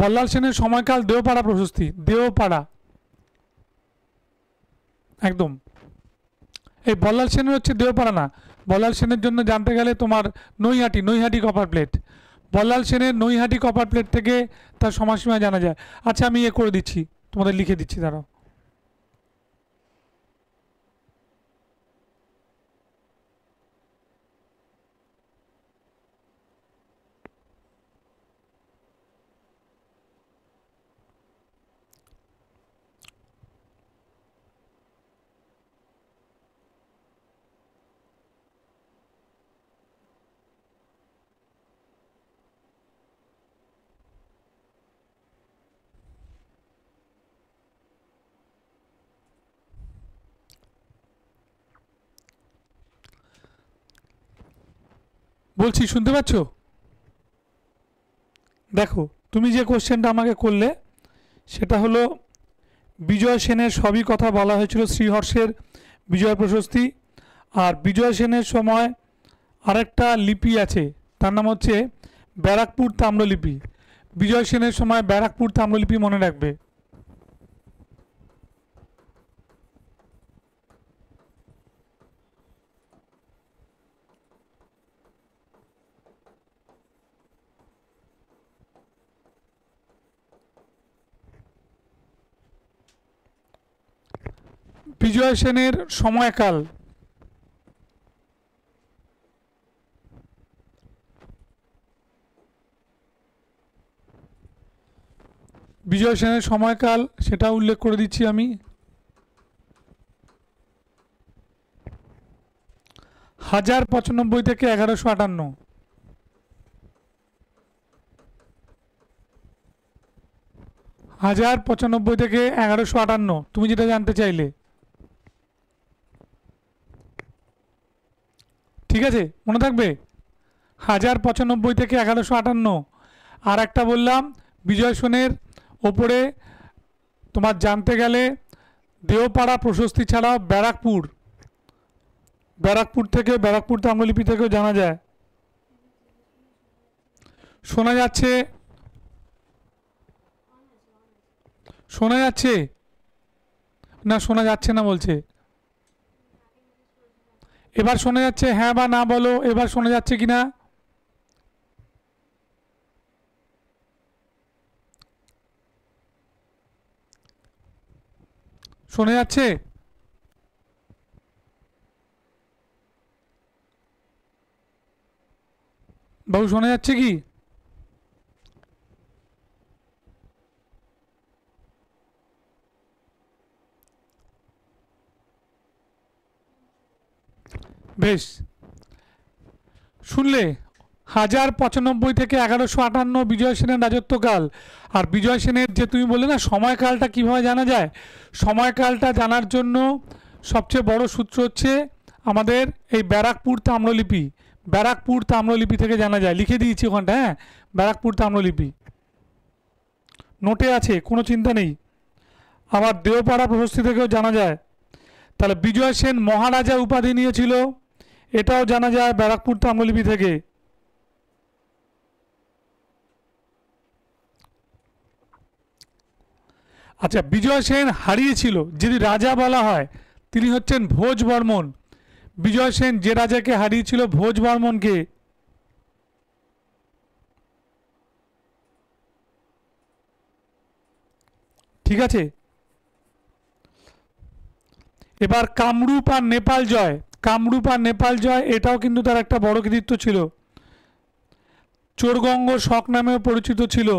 বল্লাল সেনের সময়কাল দেওপাড়া প্রশস্তি, দেওপাড়া একদম। এই বল্লাল সেনের হচ্ছে দেওপাড়া না, বল্লাল সেনের জন্য জানতে গেলে তোমার নৈহাটি, নৈহাটি কপার প্লেট। বল্লাল সেনের নৈহাটি কপার প্লেট থেকে তার সময়সীমা জানা যায়। আচ্ছা আমি করে দিচ্ছি, তোমাদের লিখে দিচ্ছি, দাঁড়াও। বলছি শুনতে পাচ্ছ? দেখো তুমি যে কোশ্চেনটা আমাকে করলে সেটা হলো বিজয় সেনের সবই কথা বলা হয়েছিল শ্রীহর্ষের বিজয় প্রশস্তি। আর বিজয় সেনের সময় আরেকটা লিপি আছে, তার নাম হচ্ছে ব্যারাকপুর তাম্রলিপি। বিজয় সেনের সময় ব্যারাকপুর তাম্রলিপি মনে রাখবে। বিজয় সেনের সময়কাল, বিজয় সেনের সময়কাল সেটা উল্লেখ করে দিচ্ছি আমি। 1095 থেকে 1158। 1095 থেকে 1158 তুমি যেটা জানতে চাইলে। ঠিক আছে, মনে থাকবে 1095 থেকে 1158। আর একটা বললাম বিজয় সেনের ওপরে তোমার জানতে গেলে দেওপাড়া প্রশস্তি ছাড়াও ব্যারাকপুর, ব্যারাকপুর থেকে ব্যারাকপুর তাম্রলিপি থেকেও জানা যায়। শোনা যাচ্ছে, শোনা যাচ্ছে না শোনা যাচ্ছে না বলছে। এবার শোনা যাচ্ছে, হ্যাঁ বা না বলো, এবার শোনা যাচ্ছে কিনা। শোনা যাচ্ছে? বাবু শোনা যাচ্ছে কি? বেশ, শুনলে 1095 থেকে 1158 বিজয় সেনের রাজত্বকাল। আর বিজয় সেনের যে তুমি বললে না সময়কালটা কিভাবে জানা যায়, সময়কালটা জানার জন্য সবচেয়ে বড় সূত্র হচ্ছে আমাদের এই ব্যারাকপুর তাম্রলিপি। ব্যারাকপুর তাম্রলিপি থেকে জানা যায়, লিখে দিয়েছি ওখানটা। হ্যাঁ, ব্যারাকপুর তাম্রলিপি নোটে আছে, কোনো চিন্তা নেই। আবার দেওপাড়া প্রশস্তি থেকেও জানা যায়। তাহলে বিজয় সেন মহারাজা উপাধি নিয়েছিল, এটাও জানা যায় ব্যারাকপুর তাম্রলিপি থেকে। আচ্ছা, বিজয় সেন হারিয়েছিল যদি রাজা বলা হয় তিনি হচ্ছেন ভোজ বর্মন। বিজয় সেন যে রাজাকে হারিয়েছিল ভোজ বর্মনকে। ঠিক আছে, এবার কামরূপ আর নেপাল জয়, কামরূপ আর নেপাল জয় এটাও কিন্তু তার একটা বড় কৃতিত্ব ছিল। চোরগঙ্গ শক নামেও পরিচিত ছিল।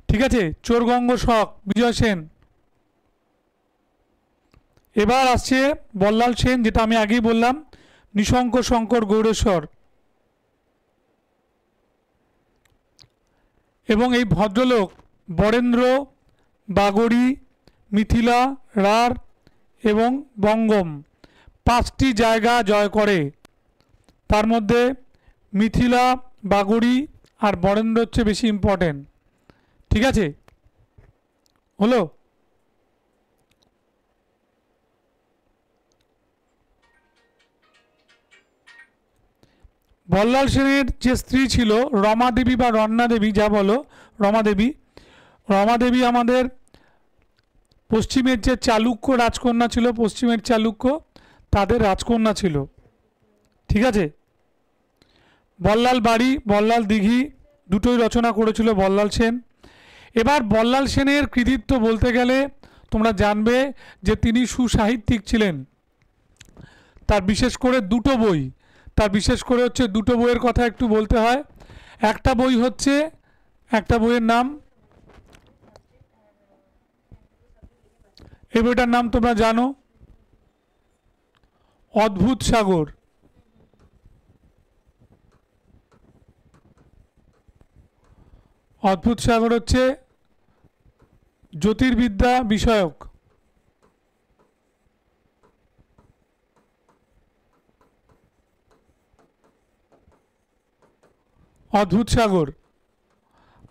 ঠিক আছে, চোরগঙ্গ শক বিজয় সেন। এবার আসছে বল্লাল সেন, যেটা আমি আগেই বললাম, নিশঙ্ক শঙ্কর গৌড়েশ্বর। এবং এই ভদ্রলোক বরেন্দ্র, বাগড়ি, মিথিলা, রাঢ় এবং বঙ্গম 5টি জায়গা জয় করে। তার মধ্যে মিথিলা, বাগড়ি আর বরেন্দ্র হচ্ছে বেশি ইম্পর্টেন্ট। ঠিক আছে, হলো? বল্লাল সেনের যে স্ত্রী ছিল রমা দেবী বা রন্না দেবী, যা বলো, রমা দেবী। রমা দেবী আমাদের পশ্চিমের যে চালুক্য রাজকন্যা ছিল, পশ্চিমের চালুক্য তাদের রাজকন্যা ছিল। ঠিক আছে, বল্লাল বাড়ি, বল্লাল দিঘি দুটোই রচনা করেছিল বল্লাল সেন। এবার বল্লাল সেনের কৃতিত্ব বলতে গেলে তোমরা জানবে যে তিনি সুসাহিত্যিক ছিলেন। তার বিশেষ করে দুটো বই, তার বিশেষ করে হচ্ছে দুটো বইয়ের কথা একটু বলতে হয়। একটা বই হচ্ছে, একটা বইয়ের নাম, এই বইটার নাম তোমরা জানো, অদ্ভুত সাগর। অদ্ভুত সাগর হচ্ছে জ্যোতির্বিদ্যা বিষয়ক। অদ্ভুত সাগর,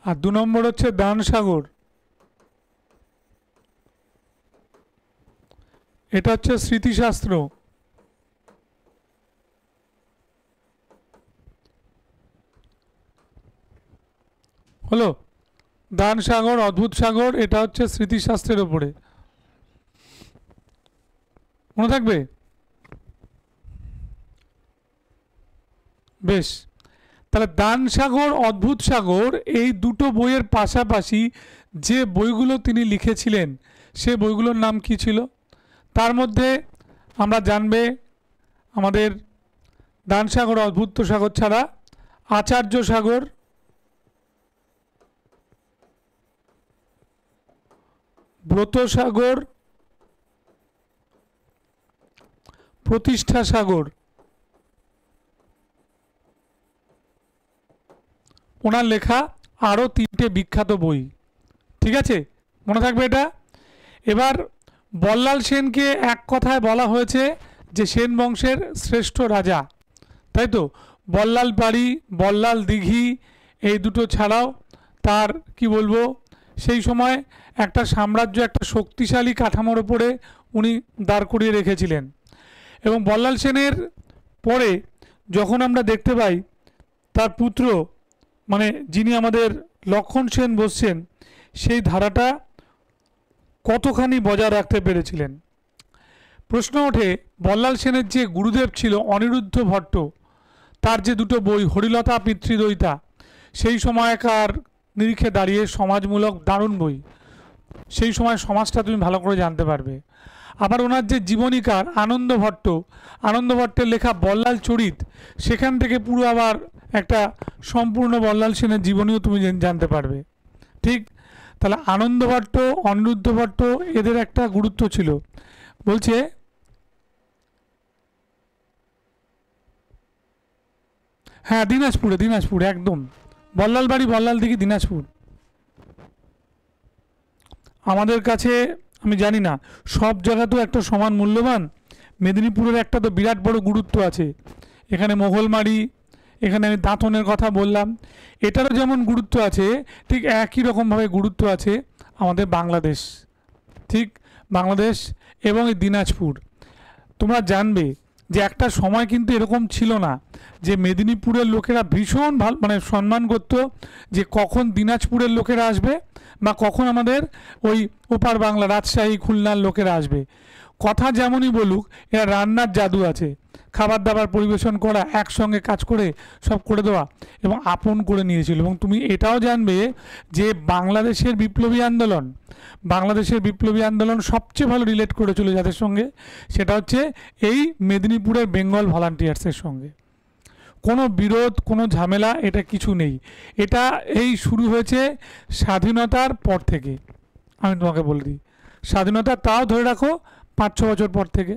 আর 2 নম্বর হচ্ছে দান সাগর, এটা হচ্ছে স্মৃতিশাস্ত্র। হলো দান সাগর, অদ্ভুত সাগর, এটা হচ্ছে স্মৃতিশাস্ত্রের উপরে, মনে থাকবে? বেশ, তাহলে দান সাগর, অদ্ভুত সাগর এই দুটো বইয়ের পাশাপাশি যে বইগুলো তিনি লিখেছিলেন সে বইগুলোর নাম কি ছিল? তার মধ্যে আমরা জানবে আমাদের দান সাগর, অদ্ভুত সাগর ছাড়া আচার্য সাগর, ব্রত সাগর, প্রতিষ্ঠা সাগর, ওনার লেখা আরও 3টে বিখ্যাত বই। ঠিক আছে, মনে থাকবে এটা। এবার বল্লাল সেনকে এক কথায় বলা হয়েছে যে সেন বংশের শ্রেষ্ঠ রাজা, তাই তো? বল্লাল বাড়ি, বল্লাল দিঘি এই দুটো ছাড়াও তার কি বলবো, সেই সময় একটা সাম্রাজ্য, একটা শক্তিশালী কাঠামোর উপরে উনি দাঁড় করিয়ে রেখেছিলেন। এবং বল্লাল সেনের পরে যখন আমরা দেখতে পাই তার পুত্র মানে যিনি আমাদের লক্ষণ সেন বসছেন, সেই ধারাটা কতখানি বজায় রাখতে পেরেছিলেন। প্রশ্ন ওঠে বল্লাল সেনের যে গুরুদেব ছিল অনিরুদ্ধ ভট্ট, তার যে দুটো বই হরিলতা পিতৃদয়িতা, সেই সময়কার নিরিখে দাঁড়িয়ে সমাজমূলক দারুণ বই, সেই সময় সমাজটা তুমি ভালো করে জানতে পারবে। আবার ওনার যে জীবনীকার আনন্দ ভট্ট, আনন্দ ভট্টের লেখা বল্লাল চরিত, সেখান থেকে পুরো আবার একটা সম্পূর্ণ বল্লাল সেনের জীবনীও তুমি জানতে পারবে। ঠিক, তাহলে আনন্দ ভট্ট, অনিরুদ্ধ ভট্ট এদের একটা গুরুত্ব ছিল। বলছে হ্যাঁ দিনাজপুরে, দিনাজপুরে একদম, বল্লাল বাড়ি, বল্লাল দিঘি, দিনাজপুর। আমাদের কাছে আমি জানি না সব জায়গাতেও একটা সমান মূল্যবান, মেদিনীপুরের একটা তো বিরাট বড় গুরুত্ব আছে। এখানে মোগলমারি, এখানে আমি দাঁতনের কথা বললাম, এটারও যেমন গুরুত্ব আছে ঠিক একই রকমভাবে গুরুত্ব আছে আমাদের বাংলাদেশ। ঠিক, বাংলাদেশ এবং এই দিনাজপুর। তোমরা জানবে যে একটা সময় কিন্তু এরকম ছিল না যে মেদিনীপুরের লোকেরা ভীষণ ভালো মানে সম্মান করতো যে কখন দিনাজপুরের লোকেরা আসবে বা কখন আমাদের ওই ওপার বাংলা রাজশাহী খুলনার লোকেরা আসবে। কথা যেমনই বলুক, এরা রান্নার জাদু আছে, খাবার দাবার পরিবেশন করা, একসঙ্গে কাজ করে সব করে দেওয়া এবং আপন করে নিয়েছিল। এবং তুমি এটাও জানবে যে বাংলাদেশের বিপ্লবী আন্দোলন, বাংলাদেশের বিপ্লবী আন্দোলন সবচেয়ে ভালো রিলেট করেছিল যাদের সঙ্গে, সেটা হচ্ছে এই মেদিনীপুরের বেঙ্গল ভলান্টিয়ার্সের সঙ্গে। কোনো বিরোধ, কোনো ঝামেলা এটা কিছু নেই। এটা এই শুরু হয়েছে স্বাধীনতার পর থেকে। আমি তোমাকে বলে দিই, স্বাধীনতা তাও ধরে রাখো 5-6 বছর পর থেকে।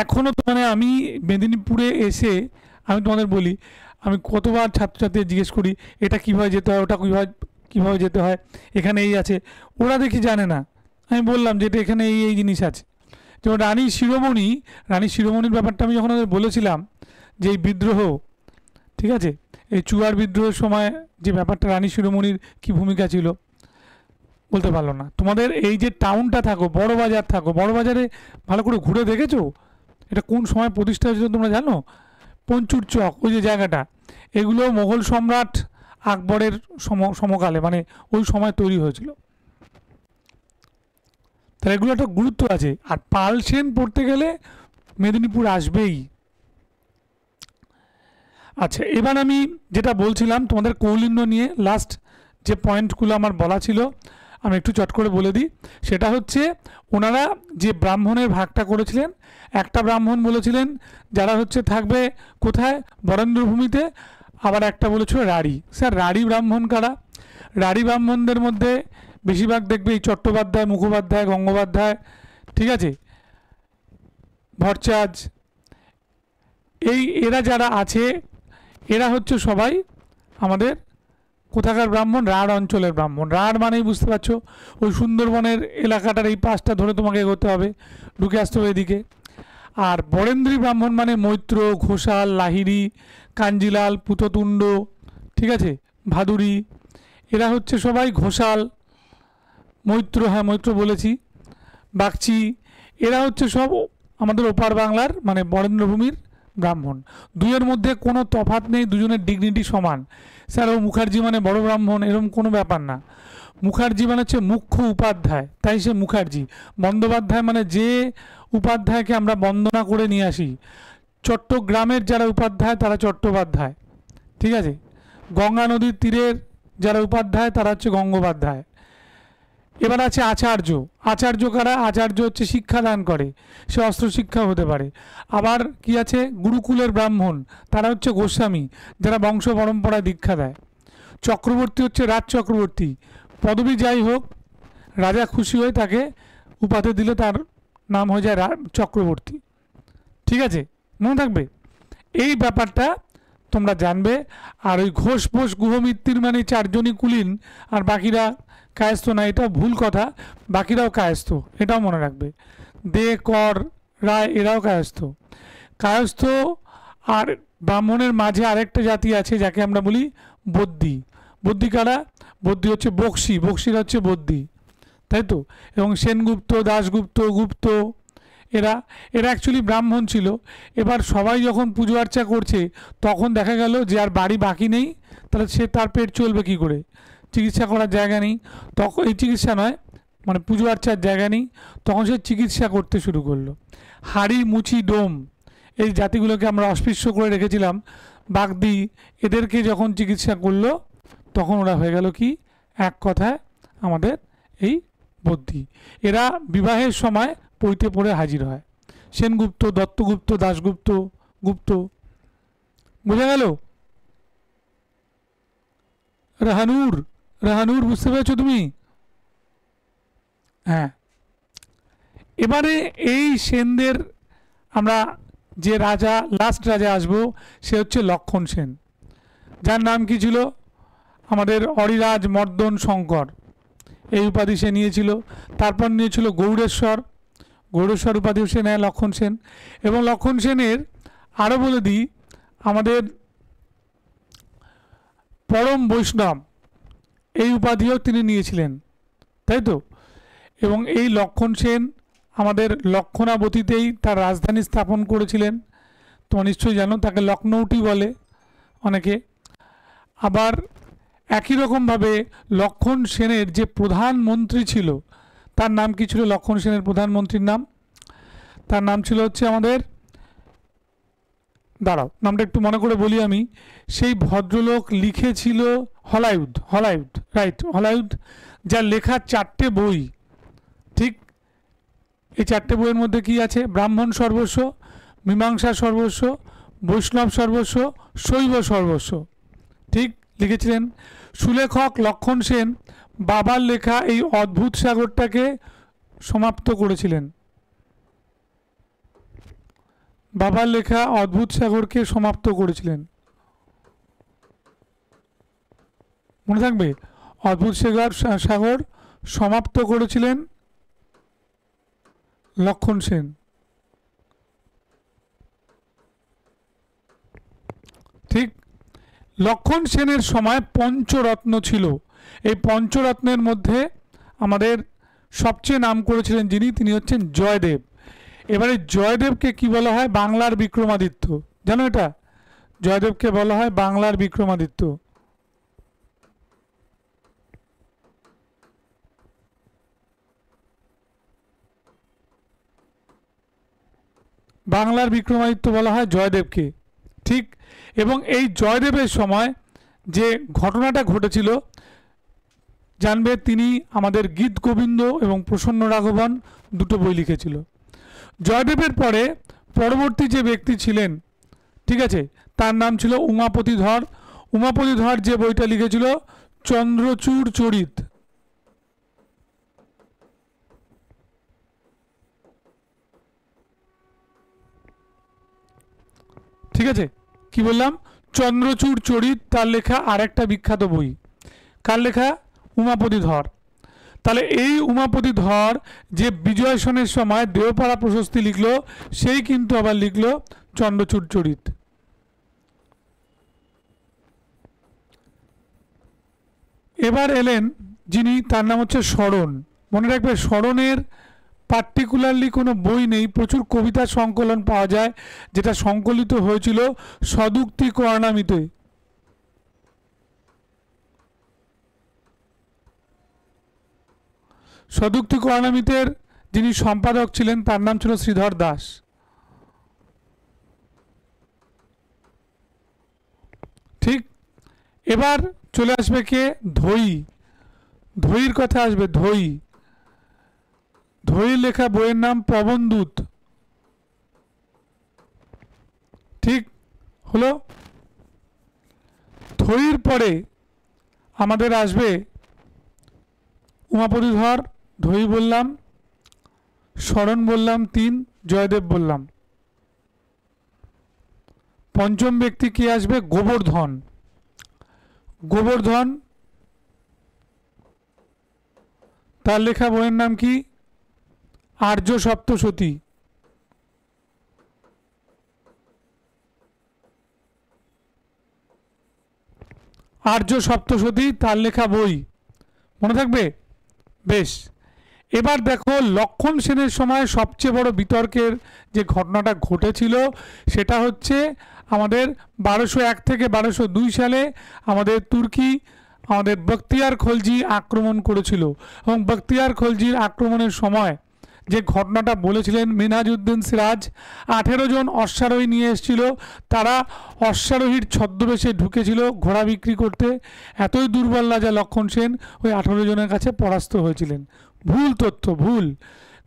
এখনও তো মানে আমি মেদিনীপুরে এসে আমি তোমাদের বলি, আমি কতবার ছাত্রছাত্রীদের জিজ্ঞেস করি এটা কীভাবে যেতে হয়, ওটা কীভাবে যেতে হয়, এখানে এই আছে, ওরা দেখি জানে না। আমি বললাম যে এটা এখানে এই এই জিনিস আছে। যেমন রানী শিরোমণির ব্যাপারটা আমি যখন ওদের বলেছিলাম যে এই বিদ্রোহ, ঠিক আছে, এই চুয়ার বিদ্রোহের সময় যে ব্যাপারটা রানী শিরোমণির কী ভূমিকা ছিল, বলতে পারলো না। তোমাদের এই যে টাউনটা থাকো, বড় বাজার থাকো, বড় বাজারে ভালো করে ঘুরে দেখেছো এটা কোন সময় প্রতিষ্ঠা হয়েছিল তোমরা জানো? পঞ্চুর চক, ওই যে জায়গাটা, এগুলো মোগল সম্রাট আকবরের সমকালে মানে ওই সময় তৈরি হয়েছিল। তাহলে এগুলো একটা গুরুত্ব আছে। আর পাল সেন পড়তে গেলে মেদিনীপুর আসবেই। আচ্ছা, এবার আমি যেটা বলছিলাম তোমাদের কৌলিন্য নিয়ে, লাস্ট যে পয়েন্টগুলো আমার বলা ছিল আমি একটু চট করে বলে দিই। সেটা হচ্ছে ওনারা যে ব্রাহ্মণের ভাগটা করেছিলেন, একটা ব্রাহ্মণ বলেছিলেন যারা হচ্ছে থাকবে কোথায়, বরেন্দ্রভূমিতে, আবার একটা বলেছিল রাঢ়ী। স্যার রাঢ়ী ব্রাহ্মণ কারা? রাঢ়ী ব্রাহ্মণদের মধ্যে বেশিরভাগ দেখবে এই চট্টোপাধ্যায়, মুখোপাধ্যায়, গঙ্গোপাধ্যায়, ঠিক আছে, ভট্টাচার্য, এরা যারা আছে এরা হচ্ছে সবাই আমাদের কোথাকার ব্রাহ্মণ? রাঢ় অঞ্চলের ব্রাহ্মণ। রাঢ় মানেই বুঝতে পারছো ওই সুন্দরবনের এলাকাটার এই পাশটা ধরে তোমাকে এগোতে হবে, ঢুকে আসতে হবে এদিকে। আর বরেন্দ্রী ব্রাহ্মণ মানে মৈত্র, ঘোষাল, লাহিড়ী, কাঞ্জিলাল, পুততুণ্ড, ঠিক আছে, ভাদুরী, এরা হচ্ছে সবাই ঘোষাল, মৈত্র, হ্যাঁ মৈত্র বলেছি, বাগচি, এরা হচ্ছে সব আমাদের ওপার বাংলার মানে বরেন্দ্রভূমির ব্রাহ্মণ। দুইয়ের মধ্যে কোনো তফাৎ নেই, দুজনের ডিগনিটি সমান। স্যার ও মুখার্জি মানে বড় ব্রাহ্মণ, এরকম কোনো ব্যাপার না। মুখার্জি মানে হচ্ছে মুখ্য উপাধ্যায়, তাই সে মুখার্জি। বন্দ্যোপাধ্যায় মানে যে উপাধ্যায়কে আমরা বন্দনা করে নিয়ে আসি। চট্টগ্রামের যারা উপাধ্যায় তারা চট্টোপাধ্যায়, ঠিক আছে। গঙ্গা নদীর তীরের যারা উপাধ্যায় তারা হচ্ছে গঙ্গোপাধ্যায়। এবার আছে আচার্য। আচার্য কারা? আচার্য হচ্ছে শিক্ষাদান করে, সে অস্ত্র শিক্ষা হতে পারে। আবার কি আছে? গুরুকুলের ব্রাহ্মণ, তারা হচ্ছে গোস্বামী, যারা বংশ পরম্পরায় দীক্ষা দেয়। চক্রবর্তী হচ্ছে রাজ চক্রবর্তী, পদবী যাই হোক, রাজা খুশি হয়ে তাকে উপাধি দিলে তার নাম হয়ে যায় চক্রবর্তী, ঠিক আছে, মনে থাকবে এই ব্যাপারটা তোমরা জানবে। আর ওই ঘোষ পোষ গুহমিত্তির মানে চারজনই কুলীন আর বাকিরা কায়স্থ না, এটা ভুল কথা, বাকিরাও কায়স্থ, এটাও মনে রাখবে। দে, কর, রায় এরাও কায়স্থ। কায়স্থ আর ব্রাহ্মণের মাঝে আরেকটা জাতি আছে যাকে আমরা বলি বদ্যি। বদ্যি কারা? বদ্যি হচ্ছে বক্সি, বক্সিরা হচ্ছে বদ্যি, তাই তো। এবং সেনগুপ্ত, দাশগুপ্ত, গুপ্ত, এরা এরা অ্যাকচুয়ালি ব্রাহ্মণ ছিল। এবার সবাই যখন পুজো আর্চা করছে তখন দেখা গেল যে আর বাড়ি বাকি নেই, তাহলে সে তার পেট চলবে কী করে? চিকিৎসা করার জায়গা নেই, তখন এই চিকিৎসা নয় মানে পুজো আর্চার জায়গা নেই, তখন সে চিকিৎসা করতে শুরু করলো। হাড়ি, মুচি, ডোম এই জাতিগুলোকে আমরা অস্পৃশ্য করে রেখেছিলাম, বাগদি, এদেরকে যখন চিকিৎসা করলো তখন ওরা হয়ে গেল কি, এক কথায় আমাদের এই বদ্যি। এরা বিবাহের সময় পৈতে পড়ে হাজির হয়। সেনগুপ্ত, দত্তগুপ্ত, দাশগুপ্ত, গুপ্ত, বোঝা গেল? রাহানুর, রাহানুর বুঝতে পেরেছো তুমি? হ্যাঁ। এবারে এই সেনদের আমরা যে রাজা, লাস্ট রাজা আসবো, সে হচ্ছে লক্ষণ সেন, যার নাম কি ছিল? আমাদের অরিরাজ মর্দন শঙ্কর, এই উপাধি সে নিয়েছিল। তারপর নিয়েছিল গৌড়েশ্বর, গৌড়েশ্বর উপাধিও সে নেয় লক্ষণ সেন। এবং লক্ষণ সেনের আরও বলে দিই, আমাদের পরম বৈষ্ণব এই উপাধিও তিনি নিয়েছিলেন, তাই তো। এবং এই লক্ষণ সেন আমাদের লক্ষণাবতীতেই তার রাজধানী স্থাপন করেছিলেন, তোমরা নিশ্চয়ই জানো, তাকে লখনৌটি বলে অনেকে। আবার একই রকমভাবে লক্ষণ সেনের যে প্রধানমন্ত্রী ছিল তার নাম কি ছিল? লক্ষণ সেনের প্রধানমন্ত্রীর নাম, তার নাম ছিল হচ্ছে আমাদের, দাঁড়াও নামটা একটু মনে করে বলি আমি, সেই ভদ্রলোক লিখেছিল হলায়ুধ, হলায়ুধ, রাইট, হলায়ুধ, যার লেখা 4টে বই, ঠিক। এই 4টে বইয়ের মধ্যে কি আছে? ব্রাহ্মণ সর্বস্ব, মীমাংসা সর্বস্ব, বৈষ্ণব সর্বস্ব, শৈব সর্বস্ব, ঠিক লিখেছিলেন। সুলেখক লক্ষণ সেন বাবার লেখা এই অদ্ভুত সাগরটাকে সমাপ্ত করেছিলেন, বাবার লেখা অদ্ভুত সাগরকে সমাপ্ত করেছিলেন, মনে থাকবে। অদ্ভুত সাগর সমাপ্ত করেছিলেন লক্ষণ সেন, ঠিক। লক্ষণ সেনের সময় পঞ্চরত্ন ছিল, এই পঞ্চরত্নের মধ্যে আমাদের সবচেয়ে নাম করেছিলেন যিনি, তিনি হচ্ছেন জয়দেব। এবারে জয়দেবকে কি বলা হয়? বাংলার বিক্রমাদিত্য, জানো এটা? জয়দেবকে বলা হয় বাংলার বিক্রমাদিত্য। বাংলার বিক্রমাদিত্য বলা হয় জয়দেবকে, ঠিক। এবং এই জয়দেবের সময় যে ঘটনাটা ঘটেছিল জানবে, তিনি আমাদের গীত গোবিন্দ এবং প্রসন্ন রাঘবন দুটো বই লিখেছিল। জয়দেবের পরে পরবর্তী যে ব্যক্তি ছিলেন, ঠিক আছে, তার নাম ছিল উমাপতি ধর। উমাপতি ধর যে বইটা লিখেছিল চন্দ্রচূড় চরিত, ঠিক আছে, কি বললাম? চন্দ্রচূড় চরিত, তার লেখা আর একটা বিখ্যাত বই, কার লেখা? উমাপতি ধর। তাহলে এই উমাপতি ধর যে বিজয় সনের সময় দেওপাড়া প্রশস্তি লিখলো, সেই কিন্তু আবার লিখলো চন্দ্রচূড় চরিত। এবার এলেন যিনি, তার নাম হচ্ছে শরণ। মনে রাখবে, শরণের পার্টিকুলারলি কোনো বই নেই, প্রচুর কবিতার সংকলন পাওয়া যায়, যেটা সংকলিত হয়েছিল সদুক্তি কর্ণামিতে। সদুক্তি কর্ণামিতের যিনি সম্পাদক ছিলেন তার নাম ছিল শ্রীধর দাস। ঠিক, এবার চলে আসবে কে? ধৈ। ধৈর কথা আসবে, ধৈ। ধৈর লেখা বইয়ের নাম পবনদূত। ঠিক হলো। ধৈর পরে আমাদের আসবে উমাপতি ধর, ধৈ বললাম, শরণ বললাম 3, জয়দেব বললাম। পঞ্চম ব্যক্তি কি আসবে? গোবর্ধন। গোবর্ধন, তার লেখা বইয়ের নাম কি? আর্য সপ্তশতী। আর্য সপ্তশতী তার লেখা বই, মনে থাকবে? বেশ। এবার দেখো, লক্ষণ সেনের সময় সবচেয়ে বড় বিতর্কের যে ঘটনাটা ঘটেছিল সেটা হচ্ছে আমাদের 1201 থেকে 1202 সালে আমাদের তুর্কি আমাদের বখতিয়ার খলজি আক্রমণ করেছিল। এবং বখতিয়ার খলজির আক্রমণের সময় যে ঘটনাটা বলেছিলেন, মিনহাজউদ্দিন সিরাজ 18 জন অশ্বারোহী নিয়ে এসেছিল। তারা অশ্বারোহীর ছদ্মবেশে ঢুকেছিল ঘোড়া বিক্রি করতে। এতই দুর্বল রাজা লক্ষণ সেন ওই 18 জনের কাছে পরাস্ত হয়েছিলেন। ভুল তথ্য, ভুল।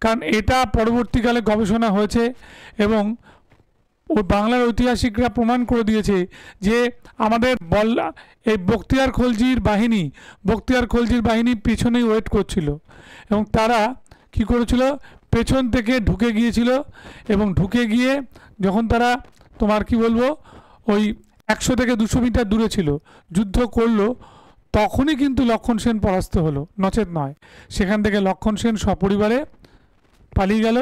কারণ এটা পরবর্তীকালে গবেষণা হয়েছে এবং ওই বাংলার ঐতিহাসিকরা প্রমাণ করে দিয়েছে যে আমাদের এই বখতিয়ার খলজির বাহিনী পেছনেই ওয়েট করছিল এবং তারা কি করেছিল, পেছন থেকে ঢুকে গিয়েছিল এবং ঢুকে গিয়ে যখন তারা তোমার কি বলবো ওই 100 থেকে 200 মিটার দূরে ছিল, যুদ্ধ করলো, তখনই কিন্তু লক্ষণ সেন পরাস্ত হলো, নচেত নয়। সেখান থেকে লক্ষণ সেন সপরিবারে পালিয়ে গেল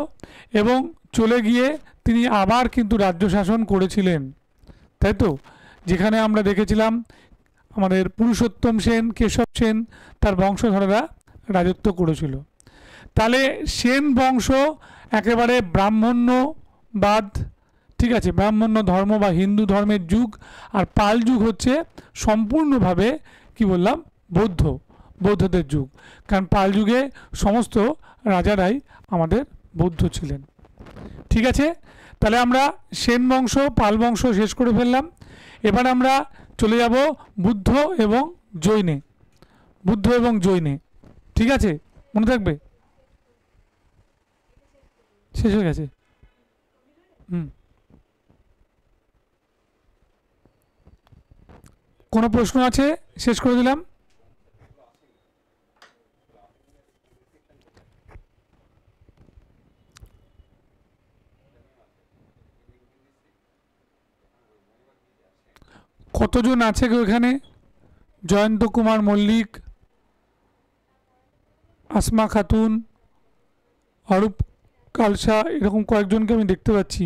এবং চলে গিয়ে তিনি আবার কিন্তু রাজ্য শাসন করেছিলেন, তাই তো? যেখানে আমরা দেখেছিলাম আমাদের পুরুষোত্তম সেন, কেশব সেন, তার বংশধরেরা রাজত্ব করেছিল। তাহলে সেন বংশ একেবারে ব্রাহ্মণ্যবাদ, ঠিক আছে, ব্রাহ্মণ্য ধর্ম বা হিন্দু ধর্মের যুগ। আর পাল যুগ হচ্ছে সম্পূর্ণভাবে কি বললাম, বৌদ্ধদের যুগ। কারণ পাল যুগে সমস্ত রাজারাই আমাদের বৌদ্ধ ছিলেন। ঠিক আছে, তাহলে আমরা সেন বংশ, পাল বংশ শেষ করে ফেললাম। এবার আমরা চলে যাব বুদ্ধ এবং জৈনে। বুদ্ধ এবং জৈনে, ঠিক আছে, মনে থাকবে? শেষ হয়ে গেছে। কোনো প্রশ্ন আছে? শেষ করে দিলাম। কতজন আছে গো এখানে? জয়ন্ত কুমার মল্লিক, আসমা খাতুন, অরূপ কালসা, এরকম কয়েকজনকে আমি দেখতে পাচ্ছি।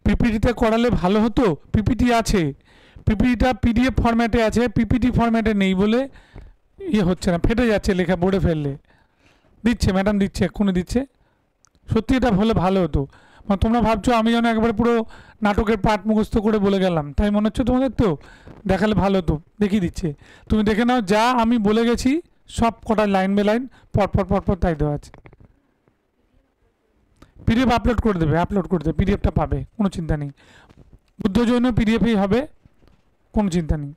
পিপিটিতে করালে ভালো হতো। পিপিটি আছে, পিপিটিটা পিডিএফ ফরম্যাটে আছে, পিপিটি ফরম্যাটে নেই বলে ইয়ে হচ্ছে না, ফেটে যাচ্ছে লেখা, বোর্ডে ফেললে। দিচ্ছে ম্যাডাম, দিচ্ছে, এক্ষুনি দিচ্ছে। সত্যি এটা হলে ভালো হতো। মানে তোমরা ভাবছো আমি যেন একবারে পুরো নাটকের পাঠ মুখস্থ করে বলে গেলাম, তাই মনে হচ্ছে তোমাদের? তো দেখালে ভালো হতো, দেখিয়ে দিচ্ছে। তুমি দেখে নাও, যা আমি বলে গেছি সব কটা লাইন বে লাইন পরপর তাই দেওয়া আছে। পিডিএফ আপলোড করে দেবে, পিডিএফটা পাবে, কোনো চিন্তা নেই। বুদ্ধ জৈন পিডিএফই হবে, কোনো চিন্তা নেই।